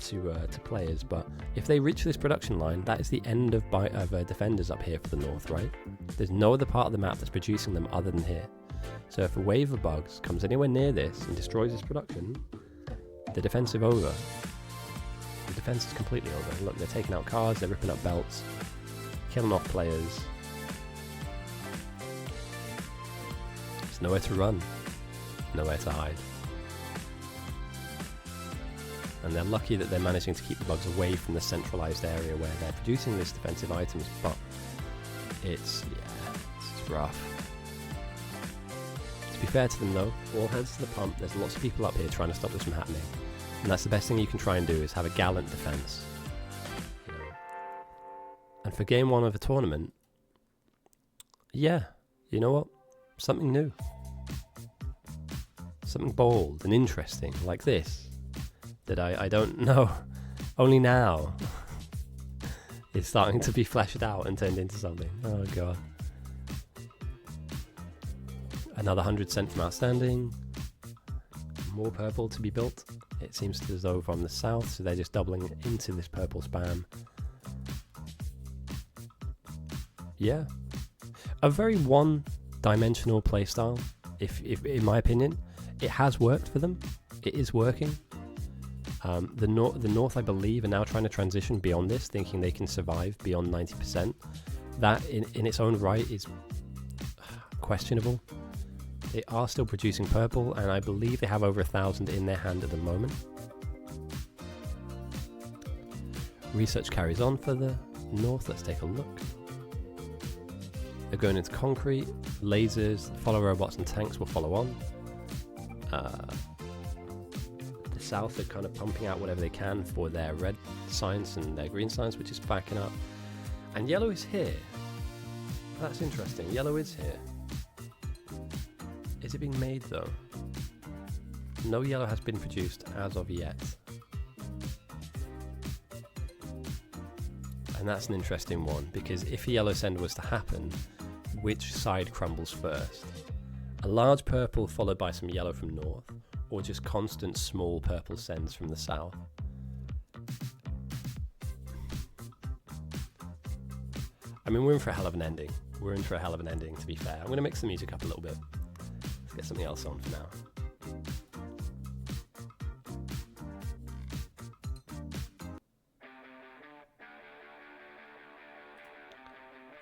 to players, but if they reach this production line, that is the end of defenders up here for the north, right? There's no other part of the map that's producing them other than here. So if a wave of bugs comes anywhere near this and destroys this production, the defensive over. The defense is completely over. Look, they're taking out cars, they're ripping up belts, killing off players. There's nowhere to run, nowhere to hide. And they're lucky that they're managing to keep the bugs away from the centralized area where they're producing these defensive items, but it's rough. To be fair to them though, all hands to the pump, there's lots of people up here trying to stop this from happening. And that's the best thing you can try and do, is have a gallant defense. And for game one of a tournament, yeah, you know what? Something new. Something bold and interesting, like this, that I don't know, only now is starting to be fleshed out and turned into something. Oh god. Another 100 sent from outstanding. More purple to be built. It seems as though from the south, so they're just doubling into this purple spam. Yeah. A very one-dimensional playstyle, if in my opinion. It has worked for them. It is working. The North, I believe, are now trying to transition beyond this, thinking they can survive beyond 90%. That, in its own right, is questionable. They are still producing purple, and I believe they have over 1,000 in their hand at the moment. Research carries on for the North. Let's take a look. They're going into concrete, lasers, follow robots and tanks will follow on. The South are kind of pumping out whatever they can for their red science and their green science, which is backing up. And yellow is here. That's interesting. Yellow is here. Is it being made though? No yellow has been produced as of yet. And that's an interesting one, because if a yellow send was to happen, which side crumbles first? A large purple followed by some yellow from north, or just constant small purple sends from the south? I mean, we're in for a hell of an ending. We're in for a hell of an ending, to be fair. I'm going to mix the music up a little bit. Let's get something else on for now.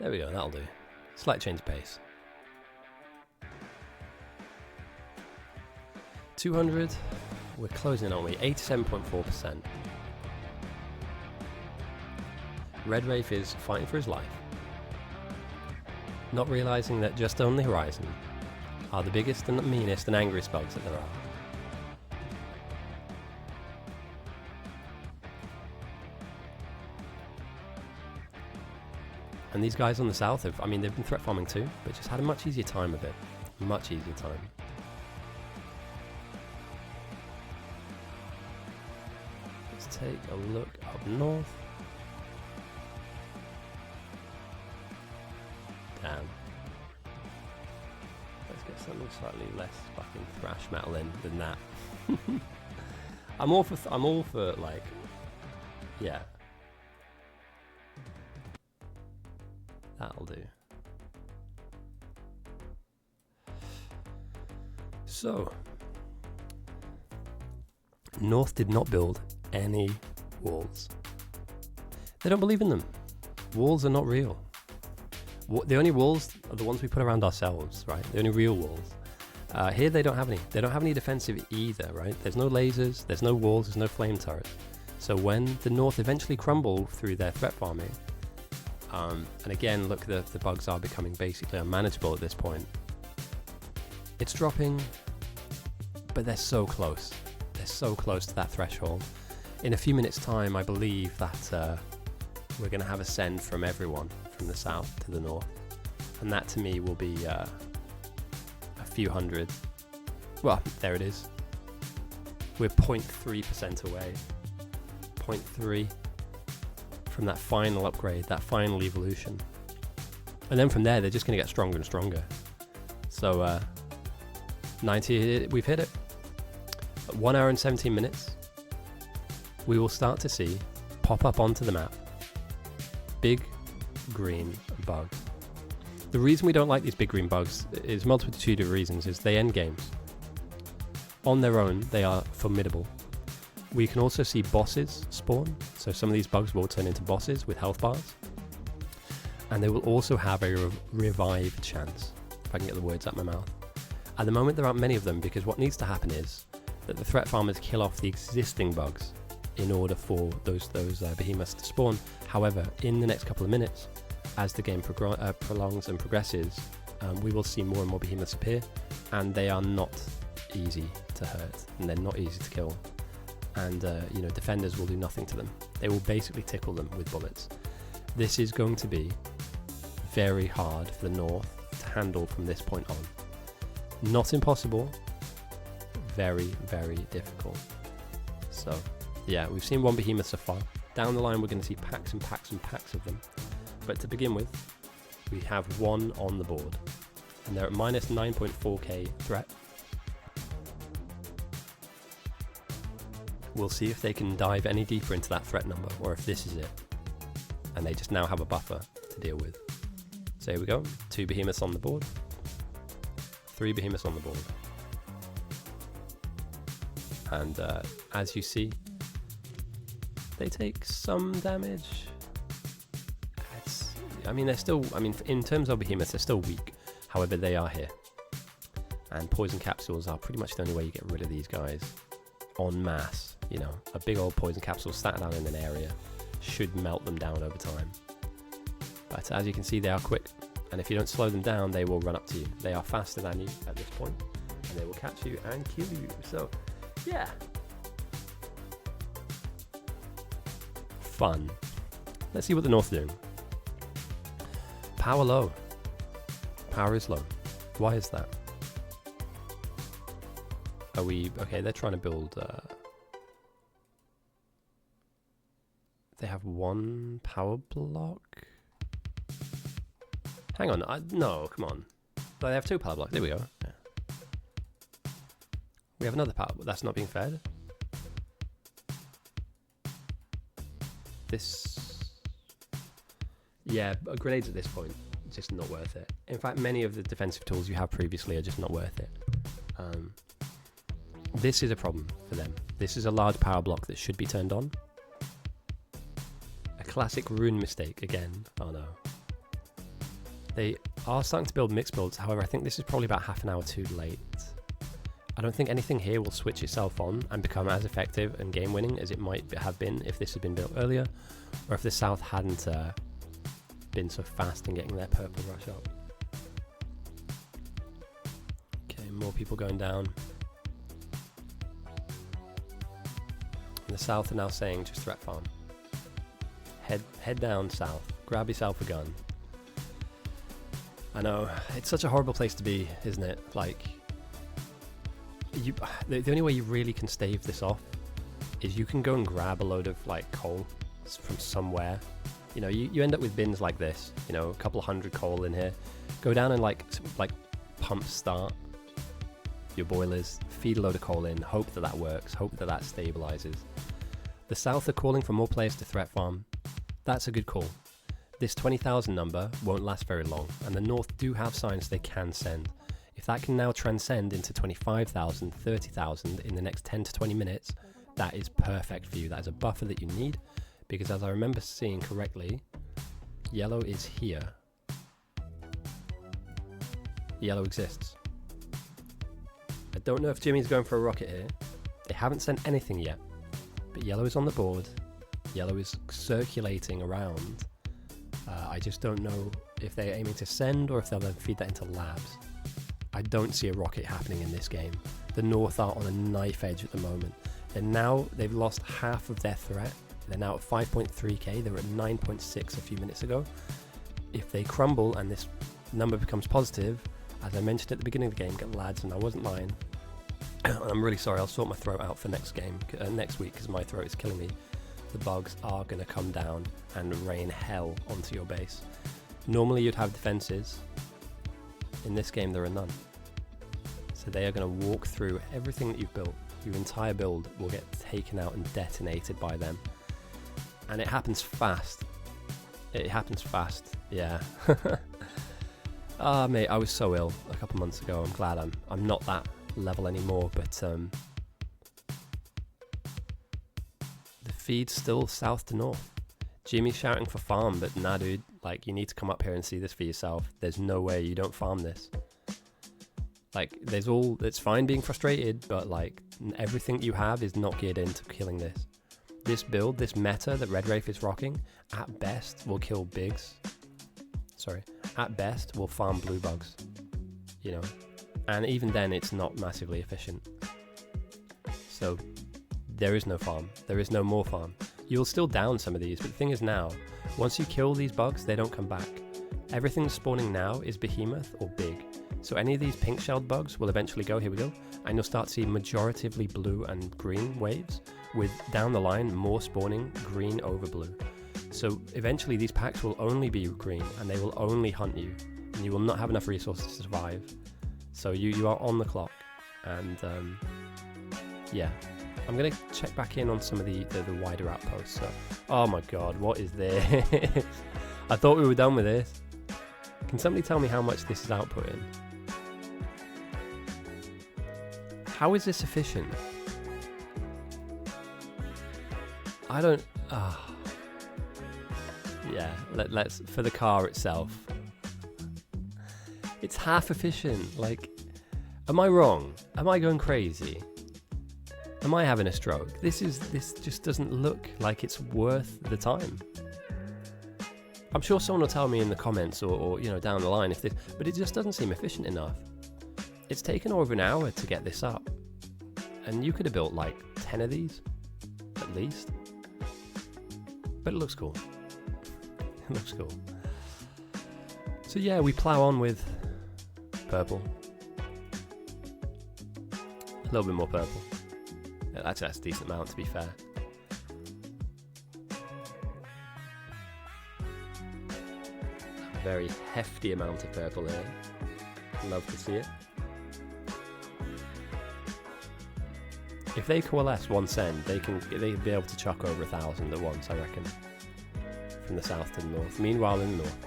There we go, that'll do. Slight change of pace. 200, we're closing, aren't we? 87.4%. Red Wraith is fighting for his life, not realizing that just on the horizon are the biggest and the meanest and angriest bugs that there are. And these guys on the south have, I mean, they've been threat farming too, but just had a much easier time of it. Much easier time. Let's take a look up north. Damn. Let's get something slightly less fucking thrash metal in than that. I'm all for like, yeah. That'll do. So, North did not build any walls. They don't believe in them. Walls are not real. The only walls are the ones we put around ourselves, right? The only real walls. Here they don't have any. They don't have any defensive either, right? There's no lasers, there's no walls, there's no flame turrets. So when the North eventually crumble through their threat farming, and again, look, the bugs are becoming basically unmanageable at this point. It's dropping, but they're so close. They're so close to that threshold. In a few minutes' time, I believe that we're going to have a send from everyone, from the south to the north. And that to me will be a few hundred. Well, there it is. We're 0.3% away. 0.3 from that final upgrade, that final evolution. And then from there, they're just going to get stronger and stronger. So 90, we've hit it. At 1 hour and 17 minutes, we will start to see pop up onto the map big green bug. The reason we don't like these big green bugs is multitude of reasons. Is they end games. On their own, they are formidable. We can also see bosses spawn, so some of these bugs will turn into bosses with health bars. And they will also have a revive chance, if I can get the words out of my mouth. At the moment there aren't many of them, because what needs to happen is that the threat farmers kill off the existing bugs in order for those behemoths to spawn. However, in the next couple of minutes, as the game prolongs and progresses, we will see more and more behemoths appear, and they are not easy to hurt, and they're not easy to kill. And defenders will do nothing to them. They will basically tickle them with bullets. This is going to be very hard for the North to handle from this point on. Not impossible, very, very difficult. So, yeah, we've seen one behemoth so far. Down the line, we're going to see packs and packs and packs of them. But to begin with, we have one on the board. And they're at minus 9.4k threat. We'll see if they can dive any deeper into that threat number, or if this is it. And they just now have a buffer to deal with. So here we go. 2 behemoths on the board. 3 behemoths on the board. And as you see, they take some damage. They're still, in terms of behemoths, they're still weak. However, they are here. And poison capsules are pretty much the only way you get rid of these guys en masse. You know, a big old poison capsule sat down in an area should melt them down over time. But as you can see, they are quick. And if you don't slow them down, they will run up to you. They are faster than you at this point, and they will catch you and kill you. So, yeah. Fun. Let's see what the North are doing. Power low. Power is low. Why is that? Are we... Okay, they're trying to build... They have 1 power block? Hang on, no, come on. They have 2 power blocks. There we go. Yeah. We have another power, but that's not being fed. This... Yeah, grenades at this point, just not worth it. In fact, many of the defensive tools you have previously are just not worth it. This is a problem for them. This is a large power block that should be turned on. A classic rune mistake again. Oh no. They are starting to build mixed builds, however I think this is probably about half an hour too late. I don't think anything here will switch itself on and become as effective and game winning as it might have been if this had been built earlier, or if the South hadn't been so fast in getting their purple rush up. Okay, more people going down. And the South are now saying just threat farm. Head down south, grab yourself a gun. I know, it's such a horrible place to be, isn't it? Like, the only way you really can stave this off is you can go and grab a load of like coal from somewhere. You know, you end up with bins like this, you know, a couple of 100 coal in here. Go down and like pump start your boilers, feed a load of coal in, hope that works, hope that stabilizes. The South are calling for more players to threat farm. That's a good call. This 20,000 number won't last very long, and the North do have signs they can send. If that can now transcend into 25,000, 30,000 in the next 10 to 20 minutes, that is perfect for you. That is a buffer that you need, because as I remember seeing correctly, yellow is here. Yellow exists. I don't know if Jimmy's going for a rocket here. They haven't sent anything yet, but yellow is on the board. Yellow is circulating around. I just don't know if they're aiming to send or if they'll then feed that into labs. I don't see a rocket happening in this game. The North are on a knife edge at the moment. They've lost half of their threat. They're now at 5.3k. They were at 9.6 a few minutes ago. If they crumble and this number becomes positive, as I mentioned at the beginning of the game, get lads, and I wasn't lying. I'm really sorry. I'll sort my throat out for next week, because my throat is killing me. The bugs are going to come down and rain hell onto your base. Normally you'd have defenses. In this game there are none. So they are going to walk through everything that you've built. Your entire build will get taken out and detonated by them. And it happens fast. It happens fast, yeah. Mate, I was so ill a couple months ago. I'm glad I'm not that level anymore, but the feed's still south to north. Jimmy's shouting for farm, but nah, dude, like, you need to come up here and see this for yourself. There's no way you don't farm this. Like, it's fine being frustrated, but like, everything you have is not geared into killing this. This build, this meta that Red Wraith is rocking, at best will kill bigs. At best will farm blue bugs, you know, and even then it's not massively efficient. So there is no farm, there is no more farm. You'll still down some of these, but the thing is now, once you kill these bugs, they don't come back. Everything spawning now is behemoth or big. So any of these pink shelled bugs will eventually go, here we go, and you'll start seeing majoritively blue and green waves, with down the line more spawning green over blue. So eventually these packs will only be green, and they will only hunt you You will not have enough resources to survive. So you are on the clock. And yeah, I'm going to check back in on some of the wider outposts. So, oh my god, what is this? I thought we were done with this. Can somebody tell me how much this is outputting? How is this efficient? I don't... Yeah, let's... For the car itself. It's half efficient. Like, am I wrong? Am I going crazy? Am I having a stroke? This just doesn't look like it's worth the time. I'm sure someone will tell me in the comments or you know, down the line if this... But it just doesn't seem efficient enough. It's taken over an hour to get this up. And you could have built like 10 of these, at least. But it looks cool. It looks cool. So yeah, we plow on with purple. A little bit more purple. Actually, that's a decent amount, to be fair. A very hefty amount of purple here. Love to see it. If they coalesce one send, they'd be able to chuck over 1,000 at once, I reckon. From the south to the north. Meanwhile, in the north,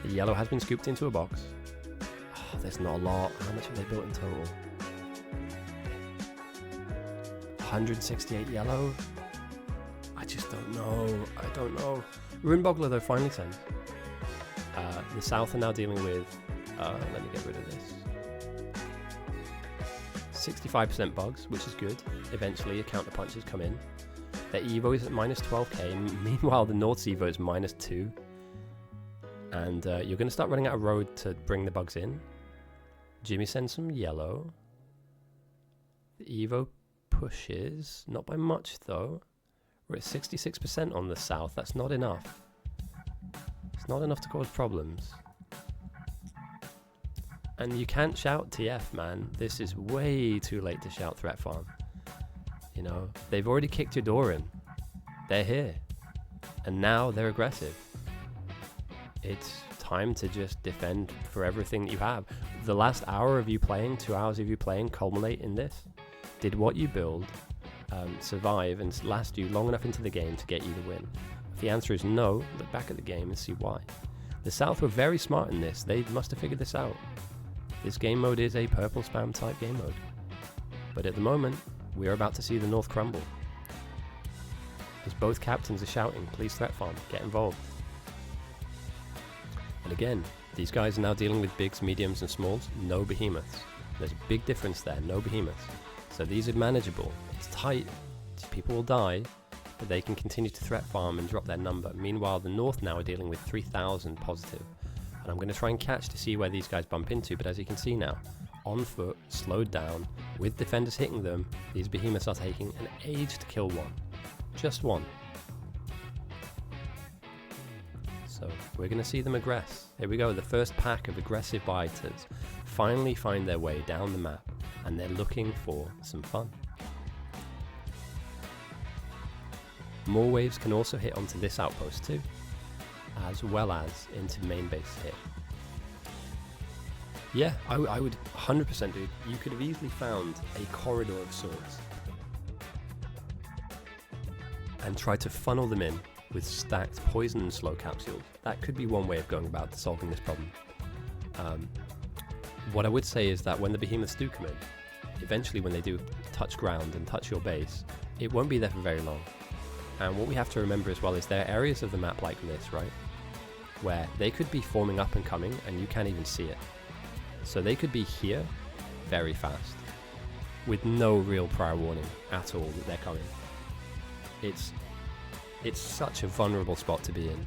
the yellow has been scooped into a box. Oh, there's not a lot. How much have they built in total? 168 yellow? I just don't know. I don't know. Runebogler, though, finally sent. The south are now dealing with... let me get rid of this. 65% bugs, which is good. Eventually, a counterpunches come in. Their Evo is at minus 12k. Meanwhile, the North's Evo is minus 2. And you're going to start running out of road to bring the bugs in. Jimmy sends some yellow. The Evo pushes. Not by much, though. We're at 66% on the south. That's not enough. It's not enough to cause problems. And you can't shout TF, man. This is way too late to shout threat farm. You know, they've already kicked your door in. They're here. And now they're aggressive. It's time to just defend for everything that you have. The last hour of you playing, 2 hours of you playing, culminate in this. Did what you build survive and last you long enough into the game to get you the win? If the answer is no, look back at the game and see why. The South were very smart in this. They must have figured this out. This game mode is a purple spam type game mode. But at the moment, we are about to see the North crumble. As both captains are shouting, please threat farm, get involved. And again, these guys are now dealing with bigs, mediums and smalls, no behemoths. There's a big difference there, no behemoths. So these are manageable. It's tight, people will die, but they can continue to threat farm and drop their number. Meanwhile, the North now are dealing with 3,000 positive. And I'm going to try and catch to see where these guys bump into, but as you can see now, on foot, slowed down, with defenders hitting them, these behemoths are taking an age to kill one. Just one. So we're going to see them aggress. Here we go, the first pack of aggressive biters finally find their way down the map, and they're looking for some fun. More waves can also hit onto this outpost too, as well as into main base here. Yeah, I would 100% do. You could have easily found a corridor of sorts and tried to funnel them in with stacked poison and slow capsules. That could be one way of going about solving this problem. What I would say is that when the behemoths do come in, eventually when they do touch ground and touch your base, it won't be there for very long. And what we have to remember as well is there are areas of the map like this, right? Where they could be forming up and coming and you can't even see it. So they could be here very fast with no real prior warning at all that they're coming. It's such a vulnerable spot to be in.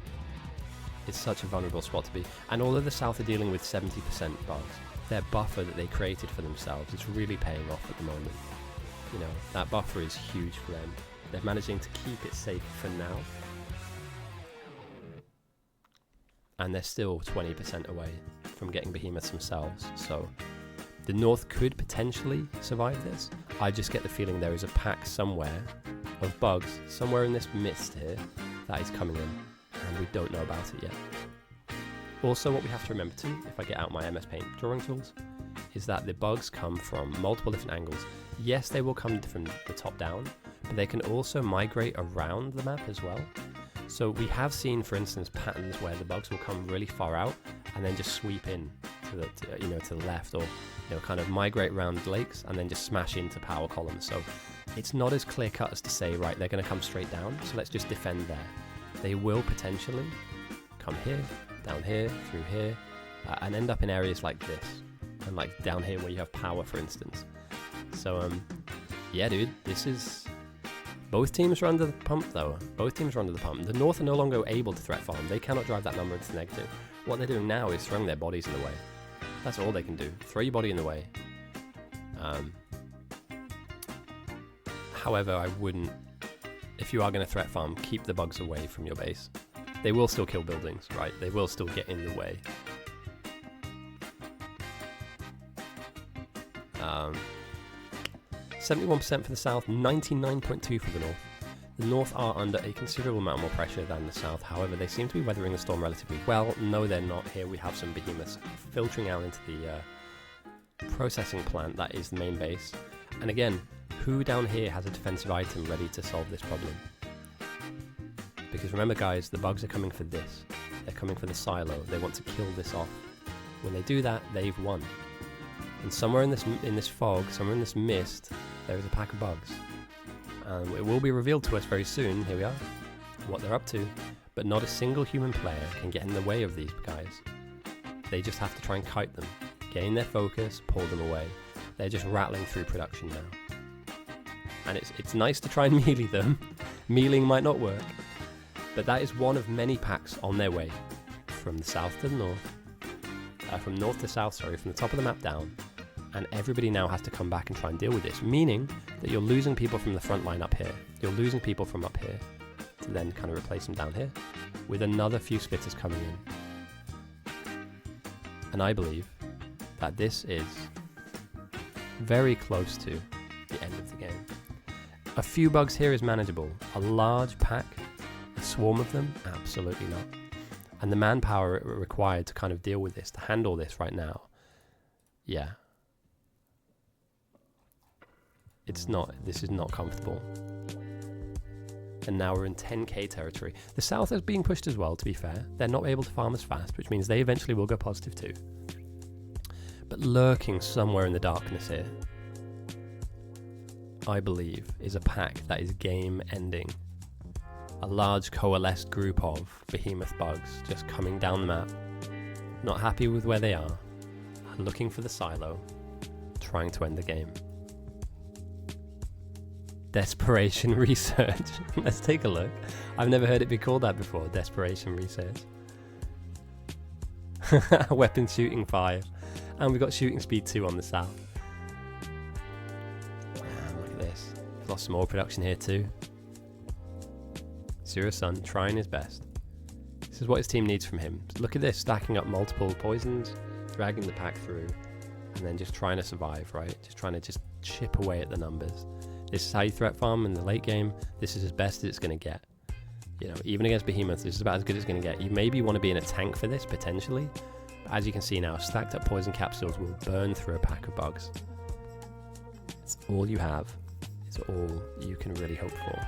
It's such a vulnerable spot to be. And although the South are dealing with 70% bugs, their buffer that they created for themselves is really paying off at the moment. You know, that buffer is huge for them. They're managing to keep it safe for now. And they're still 20% away from getting behemoths themselves. So the North could potentially survive this. I just get the feeling there is a pack somewhere of bugs, somewhere in this mist here, that is coming in. And we don't know about it yet. Also, what we have to remember too, if I get out my MS Paint drawing tools, is that the bugs come from multiple different angles. Yes, they will come from the top down, but they can also migrate around the map as well. So we have seen, for instance, patterns where the bugs will come really far out and then just sweep in to the left, or kind of migrate around lakes and then just smash into power columns. So it's not as clear cut as to say, right, they're going to come straight down, so let's just defend there. They will potentially come here, down here, through here, and end up in areas like this, and like down here where you have power, for instance. So yeah, dude, this is... Both teams are under the pump, though. Both teams are under the pump. The North are no longer able to threat farm. They cannot drive that number into the negative. What they're doing now is throwing their bodies in the way. That's all they can do. Throw your body in the way. However, I wouldn't... If you are going to threat farm, keep the bugs away from your base. They will still kill buildings, right? They will still get in the way. 71% for the South, 99.2% for the North. The North are under a considerable amount more pressure than the South, however they seem to be weathering the storm relatively well. No, they're not. Here we have some behemoths filtering out into the processing plant that is the main base. And again, who down here has a defensive item ready to solve this problem? Because remember guys, the bugs are coming for this. They're coming for the silo. They want to kill this off. When they do that, they've won. And somewhere in this fog, somewhere in this mist, there is a pack of bugs. It will be revealed to us very soon, here we are, what they're up to, but not a single human player can get in the way of these guys. They just have to try and kite them, gain their focus, pull them away. They're just rattling through production now. And it's nice to try and melee them. Meleeing might not work, but that is one of many packs on their way, from the south to the north, from north to south, sorry, from the top of the map down. And everybody now has to come back and try and deal with this, meaning that you're losing people from the front line up here. You're losing people from up here to then kind of replace them down here, with another few splitters coming in. And I believe that this is very close to the end of the game. A few bugs here is manageable. A large pack, a swarm of them, absolutely not. And the manpower required to kind of deal with this, to handle this right now, yeah. This is not comfortable. And now we're in 10k territory. The South is being pushed as well, to be fair. They're not able to farm as fast, which means they eventually will go positive too. But lurking somewhere in the darkness here, I believe, is a pack that is game ending. A large coalesced group of behemoth bugs just coming down the map, not happy with where they are, looking for the silo, trying to end the game. Desperation research. Let's take a look. I've never heard it be called that before. Desperation research. Weapon shooting 5. And we've got shooting speed 2 on the south. Look at this. We've lost some more production here too. Zero Sun trying his best. This is what his team needs from him. Look at this, stacking up multiple poisons, dragging the pack through, and then just trying to survive, right? Just trying to just chip away at the numbers. This is how you threat farm in the late game. This is as best as it's going to get. You know, even against behemoths, this is about as good as it's going to get. You maybe want to be in a tank for this, potentially. But as you can see now, stacked up poison capsules will burn through a pack of bugs. It's all you have. It's all you can really hope for.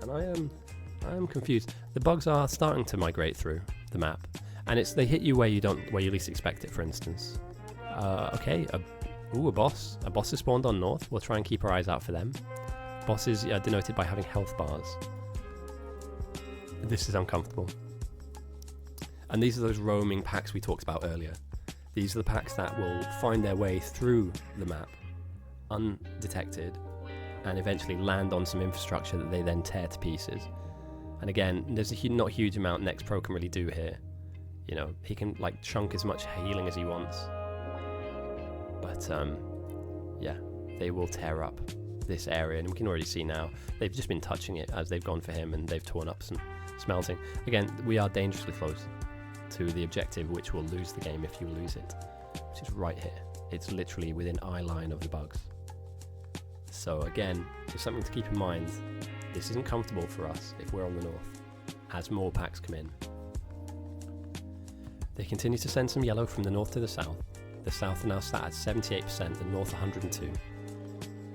And I am confused. The bugs are starting to migrate through the map. And they hit you where you least expect it, for instance. Okay, a boss. A boss is spawned on north. We'll try and keep our eyes out for them. Bosses are denoted by having health bars. This is uncomfortable. And these are those roaming packs we talked about earlier. These are the packs that will find their way through the map, undetected, and eventually land on some infrastructure that they then tear to pieces. And again, there's not a huge amount Next Pro can really do here. You know, he can like chunk as much healing as he wants. But yeah, they will tear up this area, and we can already see now they've just been touching it as they've gone for him, and they've torn up some smelting. Again, we are dangerously close to the objective, which will lose the game if you lose it, which is right here. It's literally within eye line of the bugs. So again, just something to keep in mind. This isn't comfortable for us if we're on the north. as more packs come in. They continue to send some yellow from the north to the south. The south are now sat at 78%, the north 102.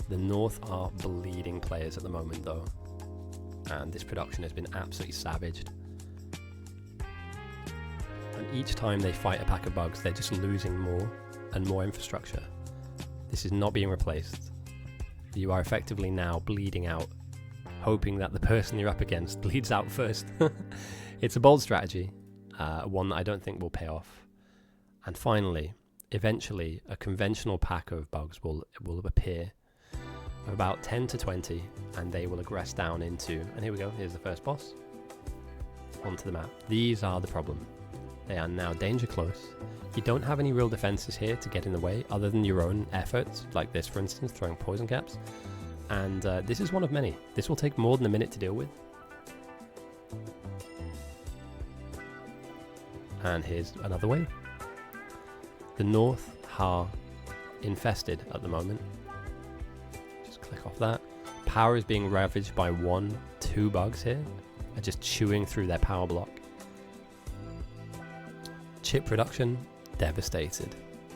The north are bleeding players at the moment though, and this production has been absolutely savaged. And each time they fight a pack of bugs, they're just losing more and more infrastructure. This is not being replaced. You are effectively now bleeding out, hoping that the person you're up against bleeds out first. It's a bold strategy, one that I don't think will pay off. And finally, eventually, a conventional pack of bugs will appear, of about 10 to 20, and they will aggress down into, and here we go, here's the first boss, onto the map. These are the problem. They are now danger close. You don't have any real defenses here to get in the way, other than your own efforts, like this for instance, throwing poison caps. And this is one of many. This will take more than a minute to deal with. And here's another wave. The north are infested at the moment. Just click off that. Power is being ravaged by 1-2 bugs here. Are just chewing through their power block. Chip production, devastated.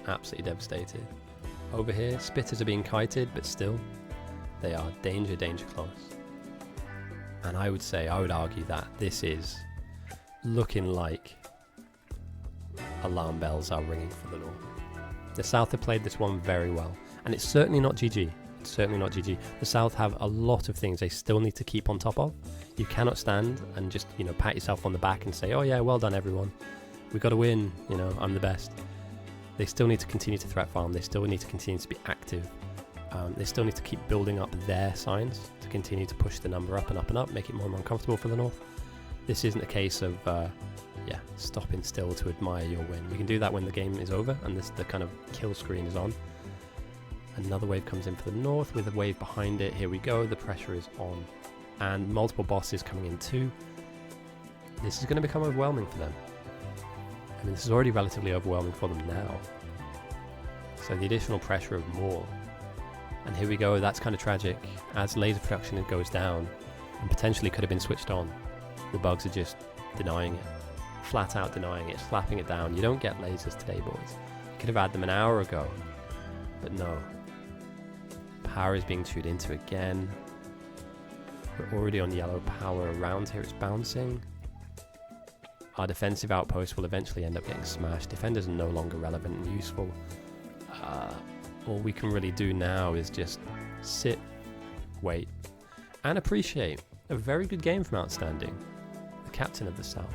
Absolutely devastated. Over here, spitters are being kited, but still, they are danger close. And I would argue that this is looking like alarm bells are ringing for the north. The south have played this one very well, and it's certainly not GG. It's certainly not GG. The south have a lot of things they still need to keep on top of. You cannot stand and just, pat yourself on the back and say, oh yeah, well done everyone. We got to win, I'm the best. They still need to continue to threat farm. They still need to continue to be active. They still need to keep building up their signs to continue to push the number up and up and up, make it more and more uncomfortable for the north. This isn't a case of stopping still to admire your win. You can do that when the game is over and the kind of kill screen is on. Another wave comes in for the north with a wave behind it. Here we go, the pressure is on. And multiple bosses coming in too. This is going to become overwhelming for them. I mean, this is already relatively overwhelming for them now. So the additional pressure of more. And here we go, that's kind of tragic. As laser production goes down, and potentially could have been switched on, the bugs are just denying it. Flat out denying it, slapping it down. You don't get lasers today, boys. You could have had them an hour ago. But no. Power is being chewed into again. We're already on yellow power around here, it's bouncing. Our defensive outpost will eventually end up getting smashed. Defenders are no longer relevant and useful. All we can really do now is just sit, wait, and appreciate a very good game from Outstanding, the captain of the South.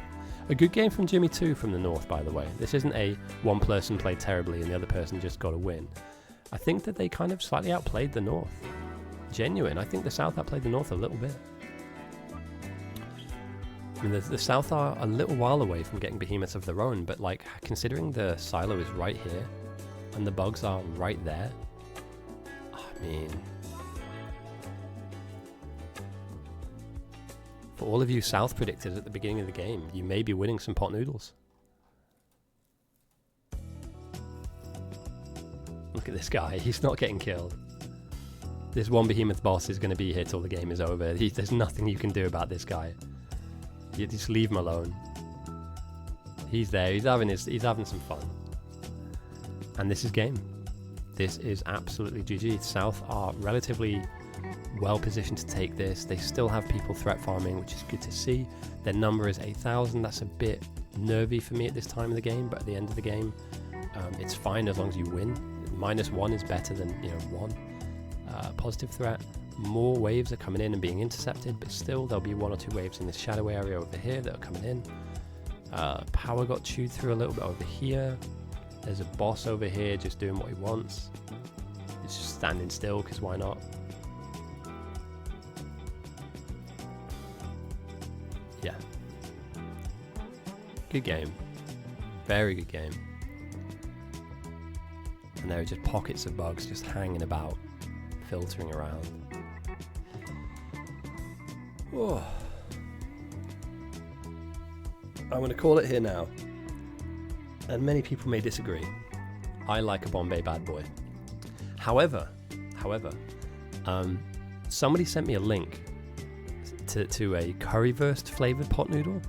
A good game from Jimmy50 from the North, by the way. This isn't a one person played terribly and the other person just got a win. I think that they kind of slightly outplayed the North. Genuine. I think the South outplayed the North a little bit. I mean, the South are a little while away from getting behemoths of their own, but considering the silo is right here and the bugs are right there, I mean, for all of you South predictors at the beginning of the game, you may be winning some pot noodles. Look at this guy, he's not getting killed. This one behemoth boss is going to be here till the game is over. There's nothing you can do about this guy. You just leave him alone. He's there, he's having some fun. And this is game. This is absolutely GG. South are relatively well positioned to take this. They still have people threat farming, which is good to see. Their number is 8,000. That's a bit nervy for me at this time of the game, but at the end of the game, it's fine as long as you win. -1 is better than 1. Positive threat. More waves are coming in and being intercepted, but still there'll be 1 or 2 waves in this shadow area over here that are coming in. Power got chewed through a little bit over here. There's a boss over here just doing what he wants. It's just standing still, because why not? Yeah. Good game. Very good game. And there are just pockets of bugs just hanging about, filtering around. Oh. I'm going to call it here now. And many people may disagree. I like a Bombay bad boy. However, somebody sent me a link to a currywurst flavoured pot noodle.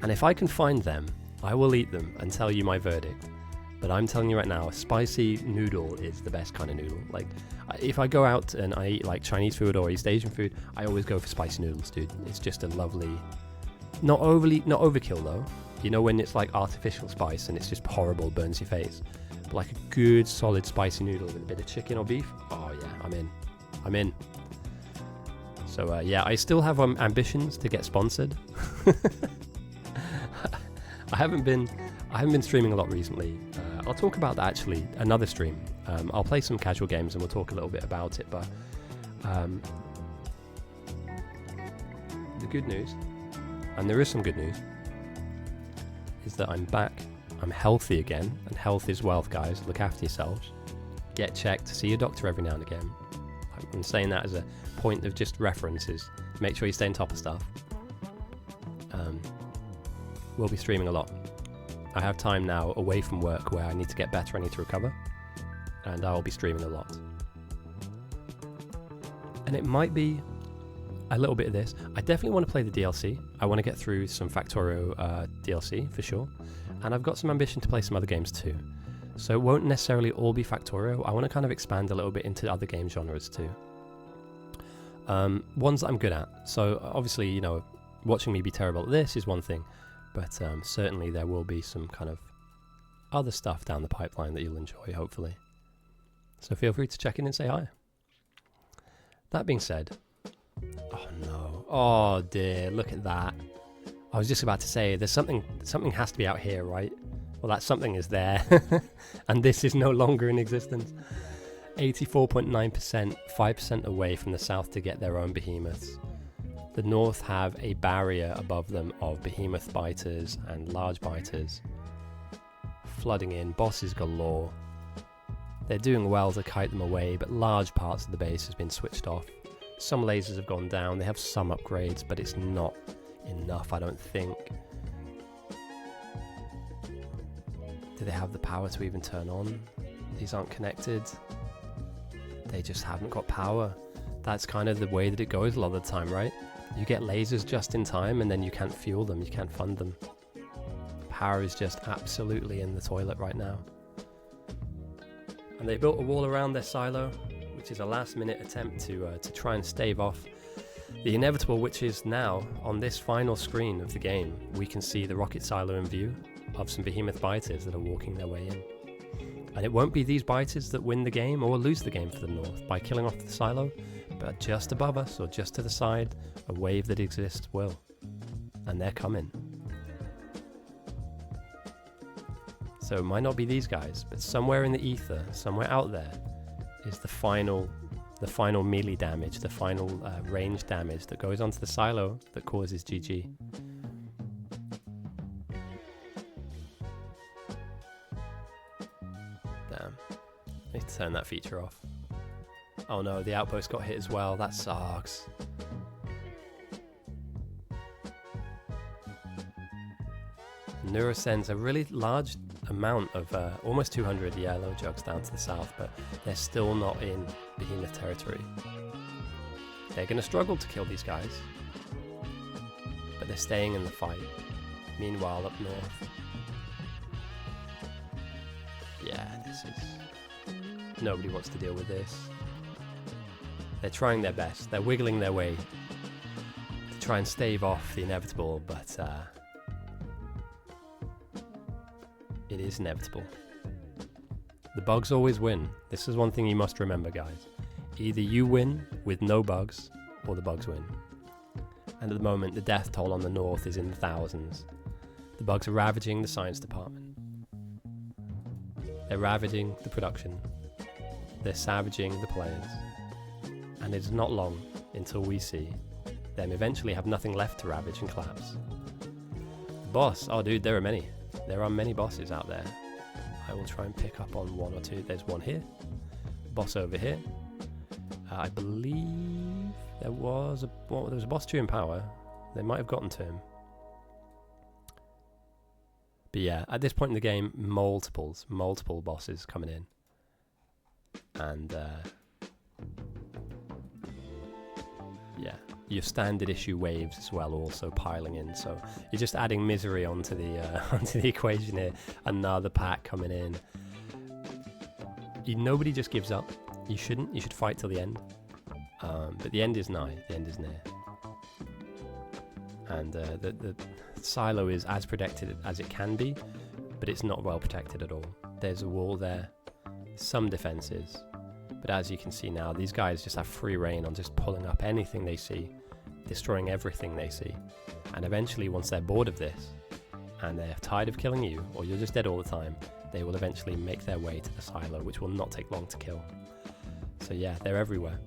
And if I can find them, I will eat them and tell you my verdict. But I'm telling you right now, a spicy noodle is the best kind of noodle. Like, if I go out and I eat like Chinese food or East Asian food, I always go for spicy noodles, dude. It's just a lovely, not overkill though. You know when it's like artificial spice and it's just horrible, burns your face. But like a good solid spicy noodle with a bit of chicken or beef. Oh yeah, I'm in. So yeah, I still have ambitions to get sponsored. I haven't been streaming a lot recently. I'll talk about that actually, another stream. I'll play some casual games and we'll talk a little bit about it, but the good news, and there is some good news, is that I'm back, I'm healthy again, and health is wealth, guys. Look after yourselves. Get checked, see your doctor every now and again. I'm saying that as a point of just references. Make sure you stay on top of stuff. We'll be streaming a lot. I have time now away from work where I need to get better, I need to recover, and I will be streaming a lot. And it might be a little bit of this. I definitely want to play the DLC. I want to get through some Factorio DLC for sure, and I've got some ambition to play some other games too. So it won't necessarily all be Factorio. I want to kind of expand a little bit into other game genres too. Ones that I'm good at. So obviously, you know, watching me be terrible at this is one thing, but certainly there will be some kind of other stuff down the pipeline that you'll enjoy, hopefully. So feel free to check in and say hi. That being said, oh no, oh dear, look at that. I was just about to say, there's something has to be out here, right? Well, that something is there, and this is no longer in existence. 84.9%, 5% away from the south to get their own behemoths. The north have a barrier above them of behemoth biters and large biters flooding in, bosses galore. They're doing well to kite them away, but large parts of the base has been switched off. Some lasers have gone down, they have some upgrades, but it's not enough, I don't think. Do they have the power to even turn on? These aren't connected. They just haven't got power. That's kind of the way that it goes a lot of the time, right? You get lasers just in time and then you can't fuel them, you can't fund them. Power is just absolutely in the toilet right now. And they built a wall around their silo, which is a last minute attempt to try and stave off the inevitable, which is now on this final screen of the game. We can see the rocket silo in view of some behemoth biters that are walking their way in. And it won't be these biters that win the game or lose the game for the north by killing off the silo, but just above us or just to the side, a wave that exists will. And they're coming. So it might not be these guys, but somewhere in the ether, somewhere out there, is the final melee damage, the final range damage that goes onto the silo that causes GG. Damn. I need to turn that feature off. Oh no, the outpost got hit as well. That sucks. Neuro sends a really large amount of almost 200 yellow jugs down to the south, but they're still not in behemoth territory. They're going to struggle to kill these guys, but they're staying in the fight. Meanwhile, up north, yeah, this is... nobody wants to deal with this. They're trying their best. They're wiggling their way to try and stave off the inevitable, but it is inevitable. The bugs always win. This is one thing you must remember, guys. Either you win with no bugs, or the bugs win. And at the moment, the death toll on the north is in the thousands. The bugs are ravaging the science department. They're ravaging the production. They're savaging the players. And it's not long until we see them eventually have nothing left to ravage and collapse. The boss, oh dude, there are many. There are many bosses out there. I will try and pick up on one or two. There's one here. Boss over here. I believe there was a boss 2 in power. They might have gotten to him. But yeah, at this point in the game, multiple bosses coming in. And yeah, your standard issue waves as well also piling in. So you're just adding misery onto the onto the equation here. Another pack coming in. Nobody just gives up. You shouldn't. You should fight till the end. But the end is nigh. The end is near. And the silo is as protected as it can be, but it's not well protected at all. There's a wall there, some defenses, but as you can see now, these guys just have free reign on just pulling up anything they see, destroying everything they see. And eventually, once they're bored of this, and they're tired of killing you, or you're just dead all the time, they will eventually make their way to the silo, which will not take long to kill. So yeah, they're everywhere.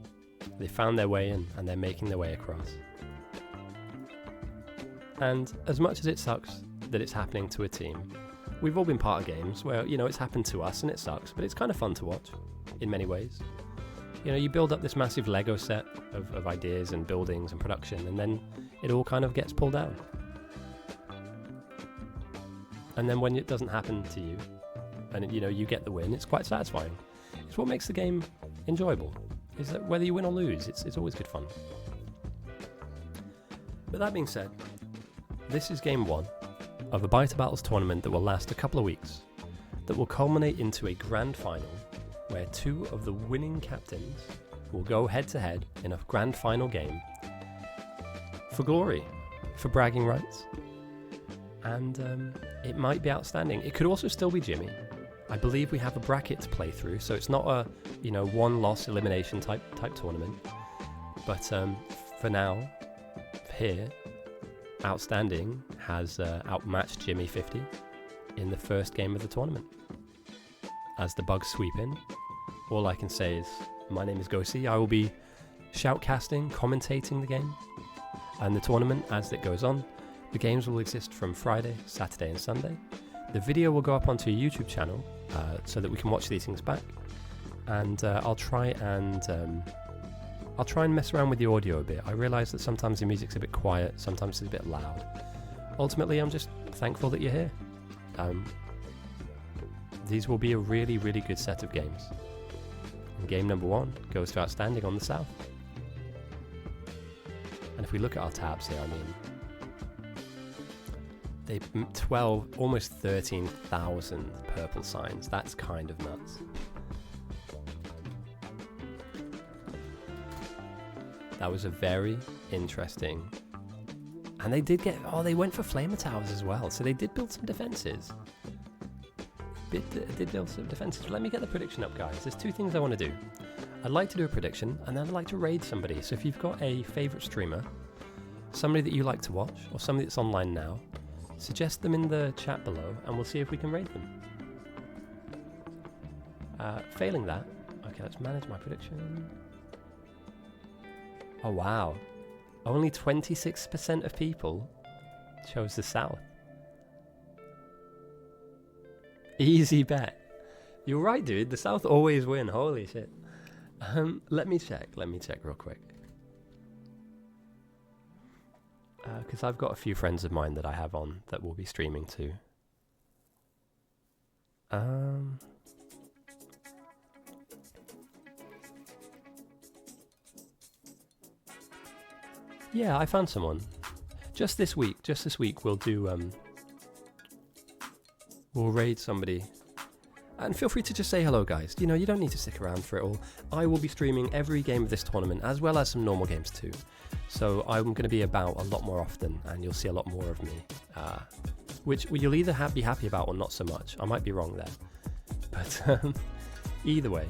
They found their way in, and they're making their way across. And as much as it sucks that it's happening to a team, we've all been part of games where, it's happened to us and it sucks, but it's kind of fun to watch in many ways. You build up this massive Lego set of ideas and buildings and production, and then it all kind of gets pulled down. And then when it doesn't happen to you, and you get the win, it's quite satisfying. It's what makes the game enjoyable, is that whether you win or lose, it's always good fun. But that being said, this is game 1 of a Biter Battles tournament that will last a couple of weeks, that will culminate into a grand final where 2 of the winning captains will go head to head in a grand final game for glory, for bragging rights. And it might be outstanding. It could also still be Jimmy. I believe we have a bracket to play through, so it's not a one-loss elimination type tournament. But for now, here, Outstanding has outmatched Jimmy50 in the first game of the tournament. As the bugs sweep in, all I can say is, my name is Gosi. I will be shoutcasting, commentating the game and the tournament as it goes on. The games will exist from Friday, Saturday and Sunday. The video will go up onto your YouTube channel so that we can watch these things back. And I'll try and mess around with the audio a bit. I realise that sometimes the music's a bit quiet, sometimes it's a bit loud. Ultimately, I'm just thankful that you're here. These will be a really, really good set of games. And game number 1 goes to Outstanding on the South. And if we look at our tabs here, they 12, almost 13,000 purple signs. That's kind of nuts. That was a very interesting, and they did they went for flamer towers as well, so they did build some defenses. Did build some defenses. Let me get the prediction up, guys. There's 2 things I want to do. I'd like to do a prediction, and then I'd like to raid somebody. So if you've got a favourite streamer, somebody that you like to watch, or somebody that's online now, suggest them in the chat below, and we'll see if we can raid them. Failing that, okay, let's manage my prediction. Oh wow, only 26% of people chose the South. Easy bet. You're right, dude, the South always win, holy shit. Let me check real quick. Because I've got a few friends of mine that I have on that will be streaming too. Yeah, I found someone. Just this week we'll do, we'll raid somebody. And feel free to just say hello, guys. You don't need to stick around for it all. I will be streaming every game of this tournament, as well as some normal games too. So I'm going to be about a lot more often, and you'll see a lot more of me. Which you'll either be happy about or not so much. I might be wrong there. But either way,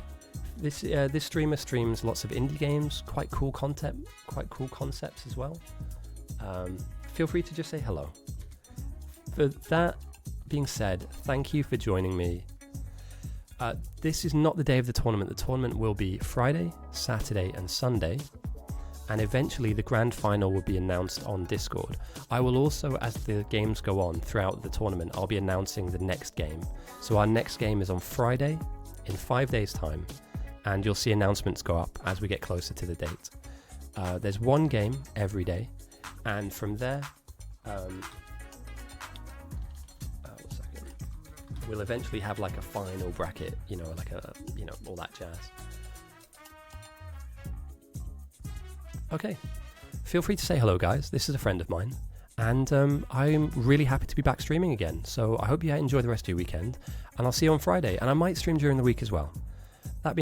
this streamer streams lots of indie games, quite cool concepts as well. Feel free to just say hello. For that being said, thank you for joining me. This is not the day of the tournament. The tournament will be Friday, Saturday and Sunday, and eventually the grand final will be announced on Discord. I will also, as the games go on throughout the tournament, I'll be announcing the next game. So our next game is on Friday in 5 days' time, and you'll see announcements go up as we get closer to the date. There's one game every day, and from there, we'll eventually have like a final bracket, all that jazz. Okay, feel free to say hello, guys. This is a friend of mine. And I'm really happy to be back streaming again. So I hope you enjoy the rest of your weekend. And I'll see you on Friday. And I might stream during the week as well.